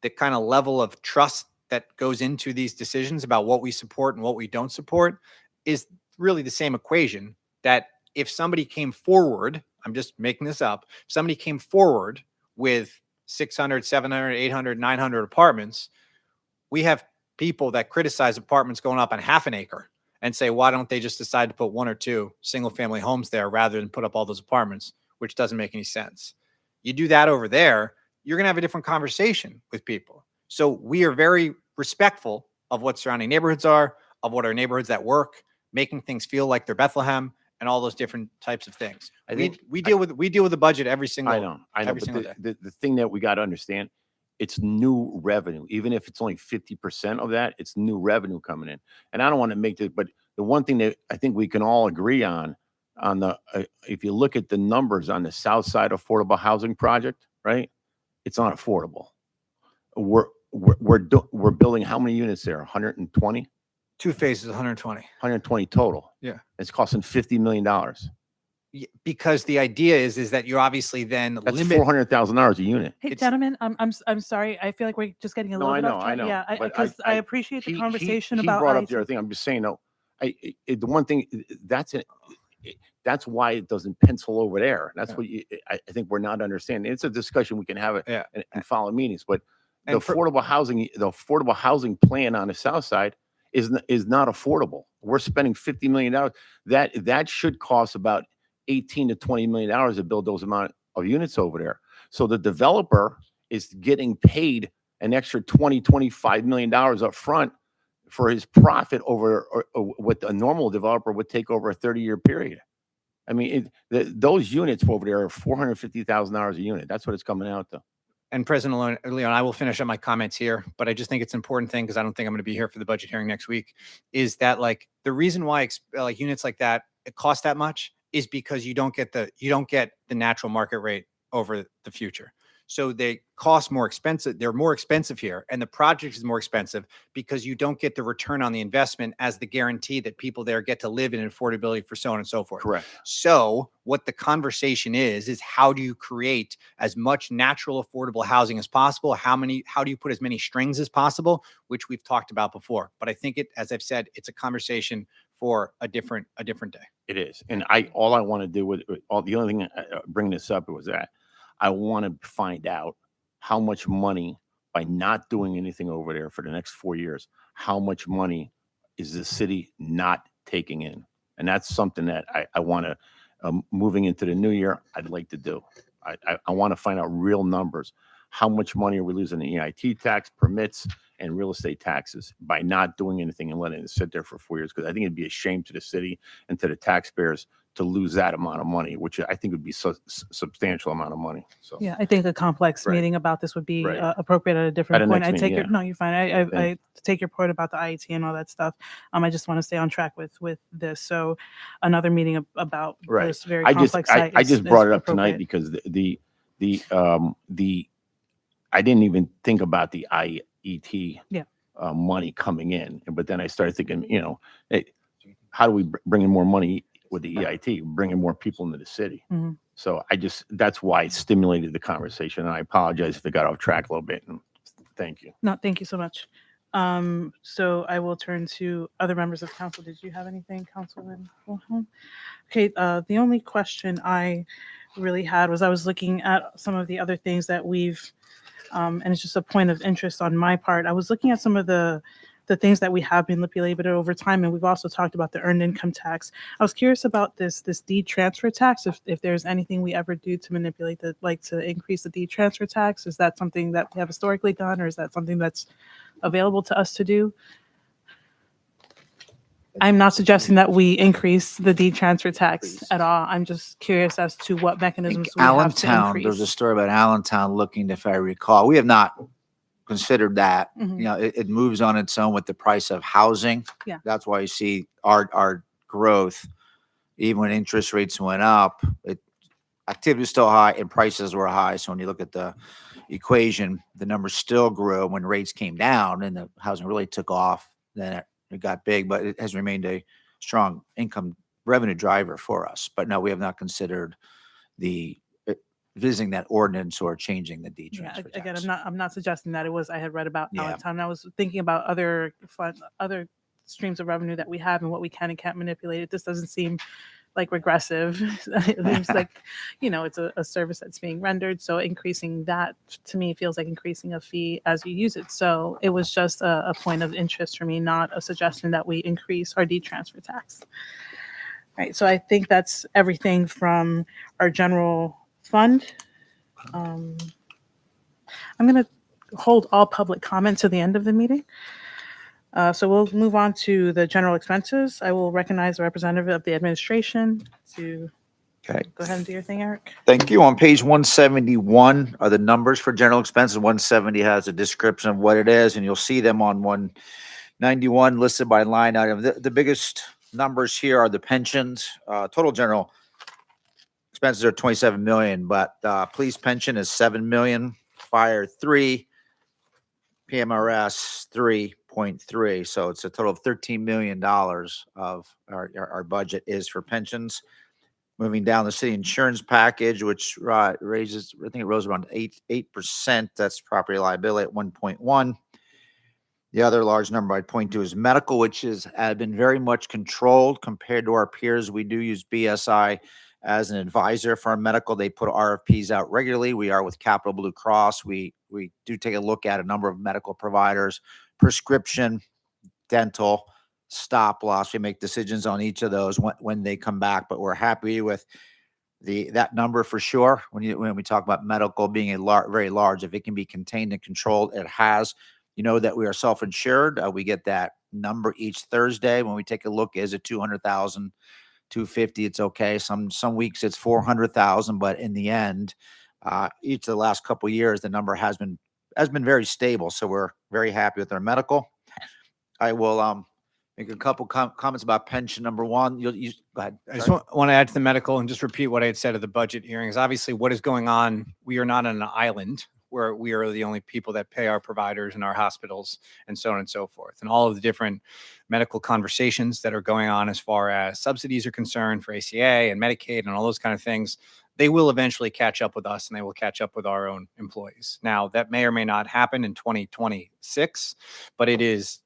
the kind of level of trust that goes into these decisions about what we support and what we don't support is really the same equation that if somebody came forward, I'm just making this up, if somebody came forward with 600, 700, 800, 900 apartments, we have people that criticize apartments going up on half an acre and say, why don't they just decide to put 1 or 2 single family homes there rather than put up all those apartments, which doesn't make any sense. You do that over there, you're going to have a different conversation with people. So we are very respectful of what surrounding neighborhoods are, of what our neighborhoods that work, making things feel like they're Bethlehem, and all those different types of things. I think We deal with the budget every single. I know, every but single day. the thing that we got to understand, it's new revenue. Even if it's only 50% of that, it's new revenue coming in. And I don't want to make this, but the one thing that I think we can all agree on the, if you look at the numbers on the South Side Affordable Housing Project, right? It's not affordable. We're building how many units there? 120? 2 phases, 120. 120 total. Yeah. It's costing $50 million. Because the idea is that you obviously then That's limit. $400,000 a unit. Hey, It's- gentlemen, I'm sorry. I feel like we're just getting a No, little I bit know, off I track. know. Yeah, but because I appreciate the conversation he about brought up IT. the other thing. I'm just saying, no, the one thing that's why it doesn't pencil over there. That's Yeah. what I think we're not understanding. It's a discussion we can have it Yeah. and follow meetings, but the And affordable housing plan on the South Side is not affordable. We're spending $50 million. That should cost about $18 to $20 million to build those amount of units over there. So the developer is getting paid an extra $25 million up front for his profit over what a normal developer would take over a 30-year period. I mean, those units over there are $450,000 a unit. That's what it's coming out to. And President Leon, I will finish up my comments here, but I just think it's an important thing, because I don't think I'm going to be here for the budget hearing next week, is that like the reason why like units like that, it costs that much is because you don't get the natural market rate over the future. So they cost more expensive. They're more expensive here, and the project is more expensive because you don't get the return on the investment as the guarantee that people there get to live in affordability for so on and so forth. Correct. So what the conversation is how do you create as much natural affordable housing as possible? How do you put as many strings as possible, which we've talked about before. But I think as I've said, it's a conversation for a different day. It is. And all I want to do with the only thing bringing this up was that I want to find out how much money, by not doing anything over there for the next 4 years, how much money is the city not taking in? And that's something that I want to, moving into the new year, I'd like to do. I want to find out real numbers. How much money are we losing in EIT tax, permits, and real estate taxes by not doing anything and letting it sit there for 4 years? Because I think it'd be a shame to the city and to the taxpayers to lose that amount of money, which I think would be substantial amount of money. So Yeah, I think a complex Right. meeting about this would be Right. appropriate at a different a point. next I meeting, take your, yeah. no, you're fine. I Thank take your point about the IET and all that stuff. I just want to stay on track with this. So another meeting about Right. this very I just complex site. I is- just is brought it up tonight appropriate. because the I didn't even think about the IET Yeah. Money coming in, but then I started thinking, hey, how do we bring in more money with the EIT, bringing more people into the city? Mhm. So that's why it stimulated the conversation, and I apologize if it got off track a little bit. And thank you. No, thank you so much. So I will turn to other members of council. Did you have anything, Councilman Wilhelm? Okay, the only question I really had was I was looking at some of the other things that we've, and it's just a point of interest on my part. I was looking at some of the the things that we have manipulated over time, and we've also talked about the earned income tax. I was curious about this deed transfer tax, if there's anything we ever do to manipulate the, like to increase the deed transfer tax. Is that something that we have historically done, or is that something that's available to us to do? I'm not suggesting that we increase the deed transfer tax at all. I'm just curious as to what I think mechanisms we have to Allentown, there's a increase. story about Allentown looking, if I recall, we have not considered that. Mhm. You know, it moves on its own with the price of housing. Yeah. That's why you see our growth, even when interest rates went up, activity was still high and prices were high. So when you look at the equation, the numbers still grew. When rates came down and the housing really took off, then it got big, but it has remained a strong income revenue driver for us. But no, we have not considered visiting that ordinance or changing the deed Yeah, transfer again, tax. I'm not suggesting that. It was, I had read about Yeah. Allentown. I was thinking about other streams of revenue that we have and what we can and can't manipulate. This doesn't seem like regressive. It seems like, it's a service that's being rendered. So increasing that to me feels like increasing a fee as you use it. So it was just a point of interest for me, not a suggestion that we increase our deed transfer tax. Right. So I think that's everything from our general fund. I'm going to hold all public comment to the end of the meeting. So we'll move on to the general expenses. I will recognize the representative of the administration to Okay. go ahead and do your thing, Eric. Thank you. On page 171 are the numbers for general expenses. 170 has a description of what it is, and you'll see them on 191 listed by line item. The biggest numbers here are the pensions. Total general expenses are 27 million, but police pension is 7 million, fire 3, PMRS 3.3. So it's a total of $13 million of our budget is for pensions. Moving down the city insurance package, which raises, I think it rose around 8%. That's property liability at 1.1. The other large number I'd point to is medical, which has been very much controlled compared to our peers. We do use BSI as an advisor for our medical. They put RFPs out regularly. We are with Capital Blue Cross. We do take a look at a number of medical providers, prescription, dental, stop loss. We make decisions on each of those when they come back, but we're happy with that number for sure. When we talk about medical being very large, if it can be contained and controlled, it has. You know that we are self-insured. We get that number each Thursday when we take a look. Is it 200,000, 250? It's okay. Some weeks it's 400,000, but in the end, each of the last couple of years, the number has been very stable. So we're very happy with our medical. I will make a couple comments about pension. Number one, you go ahead. I just want to add to the medical and just repeat what I had said at the budget hearings. Obviously, what is going on, we are not on an island where we are the only people that pay our providers and our hospitals and so on and so forth. And all of the different medical conversations that are going on as far as subsidies are concerned for ACA and Medicaid and all those kind of things, they will eventually catch up with us and they will catch up with our own employees. Now, that may or may not happen in 2026, but it is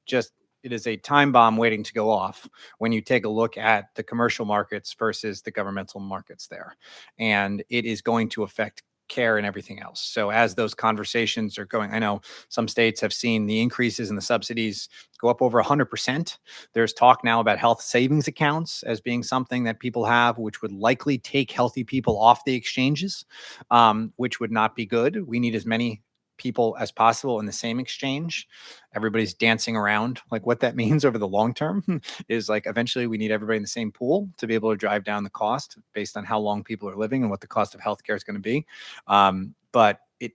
a time bomb waiting to go off when you take a look at the commercial markets versus the governmental markets there. And it is going to affect care and everything else. So as those conversations are going, I know some states have seen the increases in the subsidies go up over 100%. There's talk now about health savings accounts as being something that people have, which would likely take healthy people off the exchanges, which would not be good. We need as many people as possible in the same exchange. Everybody's dancing around. Like what that means over the long term is like eventually we need everybody in the same pool to be able to drive down the cost based on how long people are living and what the cost of healthcare is going to be. But it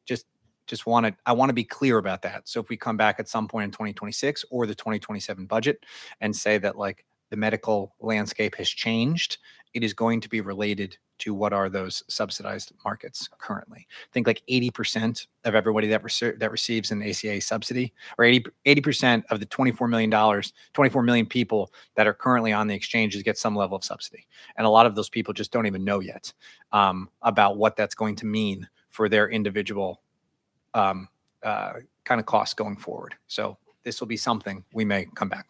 I want to be clear about that. So if we come back at some point in 2026 or the 2027 budget and say that like the medical landscape has changed, it is going to be related to what are those subsidized markets currently. I think like 80% of everybody that receives an ACA subsidy, or 80% of the $24 million people that are currently on the exchanges get some level of subsidy. And a lot of those people just don't even know yet about what that's going to mean for their individual kind of costs going forward. So this will be something we may come back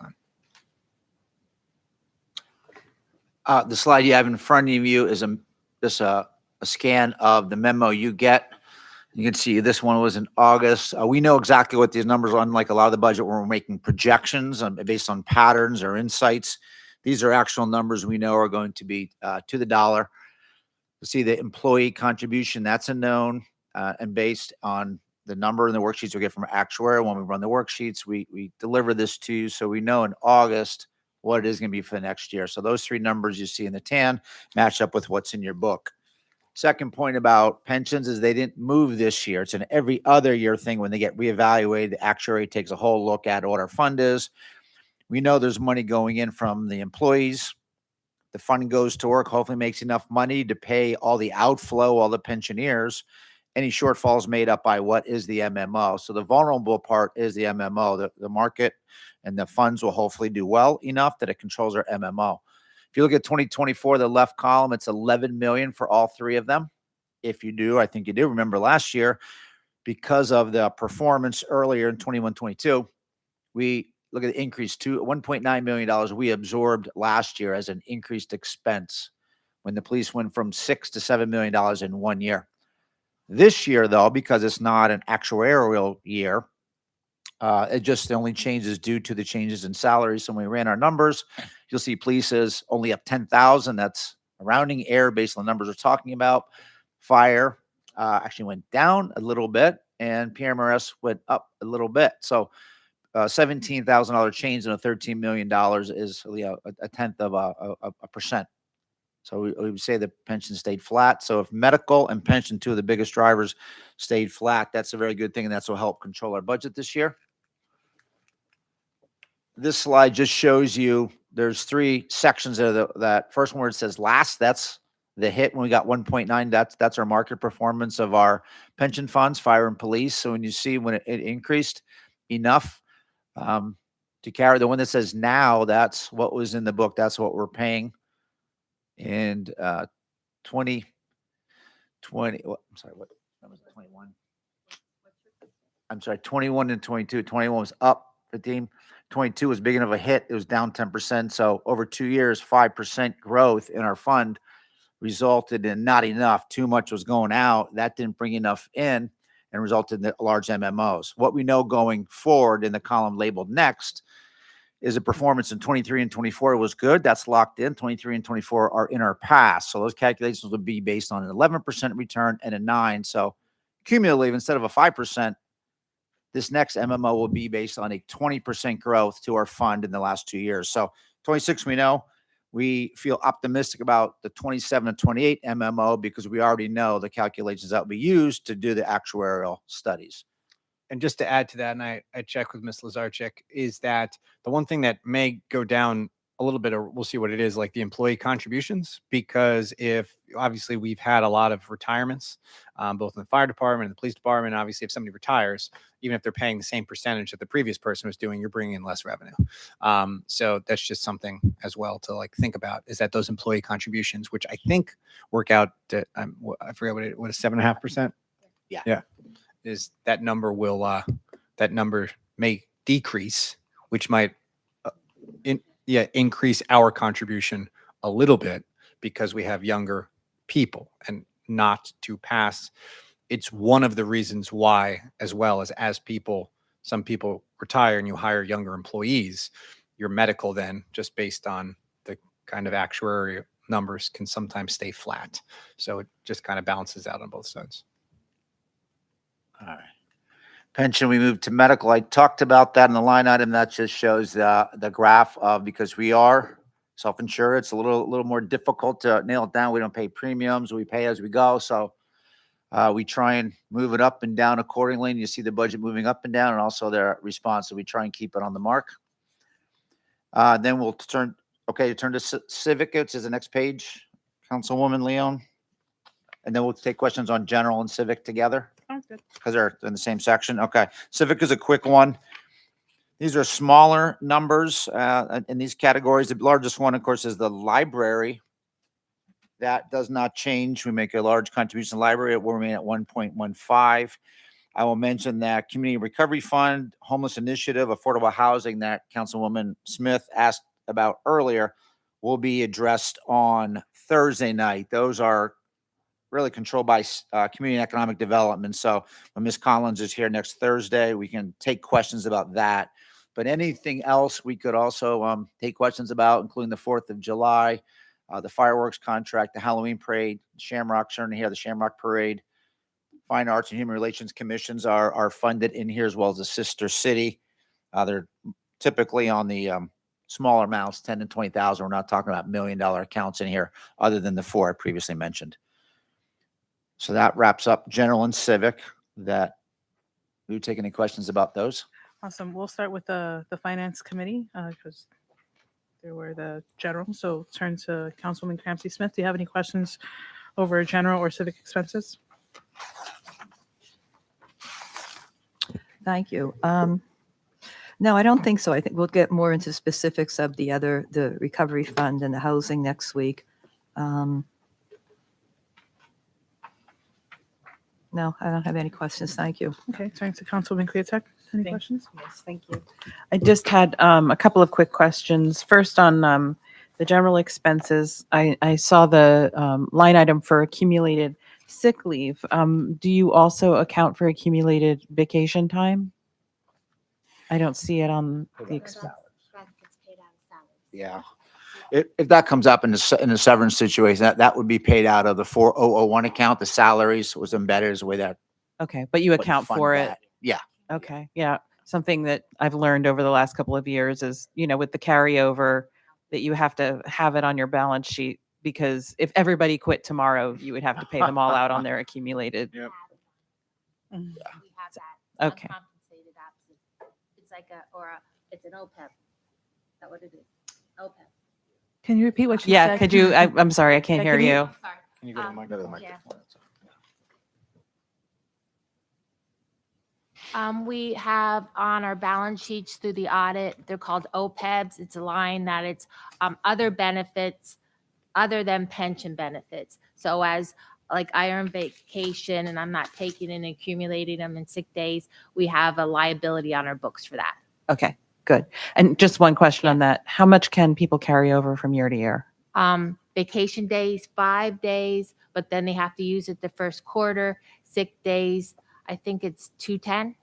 on. The slide you have in front of you is just a scan of the memo you get You can see this one was in August. We know exactly what these numbers are, unlike a lot of the budget where we're making projections based on patterns or insights. These are actual numbers we know are going to be to the dollar. You see the employee contribution, that's a known, and based on the number in the worksheets we get from actuary, when we run the worksheets, we deliver this to you. So we know in August what it is going to be for the next year. So those three numbers you see in the tan match up with what's in your book. Second point about pensions is they didn't move this year. It's an every other year thing. When they get reevaluated, the actuary takes a whole look at what our fund is. We know there's money going in from the employees. The fund goes to work, hopefully makes enough money to pay all the outflow, all the pensioners. Any shortfalls made up by what is the MMO. So the vulnerable part is the MMO. The market and the funds will hopefully do well enough that it controls our MMO. If you look at 2024, the left column, it's 11 million for all three of them. If you do, I think you do remember last year, because of the performance earlier in 21-22, we look at the increase to $1.9 million we absorbed last year as an increased expense when the police went from $6 to $7 million in 1 year. This year, though, because it's not an actuarial year, it just the only changes due to the changes in salaries. So when we ran our numbers, you'll see police is only up 10,000. That's a rounding error based on the numbers we're talking about. Fire actually went down a little bit, and PMRS went up a little bit. So $17,000 change in a $13 million is a tenth of a percent. So we would say the pension stayed flat. So if medical and pension, two of the biggest drivers, stayed flat, that's a very good thing, and that's what helped control our budget this year. This slide just shows you there's three sections of that first one where it says last. That's the hit when we got 1.9. That's our market performance of our pension funds, fire and police. So when you see when it increased enough to carry, the one that says now, that's what was in the book. That's what we're paying. And 2020, I'm sorry, what was it, 21? I'm sorry, 21 and 22. 21 was up 15. 22 was big enough a hit. It was down 10%. So over 2 years, 5% growth in our fund resulted in not enough. Too much was going out. That didn't bring enough in and resulted in large MMOs. What we know going forward in the column labeled next is the performance in 23 and 24 was good. That's locked in. 23 and 24 are in our past. So those calculations would be based on an 11% return and a 9. So cumulatively, instead of a 5%, this next MMO will be based on a 20% growth to our fund in the last 2 years. So 26, we know. We feel optimistic about the 27 and 28 MMO because we already know the calculations that will be used to do the actuarial studies. And just to add to that, and I checked with Ms. Lazarchik, is that the one thing that may go down a little bit, or we'll see what it is, like the employee contributions, because if obviously we've had a lot of retirements, both in the fire department and the police department. Obviously, if somebody retires, even if they're paying the same percentage that the previous person was doing, you're bringing in less revenue. So that's just something as well to like think about, is that those employee contributions, which I think work out to, I forget what is 7.5%. Yeah. Is that number will that number may decrease, which might increase our contribution a little bit because we have younger people, and not to pass. It's one of the reasons why, as well as people, some people retire and you hire younger employees, your medical then, just based on the kind of actuarial numbers, can sometimes stay flat. So it just kind of balances out on both sides. All right. Pension, we moved to medical. I talked about that in the line item. That just shows the graph of, because we are self-insured, it's a little more difficult to nail it down. We don't pay premiums. We pay as we go. So we try and move it up and down accordingly. And you see the budget moving up and down, and also their response. So we try and keep it on the mark. Then we'll turn to civic, which is the next page, Councilwoman Leon. And then we'll take questions on general and civic together. Sounds good. Because they're in the same section. Okay. Civic is a quick one. These are smaller numbers in these categories. The largest one, of course, is the library. That does not change. We make a large contribution to the library. It will remain at 1.15. I will mention that Community Recovery Fund, Homeless Initiative, Affordable Housing that Councilwoman Smith asked about earlier will be addressed on Thursday night. Those are really controlled by Community and Economic Development. So when Ms. Collins is here next Thursday, we can take questions about that. But anything else we could also take questions about, including the 4th of July, the fireworks contract, the Halloween parade, Shamrock, certainly here, the Shamrock Parade. Fine Arts and Human Relations Commissions are funded in here, as well as the sister city. They're typically on the smaller amounts, 10 and 20,000. We're not talking about $1 million accounts in here, other than the 4 I previously mentioned. So that wraps up general and civic. That we would take any questions about those. Awesome. We'll start with the Finance Committee because there were the general. So turn to Councilwoman Clancy Smith. Do you have any questions over general or civic expenses? Thank you. No, I don't think so. I think we'll get more into specifics of the recovery fund and the housing next week. No, I don't have any questions. Thank you. Okay, turn to Councilwoman Cleartech. Any Thank- questions? Yes, thank you. I just had a couple of quick questions. First on the general expenses, I saw the line item for accumulated sick leave. Do you also account for accumulated vacation time? I don't see it on the expense. Yeah. If that comes up in the severance situation, that would be paid out of the 4001 account. The salaries was embedded as a way that. Okay, but you would account fund for it. that. Yeah. Okay, yeah. Something that I've learned over the last couple of years is, with the carryover, that you have to have it on your balance sheet, because if everybody quit tomorrow, you would have to pay them all out on their accumulated. We have Mhm. that. Okay. Uncompensated absence. It's like it's an OPEB. Is that what it is? OPEB. Can you repeat what you Yeah, said? could you, I'm sorry, I can't Yeah, hear can you- you. I'm sorry. Can you go to the microphone? Yeah. We have on our balance sheets through the audit, they're called OPEBs. It's a line that it's other benefits other than pension benefits. So as like I earn vacation and I'm not taking and accumulating them in sick days, we have a liability on our books for that. Okay, good. And just one question on that. How much can people carry over from year to year? Vacation days, 5 days, but then they have to use it the first quarter. Sick days, I think it's 210.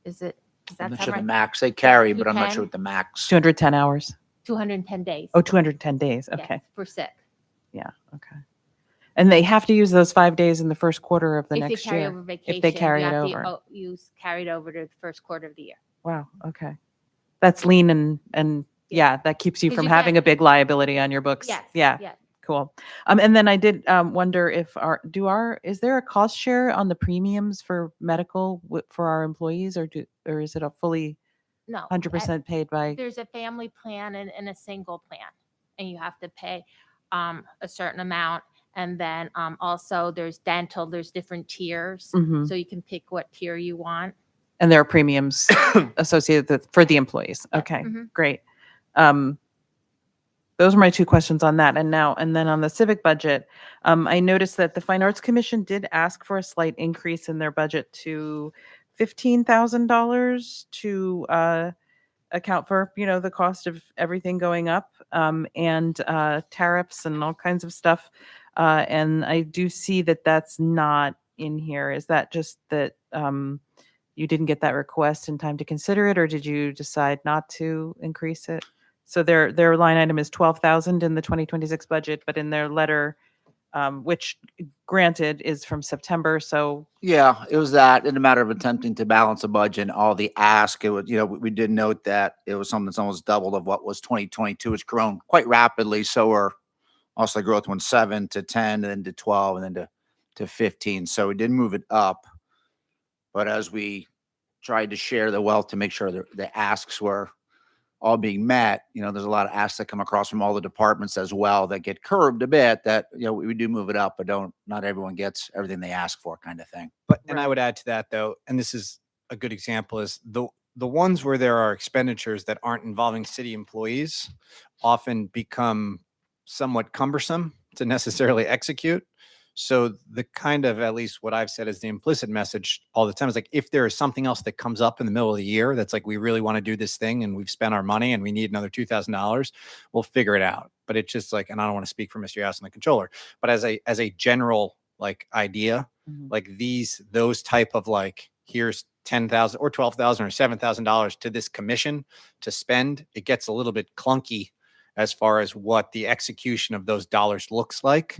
Is that I'm not sound sure the right? max they carry, but I'm not 210. sure what the max. 210 hours? 210 days. Oh, 210 days. Yes, Okay. for sick. Yeah, okay. And they have to use those 5 days in the first quarter of the If they next carry year? over vacation. If they carry you it have over? To, use carried over to the first quarter of the year. Wow, okay. That's lean and yeah, that keeps you 'Cause from you having can't- a big liability on your books. Yes. Yeah, Yes. cool. And then I did wonder if is there a cost share on the premiums for medical for our employees, or is it a fully No. 100% paid by? There's a family plan and a single plan, and you have to pay a certain amount. And then also there's dental, there's different tiers. Mhm. So you can pick what tier you want. And there are premiums associated for the employees. Okay, Mhm. great. Those are my two questions on that. And then on the civic budget, I noticed that the Fine Arts Commission did ask for a slight increase in their budget to $15,000 to account for, the cost of everything going up, and tariffs and all kinds of stuff. And I do see that that's not in here. Is that just that you didn't get that request in time to consider it, or did you decide not to increase it? So their line item is 12,000 in the 2026 budget, but in their letter, which granted is from September, so Yeah, it was that in a matter of attempting to balance a budget and all the ask. It was, we did note that it was something that's almost double of what was 2022. It's grown quite rapidly. So we're also the growth went 7 to 10 and then to 12 and then to 15. So we did move it up. But as we tried to share the wealth to make sure the asks were all being met, there's a lot of asks that come across from all the departments as well that get curbed a bit, that, we do move it up, but not everyone gets everything they ask for, kind of thing. But, and I would add to that though, and this is a good example, is the ones where there are expenditures that aren't involving city employees often become somewhat cumbersome to necessarily execute. So the kind of, at least what I've said is the implicit message all the time is like, if there is something else that comes up in the middle of the year, that's like, we really want to do this thing and we've spent our money and we need another $2,000, we'll figure it out. But it's just like, and I don't want to speak for Mr. Yass and the controller, but as a general like idea, Mhm. like those type of like, here's 10,000 or 12,000 or $7,000 to this commission to spend, it gets a little bit clunky as far as what the execution of those dollars looks like.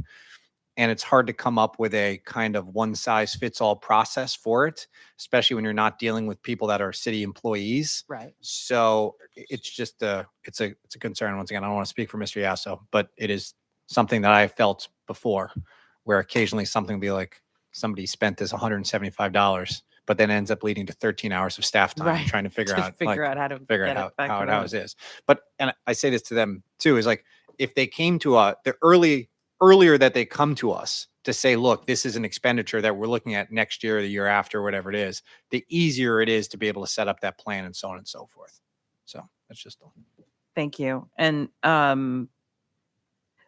And it's hard to come up with a kind of one size fits all process for it, especially when you're not dealing with people that are city employees. Right. So it's just it's a concern. Once again, I don't want to speak for Mr. Yasso, but it is something that I felt before, where occasionally something will be like somebody spent this $175, but then ends up leading to 13 hours of staff time Right. trying to figure To out figure out how to figure get out it back how to it them. how it is. But and I say this to them too, is like if they came to the earlier that they come to us to say, look, this is an expenditure that we're looking at next year or the year after, whatever it is, the easier it is to be able to set up that plan and so on and so forth. So that's just all. Thank you. And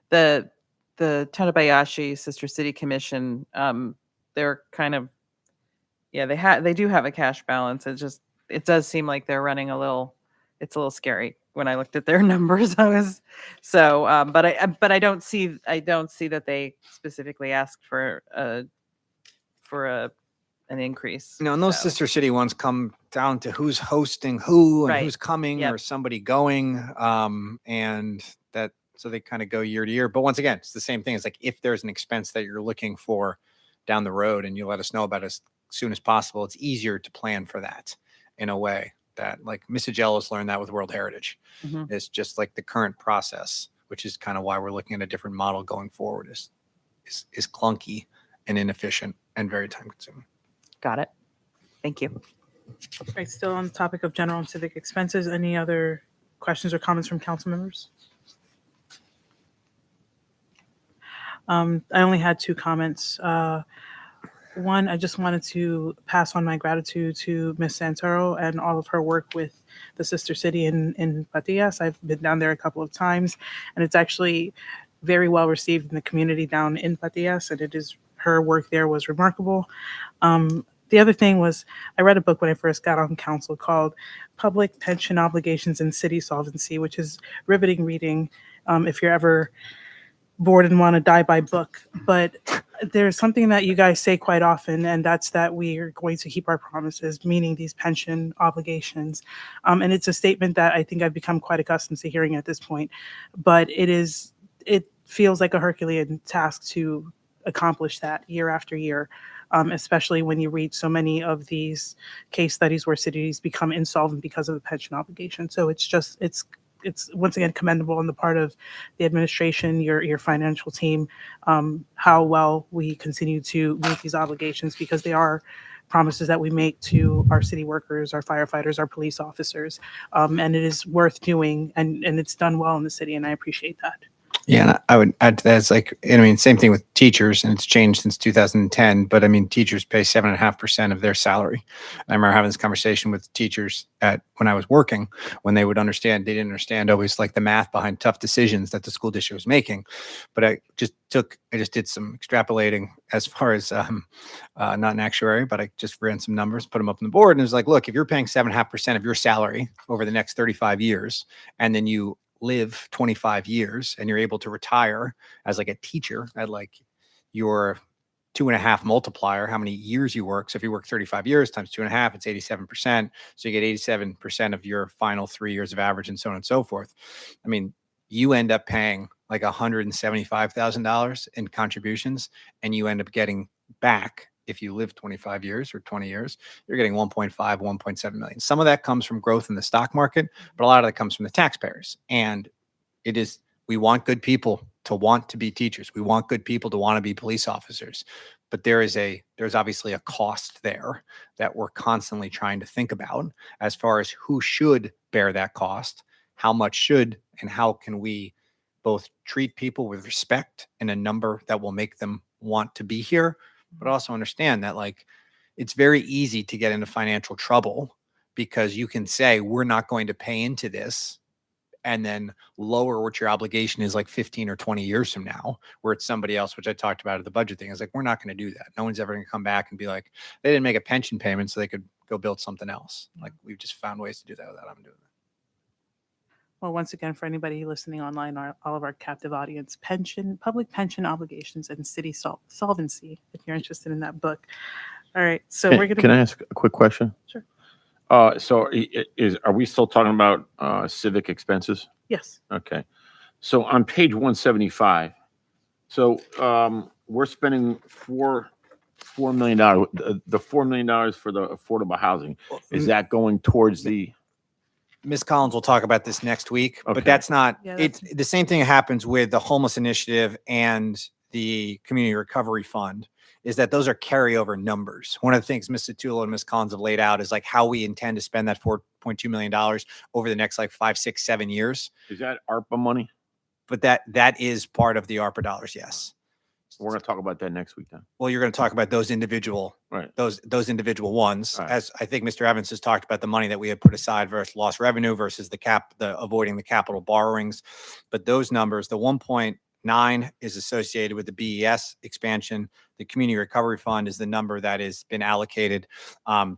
the Tanabayashi Sister City Commission, they're kind of, yeah, they do have a cash balance. It does seem like they're running it's a little scary. When I looked at their numbers, but I don't see that they specifically asked for an increase. You know, and those So, sister city ones come down to who's hosting who and Right. who's coming Yep. or somebody going. And that, so they kind of go year to year. But once again, it's the same thing. It's like if there's an expense that you're looking for down the road and you let us know about it as soon as possible, it's easier to plan for that in a way that like Mrs. Jello's learned that with World Heritage. Mhm. It's just like the current process, which is kind of why we're looking at a different model going forward is clunky and inefficient and very time consuming. Got it. Thank you. Right, still on the topic of general and civic expenses, any other questions or comments from council members? I only had two comments. One, I just wanted to pass on my gratitude to Ms. Santoro and all of her work with the sister city in Patillas. I've been down there a couple of times, and it's actually very well received in the community down in Patillas, and her work there was remarkable. The other thing was, I read a book when I first got on council called Public Pension Obligations and City Solvency, which is riveting reading if you're ever bored and want to die by book. But there's something that you guys say quite often, and that's that we are going to keep our promises, meaning these pension obligations. And it's a statement that I think I've become quite accustomed to hearing at this point. But it feels like a Herculean task to accomplish that year after year, especially when you read so many of these case studies where cities become insolvent because of the pension obligation. So it's once again commendable on the part of the administration, your financial team, how well we continue to meet these obligations, because they are promises that we make to our city workers, our firefighters, our police officers, and it is worth doing, and it's done well in the city, and I appreciate that. Yeah, and I would add to that, it's like, I mean, same thing with teachers, and it's changed since 2010, but I mean, teachers pay 7.5% of their salary. I remember having this conversation with teachers when I was working, when they didn't understand always like the math behind tough decisions that the school district was making. But I just did some extrapolating as far as, not an actuary, but I just ran some numbers, put them up on the board, and it was like, look, if you're paying 7.5% of your salary over the next 35 years, and then you live 25 years and you're able to retire as like a teacher at like your 2.5 multiplier, how many years you work. So if you work 35 years times 2.5, it's 87%. So you get 87% of your final 3 years of average and so on and so forth. I mean, you end up paying like $175,000 in contributions, and you end up getting back, if you live 25 years or 20 years, you're getting 1.5, 1.7 million. Some of that comes from growth in the stock market, but a lot of that comes from the taxpayers. And we want good people to want to be teachers. We want good people to want to be police officers. But there's obviously a cost there that we're constantly trying to think about as far as who should bear that cost, how much should, and how can we both treat people with respect in a number that will make them want to be here, but also understand that like it's very easy to get into financial trouble because you can say we're not going to pay into this and then lower what your obligation is like 15 or 20 years from now, where it's somebody else, which I talked about at the budget thing. It's like, we're not going to do that. No one's ever going to come back and be like, they didn't make a pension payment so they could go build something else. Like we've just found ways to do that without having to do that. Well, once again, for anybody listening online, all of our captive audience, public pension obligations and city solvency, if you're interested in that book. All right, so we're going to. Can I ask a quick question? Sure. So are we still talking about civic expenses? Yes. Okay. So on page 175, so we're spending $4 million. The $4 million for the affordable housing, is that going towards the? Ms. Collins will talk about this next week, Okay. but that's not, Yeah, it's the same thing happens with the homeless initiative and the community recovery fund, is that those are carryover numbers. One of the things Ms. Satula and Ms. Collins have laid out is like how we intend to spend that $4.2 million over the next like 5, 6, 7 years. Is that ARPA money? But that is part of the ARPA dollars, yes. We're going to talk about that next week then. Well, you're going to talk about those individual, Right. those individual ones, Right. as I think Mr. Evans has talked about the money that we had put aside versus lost revenue versus the avoiding the capital borrowings. But those numbers, the 1.9 is associated with the BES expansion. The Community Recovery Fund is the number that has been allocated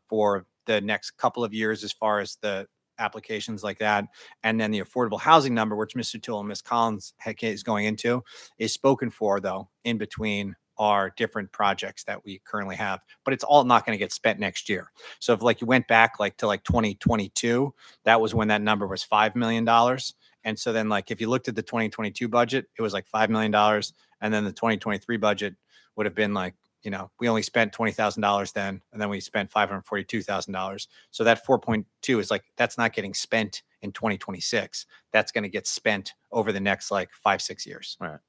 for the next couple of years as far as the applications like that. And then the affordable housing number, which Mr. Toole and Ms. Collins is going into, is spoken for though in between our different projects that we currently have, but it's all not going to get spent next year. So if like you went back like to like 2022, that was when that number was $5 million. And so then like if you looked at the 2022 budget, it was like $5 million. And then the 2023 budget would have been like, you know, we only spent $20,000 then, and then we spent $542,000. So that 4.2 is like, that's not getting spent in 2026. That's going to get spent over the next like 5, 6 years. Right.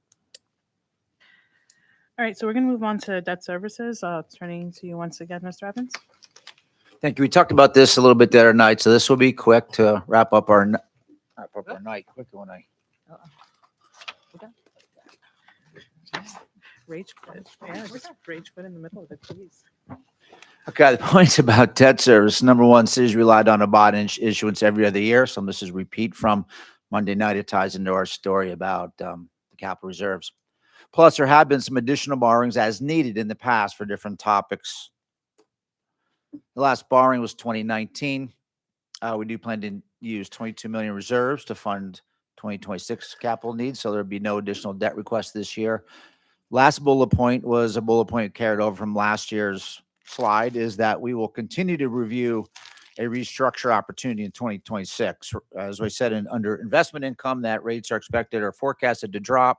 All right, so we're going to move on to debt services. Turning to you once again, Mr. Evans. Thank you. We talked about this a little bit the other night, so this will be quick to wrap up our night. Quick one night. Rage quit. Yeah, just rage quit in the middle of it, please. Okay, the points about debt service. Number one, cities relied on a bond issuance every other year. So this is repeat from Monday night. It ties into our story about the capital reserves. Plus, there have been some additional borrowings as needed in the past for different topics. The last borrowing was 2019. We do plan to use 22 million reserves to fund 2026 capital needs. So there'll be no additional debt requests this year. Last bullet point was a bullet point carried over from last year's slide, is that we will continue to review a restructure opportunity in 2026. As I said, under investment income, that rates are expected or forecasted to drop.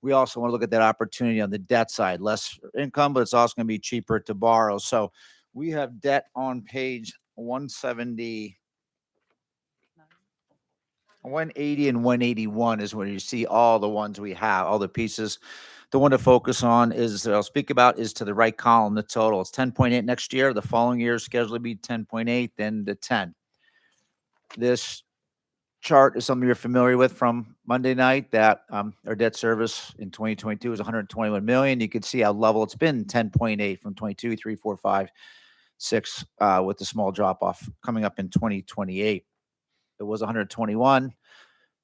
We also want to look at that opportunity on the debt side, less income, but it's also going to be cheaper to borrow. So we have debt on page 170, 180 and 181 is where you see all the ones we have, all the pieces. The one to focus on is that I'll speak about is to the right column, the total. It's 10.8 next year. The following year is scheduled to be 10.8, then to 10. This chart is something you're familiar with from Monday night, that our debt service in 2022 is 121 million. You can see how level it's been, 10.8 from 22, 3, 4, 5, 6, with the small drop off coming up in 2028. It was 121.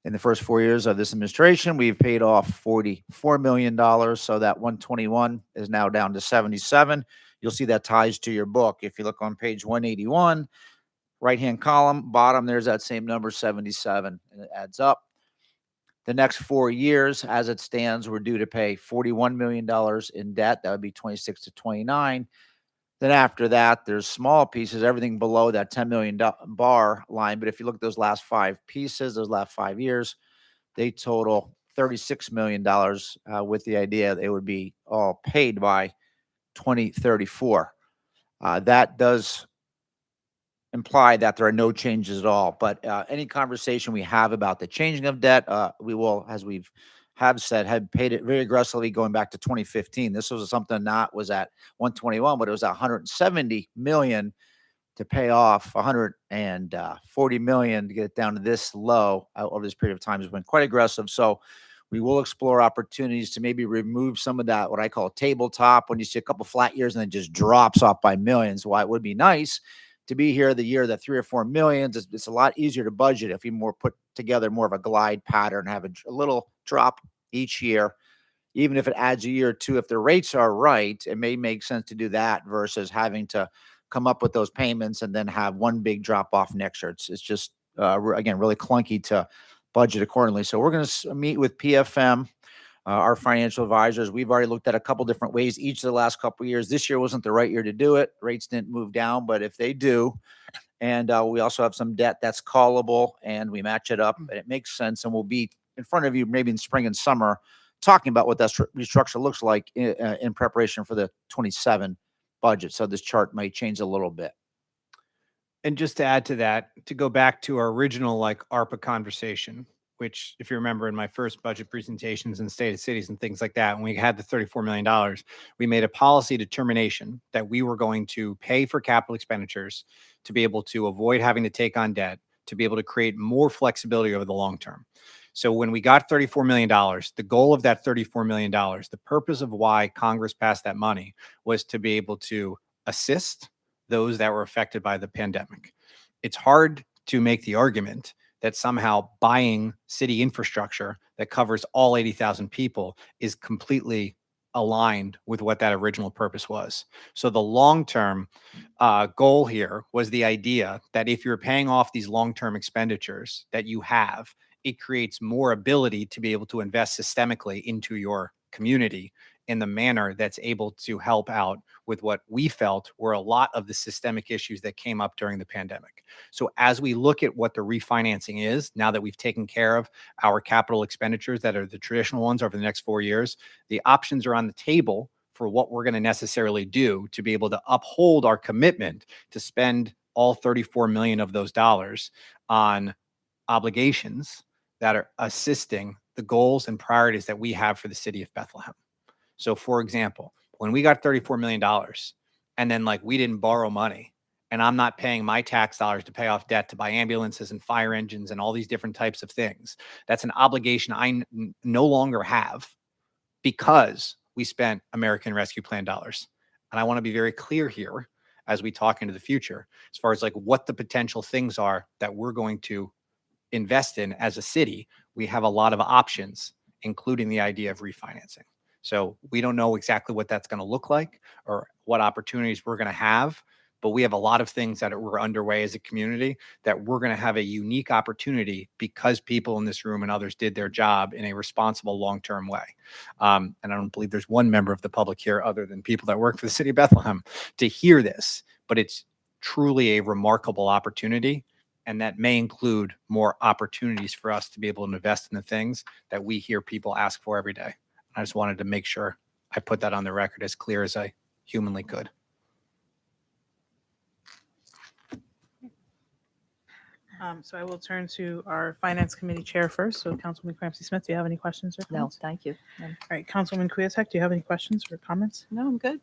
In the first 4 years of this administration, we've paid off $44 million. So that 121 is now down to 77. You'll see that ties to your book. If you look on page 181, right-hand column, bottom, there's that same number, 77, and it adds up. The next 4 years, as it stands, we're due to pay $41 million in debt. That would be 26 to 29. Then after that, there's small pieces, everything below that $10 million bar line. But if you look at those last 5 pieces, those last 5 years, they total $36 million with the idea they would be all paid by 2034. That does imply that there are no changes at all. But any conversation we have about the changing of debt, we will, as we've said, had paid it very aggressively going back to 2015. This was something that was at 121, but it was 170 million to pay off 140 million to get it down to this low over this period of time has been quite aggressive. So we will explore opportunities to maybe remove some of that, what I call tabletop, when you see a couple flat years and then just drops off by millions. Why it would be nice to be here the year that 3 or 4 millions. It's a lot easier to budget if you put together more of a glide pattern, have a little drop each year, even if it adds a year or two. If the rates are right, it may make sense to do that versus having to come up with those payments and then have one big drop off next year. It's just again, really clunky to budget accordingly. So we're going to meet with PFM, our financial advisors. We've already looked at a couple different ways each of the last couple of years. This year wasn't the right year to do it. Rates didn't move down, but if they do, and we also have some debt that's callable and we match it up and it makes sense. And we'll be in front of you maybe in spring and summer talking about what that restructure looks like in preparation for the 27 budget. So this chart may change a little bit. And just to add to that, to go back to our original like ARPA conversation, which if you remember in my first budget presentations in state of cities and things like that, when we had the $34 million, we made a policy determination that we were going to pay for capital expenditures to be able to avoid having to take on debt, to be able to create more flexibility over the long term. So when we got $34 million, the goal of that $34 million, the purpose of why Congress passed that money was to be able to assist those that were affected by the pandemic. It's hard to make the argument that somehow buying city infrastructure that covers all 80,000 people is completely aligned with what that original purpose was. So the long-term goal here was the idea that if you're paying off these long-term expenditures that you have, it creates more ability to be able to invest systemically into your community in the manner that's able to help out with what we felt were a lot of the systemic issues that came up during the pandemic. So as we look at what the refinancing is, now that we've taken care of our capital expenditures that are the traditional ones over the next 4 years, the options are on the table for what we're going to necessarily do to be able to uphold our commitment to spend all 34 million of those dollars on obligations that are assisting the goals and priorities that we have for the city of Bethlehem. So for example, when we got $34 million and then like we didn't borrow money and I'm not paying my tax dollars to pay off debt to buy ambulances and fire engines and all these different types of things, that's an obligation I no longer have because we spent American Rescue Plan dollars. And I want to be very clear here as we talk into the future, as far as like what the potential things are that we're going to invest in as a city. We have a lot of options, including the idea of refinancing. So we don't know exactly what that's going to look like or what opportunities we're going to have, but we have a lot of things that were underway as a community that we're going to have a unique opportunity because people in this room and others did their job in a responsible long-term way. And I don't believe there's one member of the public here other than people that work for the city of Bethlehem to hear this, but it's truly a remarkable opportunity. And that may include more opportunities for us to be able to invest in the things that we hear people ask for every day. I just wanted to make sure I put that on the record as clear as I humanly could. So I will turn to our Finance Committee Chair first. So Councilwoman Clancy Smith, do you have any questions or No, comments? thank you. All right, Councilwoman Kuyatek, do you have any questions or comments? No, I'm good.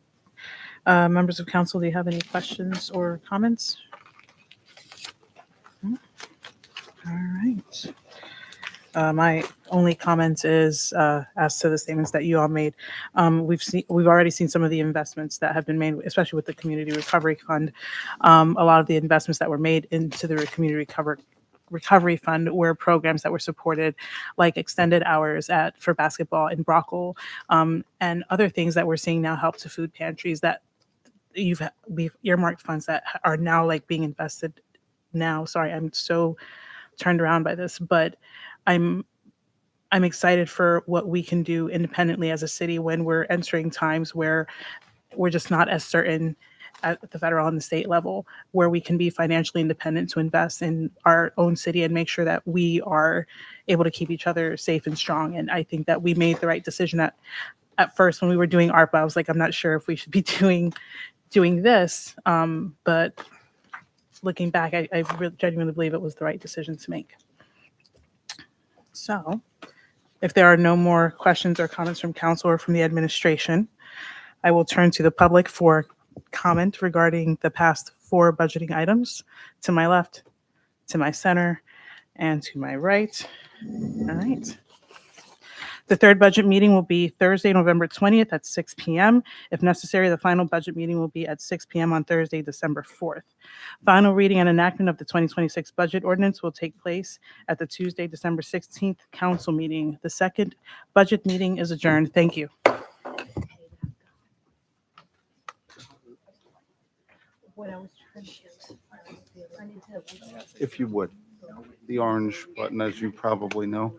Members of council, do you have any questions or comments? No? All right. My only comment is as to the statements that you all made. We've already seen some of the investments that have been made, especially with the Community Recovery Fund. A lot of the investments that were made into the Community Recovery Fund were programs that were supported, like extended hours for basketball in Brockle, and other things that we're seeing now help to food pantries that we've earmarked funds that are now like being invested now. Sorry, I'm so turned around by this, but I'm excited for what we can do independently as a city when we're entering times where we're just not as certain at the federal and the state level, where we can be financially independent to invest in our own city and make sure that we are able to keep each other safe and strong. And I think that we made the right decision at first when we were doing ARPA. I was like, I'm not sure if we should be doing this, but looking back, I really genuinely believe it was the right decision to make. So if there are no more questions or comments from council or from the administration, I will turn to the public for comment regarding the past 4 budgeting items. To my left, to my center, and to my right. All right. The third budget meeting will be Thursday, November 20th at 6 p.m. If necessary, the final budget meeting will be at 6 p.m. on Thursday, December 4th. Final reading and enactment of the 2026 budget ordinance will take place at the Tuesday, December 16th council meeting. The second budget meeting is adjourned. Thank you. If you would. the orange button, as you probably know.